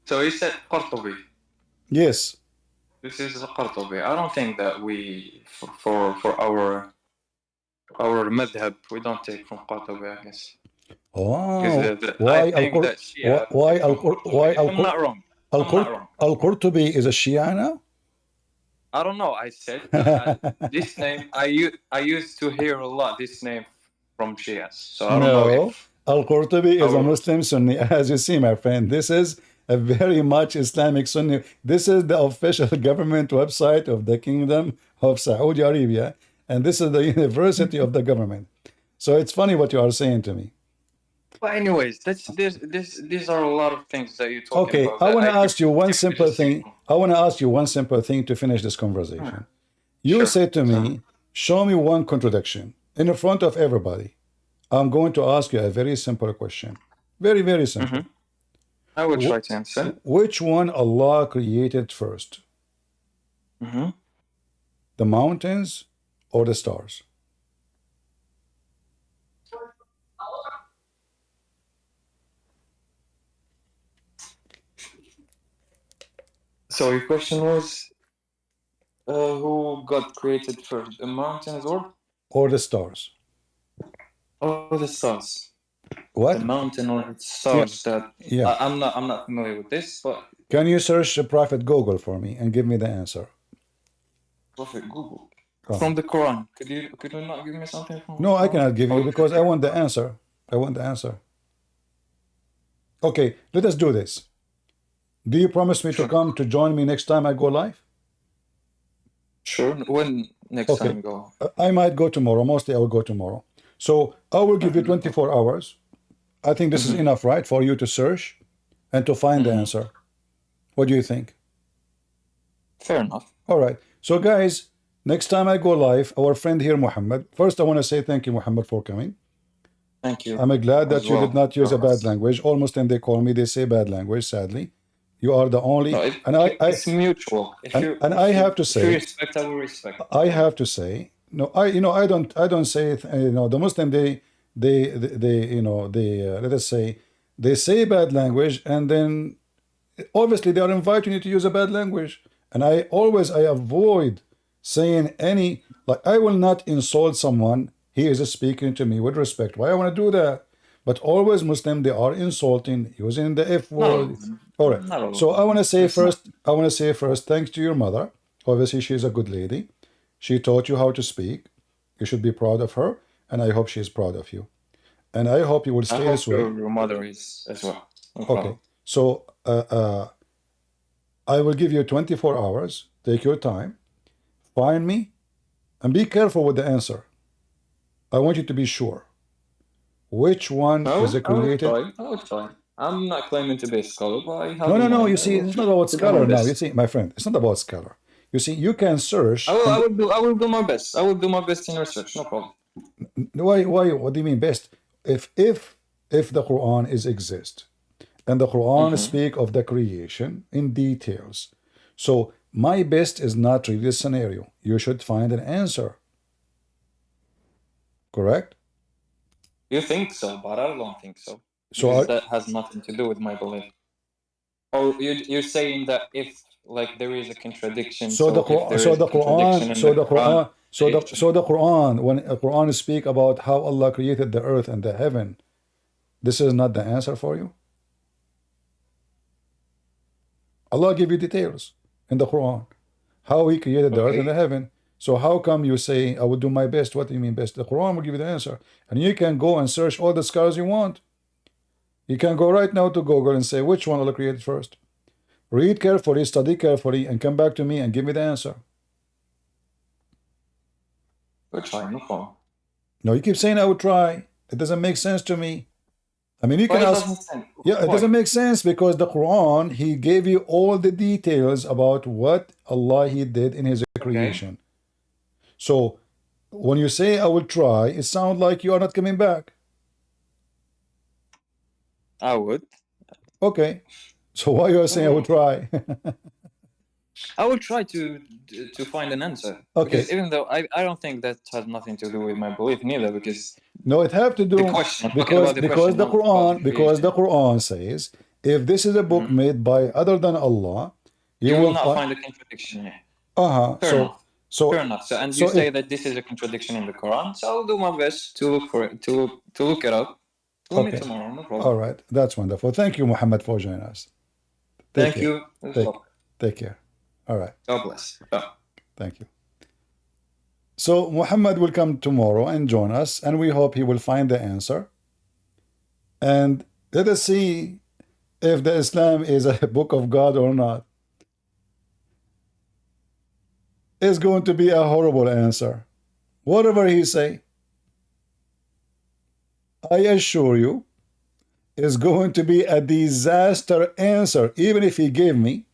So he said Qurtubi. Yes. This is Qurtubi. I don't think that we, for our madhab, we don't take from Qurtubi, I guess. Oh, I'm not wrong. Al-Qurtubi is a Shia now? I don't know. I said this name. I used to hear a lot this name from Shias. So I don't know if Al-Qurtubi is a Muslim Sunni. As you see, my friend, this is a very much Islamic Sunni. This is the official government website of the Kingdom of Saudi Arabia, and this is the university of the government. So it's funny what you are saying to me. But anyways, these are a lot of things that you talk about. Okay, I want to ask you one simple thing. I want to ask you one simple thing to finish this conversation. You said to me, show me one contradiction in front of everybody. I'm going to ask you a very simple question. Very, very simple. I will try to answer. Which one Allah created first? The mountains or the stars? So your question was, who God created first, the mountains or the stars? Or the stars. What? The mountain or the stars? Yeah. I'm not familiar with this, but can you search Prophet Google for me and give me the answer? Prophet Google from the Quran. Could you not give me something from? No, I cannot give you because I want the answer. I want the answer. Okay, let us do this. Do you promise me to come to join me next time I go live? Sure. When next Okay. time you go. I might go tomorrow. Mostly I will go tomorrow. So I will give you 24 hours. I think this is enough, right, for you to search and to find the answer. What do you think? Fair enough. All right. So guys, next time I go live, our friend here, Muhammad. First, I want to say thank you, Muhammad, for coming. Thank you. I'm glad that as you did well. not use a bad language. All Muslim they call me, they say bad language, sadly. You are the only, No, and it's mutual. If you I have to if you say, respect, I will respect. I have to say, no, I don't say, the Muslim let us say, they say bad language, and then obviously they are inviting you to use a bad language, and I avoid saying any, like, I will not insult someone. He is speaking to me with respect. Why I want to do that? But always Muslim, they are insulting, using the F word. All right. So I want to say first, thanks to your mother. Obviously, she is a good lady. She taught you how to speak. You should be proud of her, and I hope she is proud of you. And I hope you will stay this way. Your mother is as well. No Okay. problem. So I will give you 24 hours. Take your time. Find me, and be careful with the answer. I want you to be sure. Which one is created? I will try. I'm not claiming to be a scholar, but I have No. You see, it's not about scholar now. You see, my friend, it's not about scholar. You see, you can search. I will do my best. I will do my best in research. No problem. Why? What do you mean best? If the Quran exists, and the Quran speak of the creation in details, so my best is not really a scenario. You should find an answer. Correct? You think so, but I don't think so. So that has nothing to do with my belief. Or you're saying that if like there is a contradiction, so the Quran, when the Quran speak about how Allah created the earth and the heaven, this is not the answer for you. Allah give you details in the Quran how He created the earth and the heaven. So how come you say I will do my best? What do you mean best? The Quran will give you the answer, and you can go and search all the scholars you want. You can go right now to Google and say which one Allah created first. Read carefully, study carefully, and come back to me and give me the answer. We'll try, no problem. No, you keep saying I will try. It doesn't make sense to me. I mean, you can ask. Yeah, it doesn't make sense because the Quran, He gave you all the details about what Allah He did in His creation. So when you say I will try, it sounds like you are not coming back. I would. Okay. So why you are saying I will try? I will try to find an answer. Okay. Because even though I don't think that has nothing to do with my belief neither, because no, it have to do because the Quran says if this is a book made by other than Allah, you will not find a contradiction here. Fair enough. So, and you say that this is a contradiction in the Quran, so I'll do my best to look for it, to look it up. We'll meet tomorrow, no problem. All right, that's wonderful. Thank you, Muhammad, for joining us. Thank you. Take care. All right. God bless. Oh. Thank you. So Muhammad will come tomorrow and join us, and we hope he will find the answer. And let us see if the Islam is a book of God or not. It's going to be a horrible answer. Whatever he say, I assure you, is going to be a disaster answer. Even if he gave me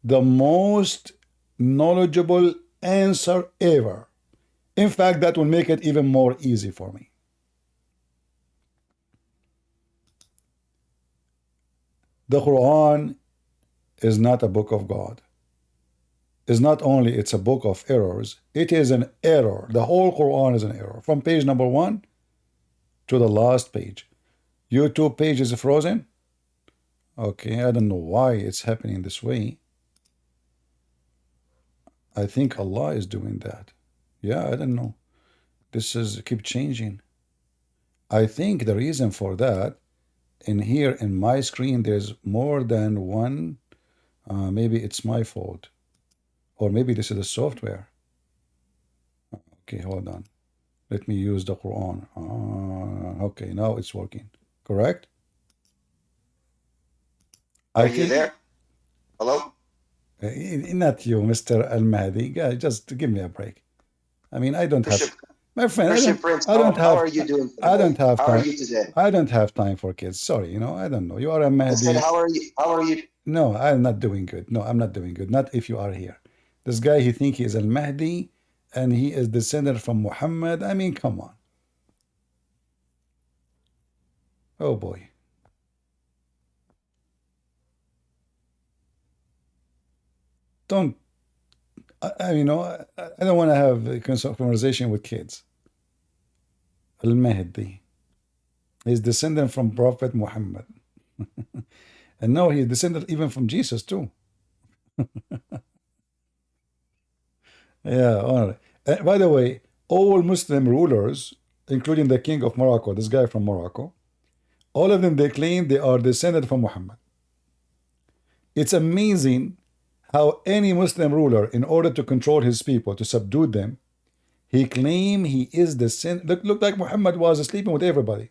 the most knowledgeable answer ever. In fact, that will make it even more easy for me. The Quran is not a book of God. It's not only it's a book of errors, it is an error. The whole Quran is an error. From page number 1 to the last page. YouTube page is frozen. Okay, I don't know why it's happening this way. I think Allah is doing that. Yeah, I don't know. This is keep changing. I think the reason for that, in here in my screen, there's more than one. Maybe it's my fault. Or maybe this is the software. Okay, hold on. Let me use the Quran. Okay, now it's working. Correct? Are you there? Hello? Not you, Mr. Al-Mahdi. Guys, just give me a break. I mean, I don't have, Worship, my friend, Worship Prince, I don't how have, are you doing I don't today? have How are time. you today? I don't have time for kids. Sorry, you know, I don't know. You are a I said, Mahdi. how are you? How are you? No, I'm not doing good. No, I'm not doing good. Not if you are here. This guy, he think he is Al-Mahdi, and he is descended from Muhammad. I mean, come on. Oh boy. Don't, you know, I don't want to have a conversation with kids. Al-Mahdi is descendant from Prophet Muhammad. And no, he is descended even from Jesus too. Yeah, all right. By the way, all Muslim rulers, including the king of Morocco, this guy from Morocco, all of them, they claim they are descended from Muhammad. It's amazing how any Muslim ruler, in order to control his people, to subdue them, he claim he is descendant. Look like Muhammad was sleeping with everybody.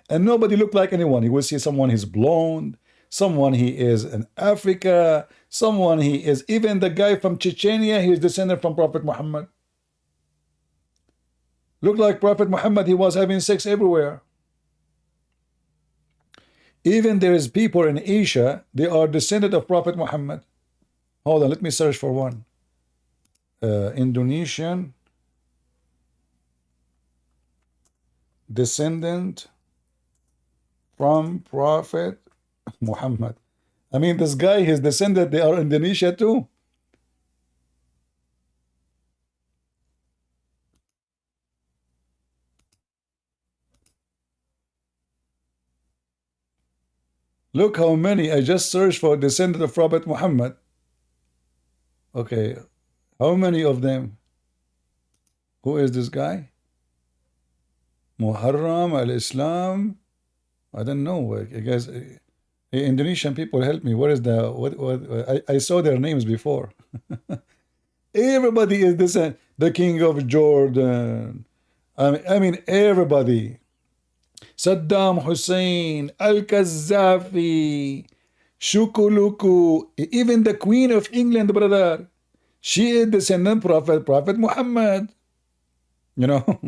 And nobody looked like anyone. You will see someone he's blonde, someone he is in Africa, someone he is, even the guy from Chechnya, he is descended from Prophet Muhammad. Looked like Prophet Muhammad, he was having sex everywhere. Even there is people in Asia, they are descended of Prophet Muhammad. Hold on, let me search for one. Indonesian descendant from Prophet Muhammad. I mean, this guy, his descendant, they are Indonesia too. Look how many. I just searched for descendant of Prophet Muhammad. Okay, how many of them? Who is this guy? Muharram al-Islam. I don't know. I guess Indonesian people help me. What is the what I saw their names before. Everybody is descendant. The king of Jordan. I mean everybody. Saddam Hussein, Al-Qaddafi, Shukuluku, even the Queen of England, brother. She is descendant Prophet Muhammad. You know.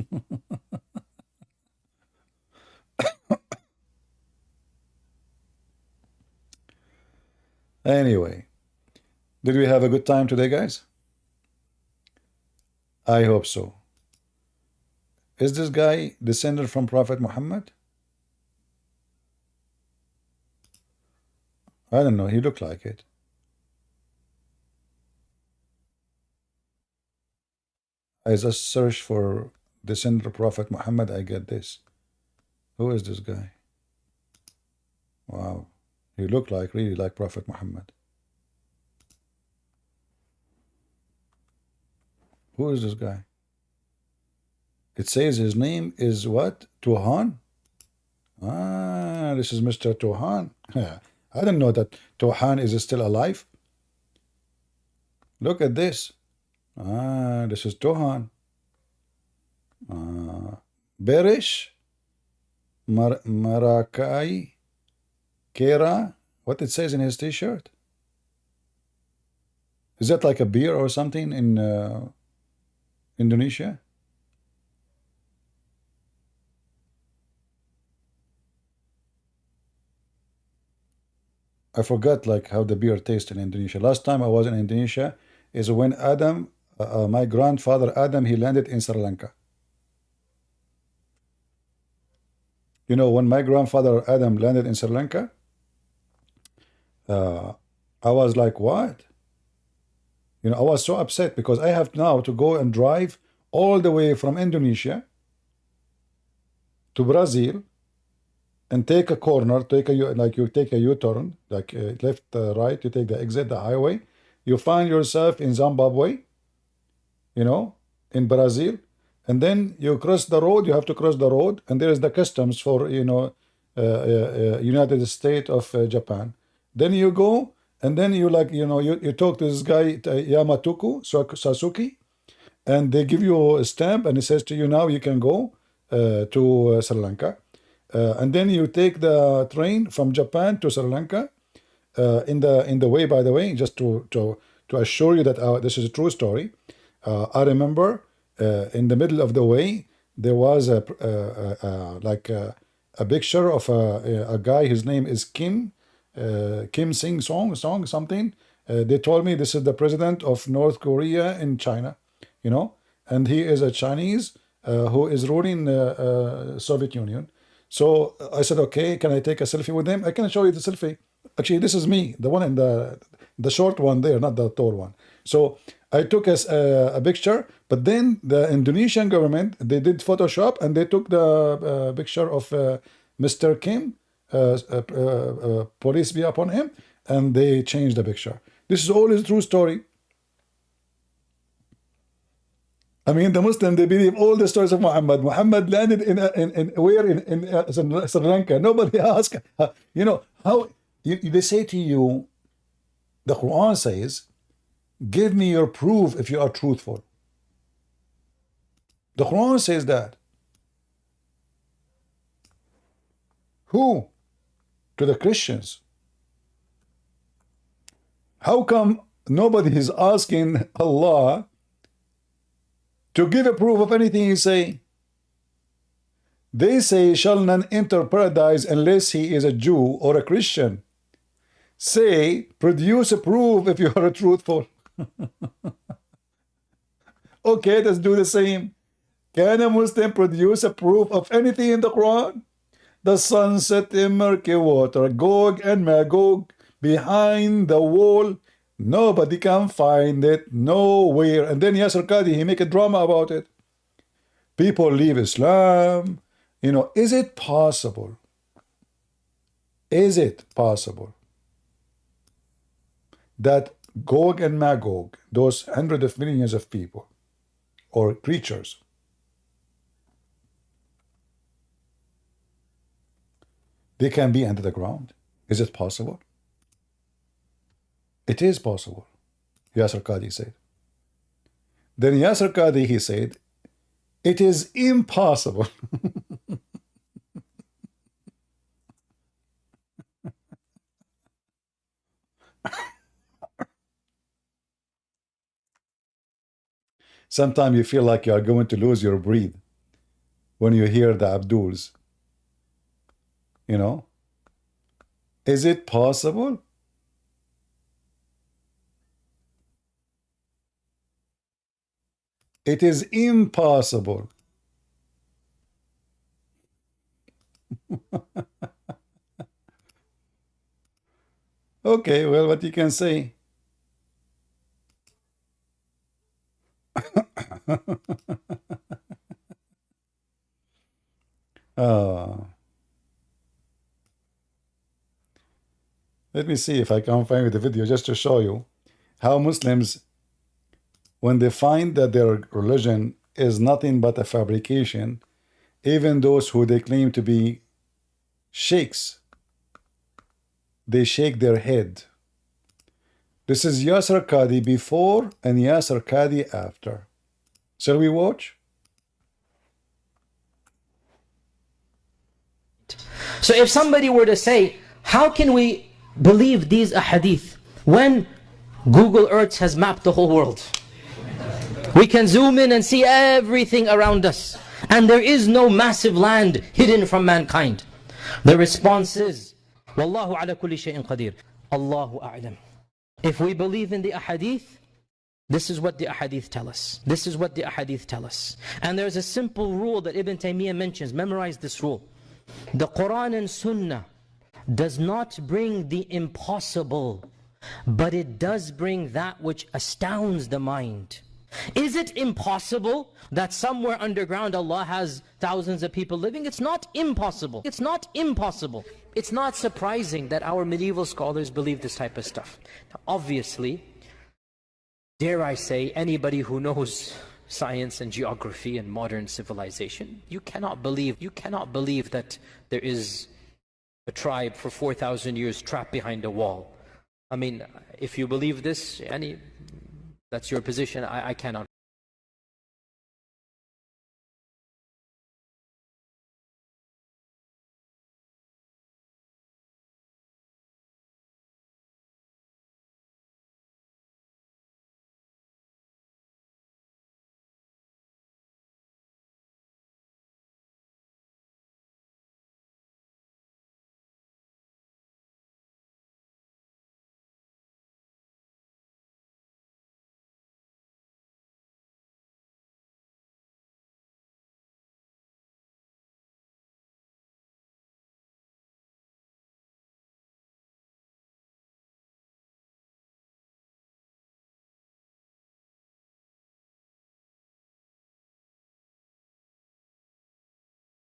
Anyway, did we have a good time today, guys? I hope so. Is this guy descended from Prophet Muhammad? I don't know. He looked like it. I just searched for descendant of Prophet Muhammad. I get this. Who is this guy? Wow. He looked like, really like Prophet Muhammad. Who is this guy? It says his name is what? Tuhan? Ah, this is Mr. Tuhan. I didn't know that Tuhan is still alive. Look at this. Ah, this is Tuhan. Berish Marakai Kera. What it says in his t-shirt? Is that like a beer or something in Indonesia? I forgot like how the beer tastes in Indonesia. Last time I was in Indonesia is when Adam, my grandfather Adam, he landed in Sri Lanka. You know, when my grandfather Adam landed in Sri Lanka, I was like, what? You know, I was so upset because I have now to go and drive all the way from Indonesia to Brazil and take a corner, like you take a U-turn, like left, right, you take the exit, the highway. You find yourself in Zimbabwe, you know, in Brazil, and then you cross the road. You have to cross the road, and there is the customs for, you know, United States of Japan. Then you go, and then you like, you know, you talk to this guy Yamatuku Sasuke, and they give you a stamp, and it says to you, now you can go to Sri Lanka. And then you take the train from Japan to Sri Lanka. In the way, by the way, just to to assure you that this is a true story. I remember in the middle of the way there was a picture of a guy. His name is Kim Sing Song something. They told me this is the president of North Korea in China, you know, and he is a Chinese who is ruling Soviet Union. So I said, okay, can I take a selfie with him? I can show you the selfie. Actually, this is me, the one in the short one there, not the tall one. So I took a picture, but then the Indonesian government, they did Photoshop and they took the picture of Mr. Kim, police be upon him, and they changed the picture. This is all a true story. I mean, the Muslim, they believe all the stories of Muhammad. Muhammad landed in Sri Lanka. Nobody asked, you know, how they say to you, the Quran says, give me your proof if you are truthful. The Quran says that. Who? To the Christians. How come nobody is asking Allah to give a proof of anything you say? They say, shall none enter paradise unless he is a Jew or a Christian. Say, produce a proof if you are truthful. Okay, let's do the same. Can a Muslim produce a proof of anything in the Quran? The sun set in murky water, Gog and Magog behind the wall. Nobody can find it, nowhere. And then Yasser Qadi, he make a drama about it. People leave Islam. You know, is it possible? Is it possible that Gog and Magog, those hundreds of millions of people or creatures, they can be under the ground? Is it possible? It is possible, Yasser Qadi said. Then Yasser Qadi, he said, it is impossible. Sometimes you feel like you are going to lose your breath when you hear the Abduls. You know? Is it possible? It is impossible. Okay, well, what you can say? Let me see if I can find the video just to show you how Muslims, when they find that their religion is nothing but a fabrication, even those who they claim to be sheikhs, they shake their head. This is Yasser Qadi before and Yasser Qadi after. Shall we watch? So if somebody were to say, how can we believe these ahadith when Google Earth has mapped the whole world? We can zoom in and see everything around us, and there is no massive land hidden from mankind. The response is, Wallahu ala kulli shay'in qadir. Allahu a'lam. If we believe in the ahadith, this is what the ahadith tell us. This is what the ahadith tell us. And there's a simple rule that Ibn Taymiyyah mentions. Memorize this rule. The Quran and Sunnah does not bring the impossible, but it does bring that which astounds the mind. Is it impossible that somewhere underground Allah has thousands of people living? It's not impossible. It's not impossible. It's not surprising that our medieval scholars believe this type of stuff. Now, obviously, dare I say, anybody who knows science and geography and modern civilization, you cannot believe that there is a tribe for 4,000 years trapped behind a wall. I mean, if you believe this, that's your position. I cannot.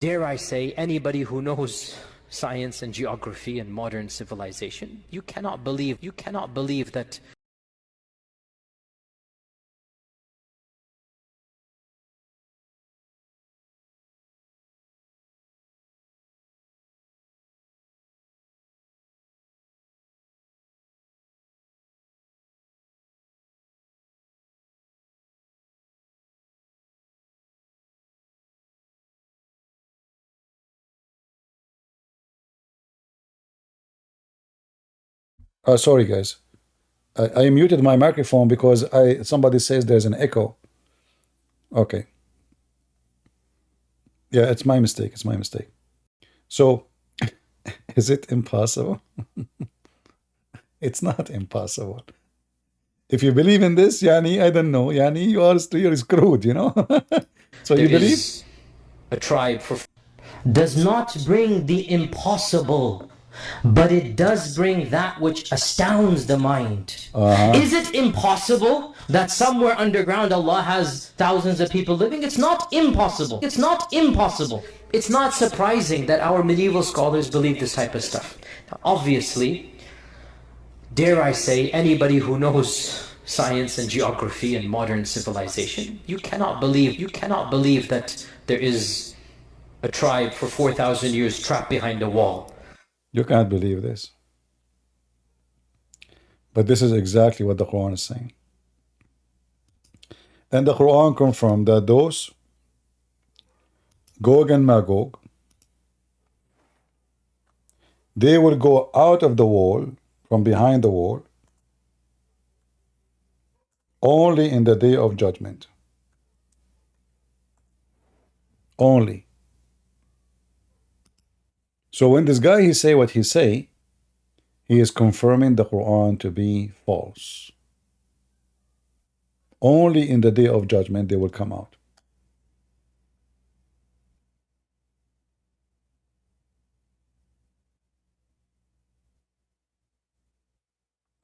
Dare I say, anybody who knows science and geography and modern civilization, you cannot believe that Sorry, guys. I muted my microphone because somebody says there's an echo. Okay. Yeah, it's my mistake. It's my mistake. So, is it impossible? It's not impossible. If you believe in this, Yani, I don't know, Yani, you're screwed, you know? So you believe? is a tribe for does not bring the impossible, but it does bring that which astounds the mind. Is it impossible that somewhere underground Allah has thousands of people living? It's not impossible. It's not impossible. It's not surprising that our medieval scholars believe this type of stuff. Now, obviously, dare I say, anybody who knows science and geography and modern civilization, you cannot believe that there is a tribe for 4,000 years trapped behind a wall. You can't believe this. But this is exactly what the Quran is saying. And the Quran confirmed that those Gog and Magog, they will go out of the wall, from behind the wall, only in the day of judgment. Only. So when this guy he say what he say, he is confirming the Quran to be false. Only in the day of judgment they will come out.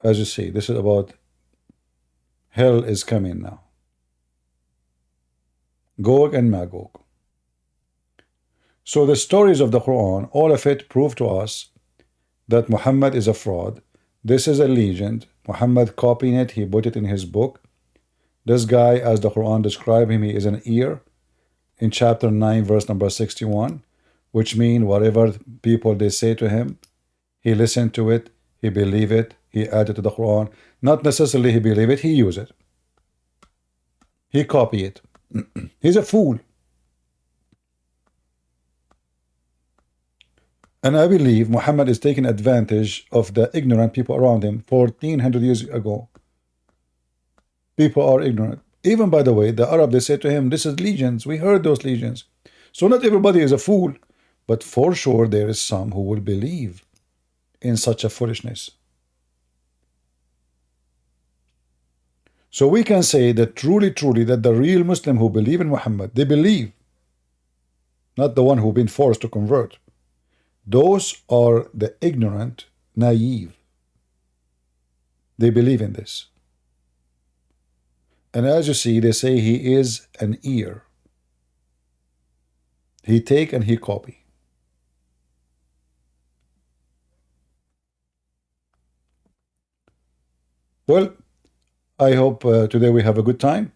As you see, this is about hell is coming now. Gog and Magog. So the stories of the Quran, all of it prove to us that Muhammad is a fraud. This is a legend. Muhammad copying it, he put it in his book. This guy, as the Quran described him, he is an ear in chapter 9, verse number 61, which means whatever people they say to him, he listened to it, he believe it, he added to the Quran. Not necessarily he believe it, he use it. He copy it. He's a fool. And I believe Muhammad is taking advantage of the ignorant people around him. 1400 years ago, people are ignorant. Even, by the way, the Arab, they say to him, this is legions. We heard those legions. So not everybody is a fool, but for sure there is some who will believe in such a foolishness. So we can say that truly, truly, that the real Muslim who believe in Muhammad, they believe, not the one who been forced to convert. Those are the ignorant, naive. They believe in this. And as you see, they say he is an ear. He take and he copy. Well, I hope today we have a good time,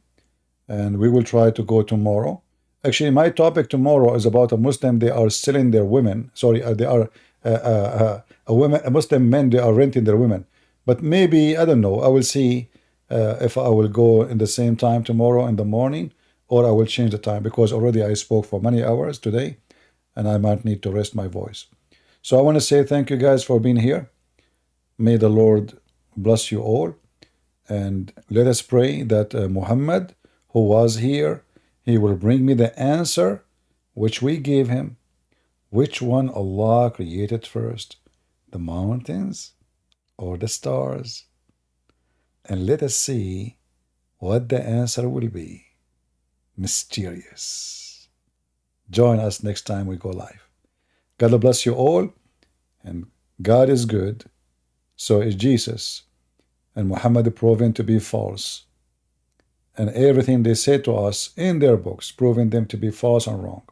and we will try to go tomorrow. Actually, my topic tomorrow is about a Muslim. They are selling their women. Sorry, they are a Muslim men. They are renting their women. But maybe, I don't know. I will see if I will go in the same time tomorrow in the morning, or I will change the time, because already I spoke for many hours today, and I might need to rest my voice. So I want to say thank you guys for being here. May the Lord bless you all. And let us pray that Muhammad, who was here, he will bring me the answer which we gave him. Which one Allah created first, the mountains or the stars? And let us see what the answer will be. Mysterious. Join us next time we go live. God bless you all, and God is good. So is Jesus. And Muhammad proven to be false. And everything they say to us in their books, proving them to be false and wrong.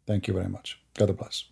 Thank you very much. God bless.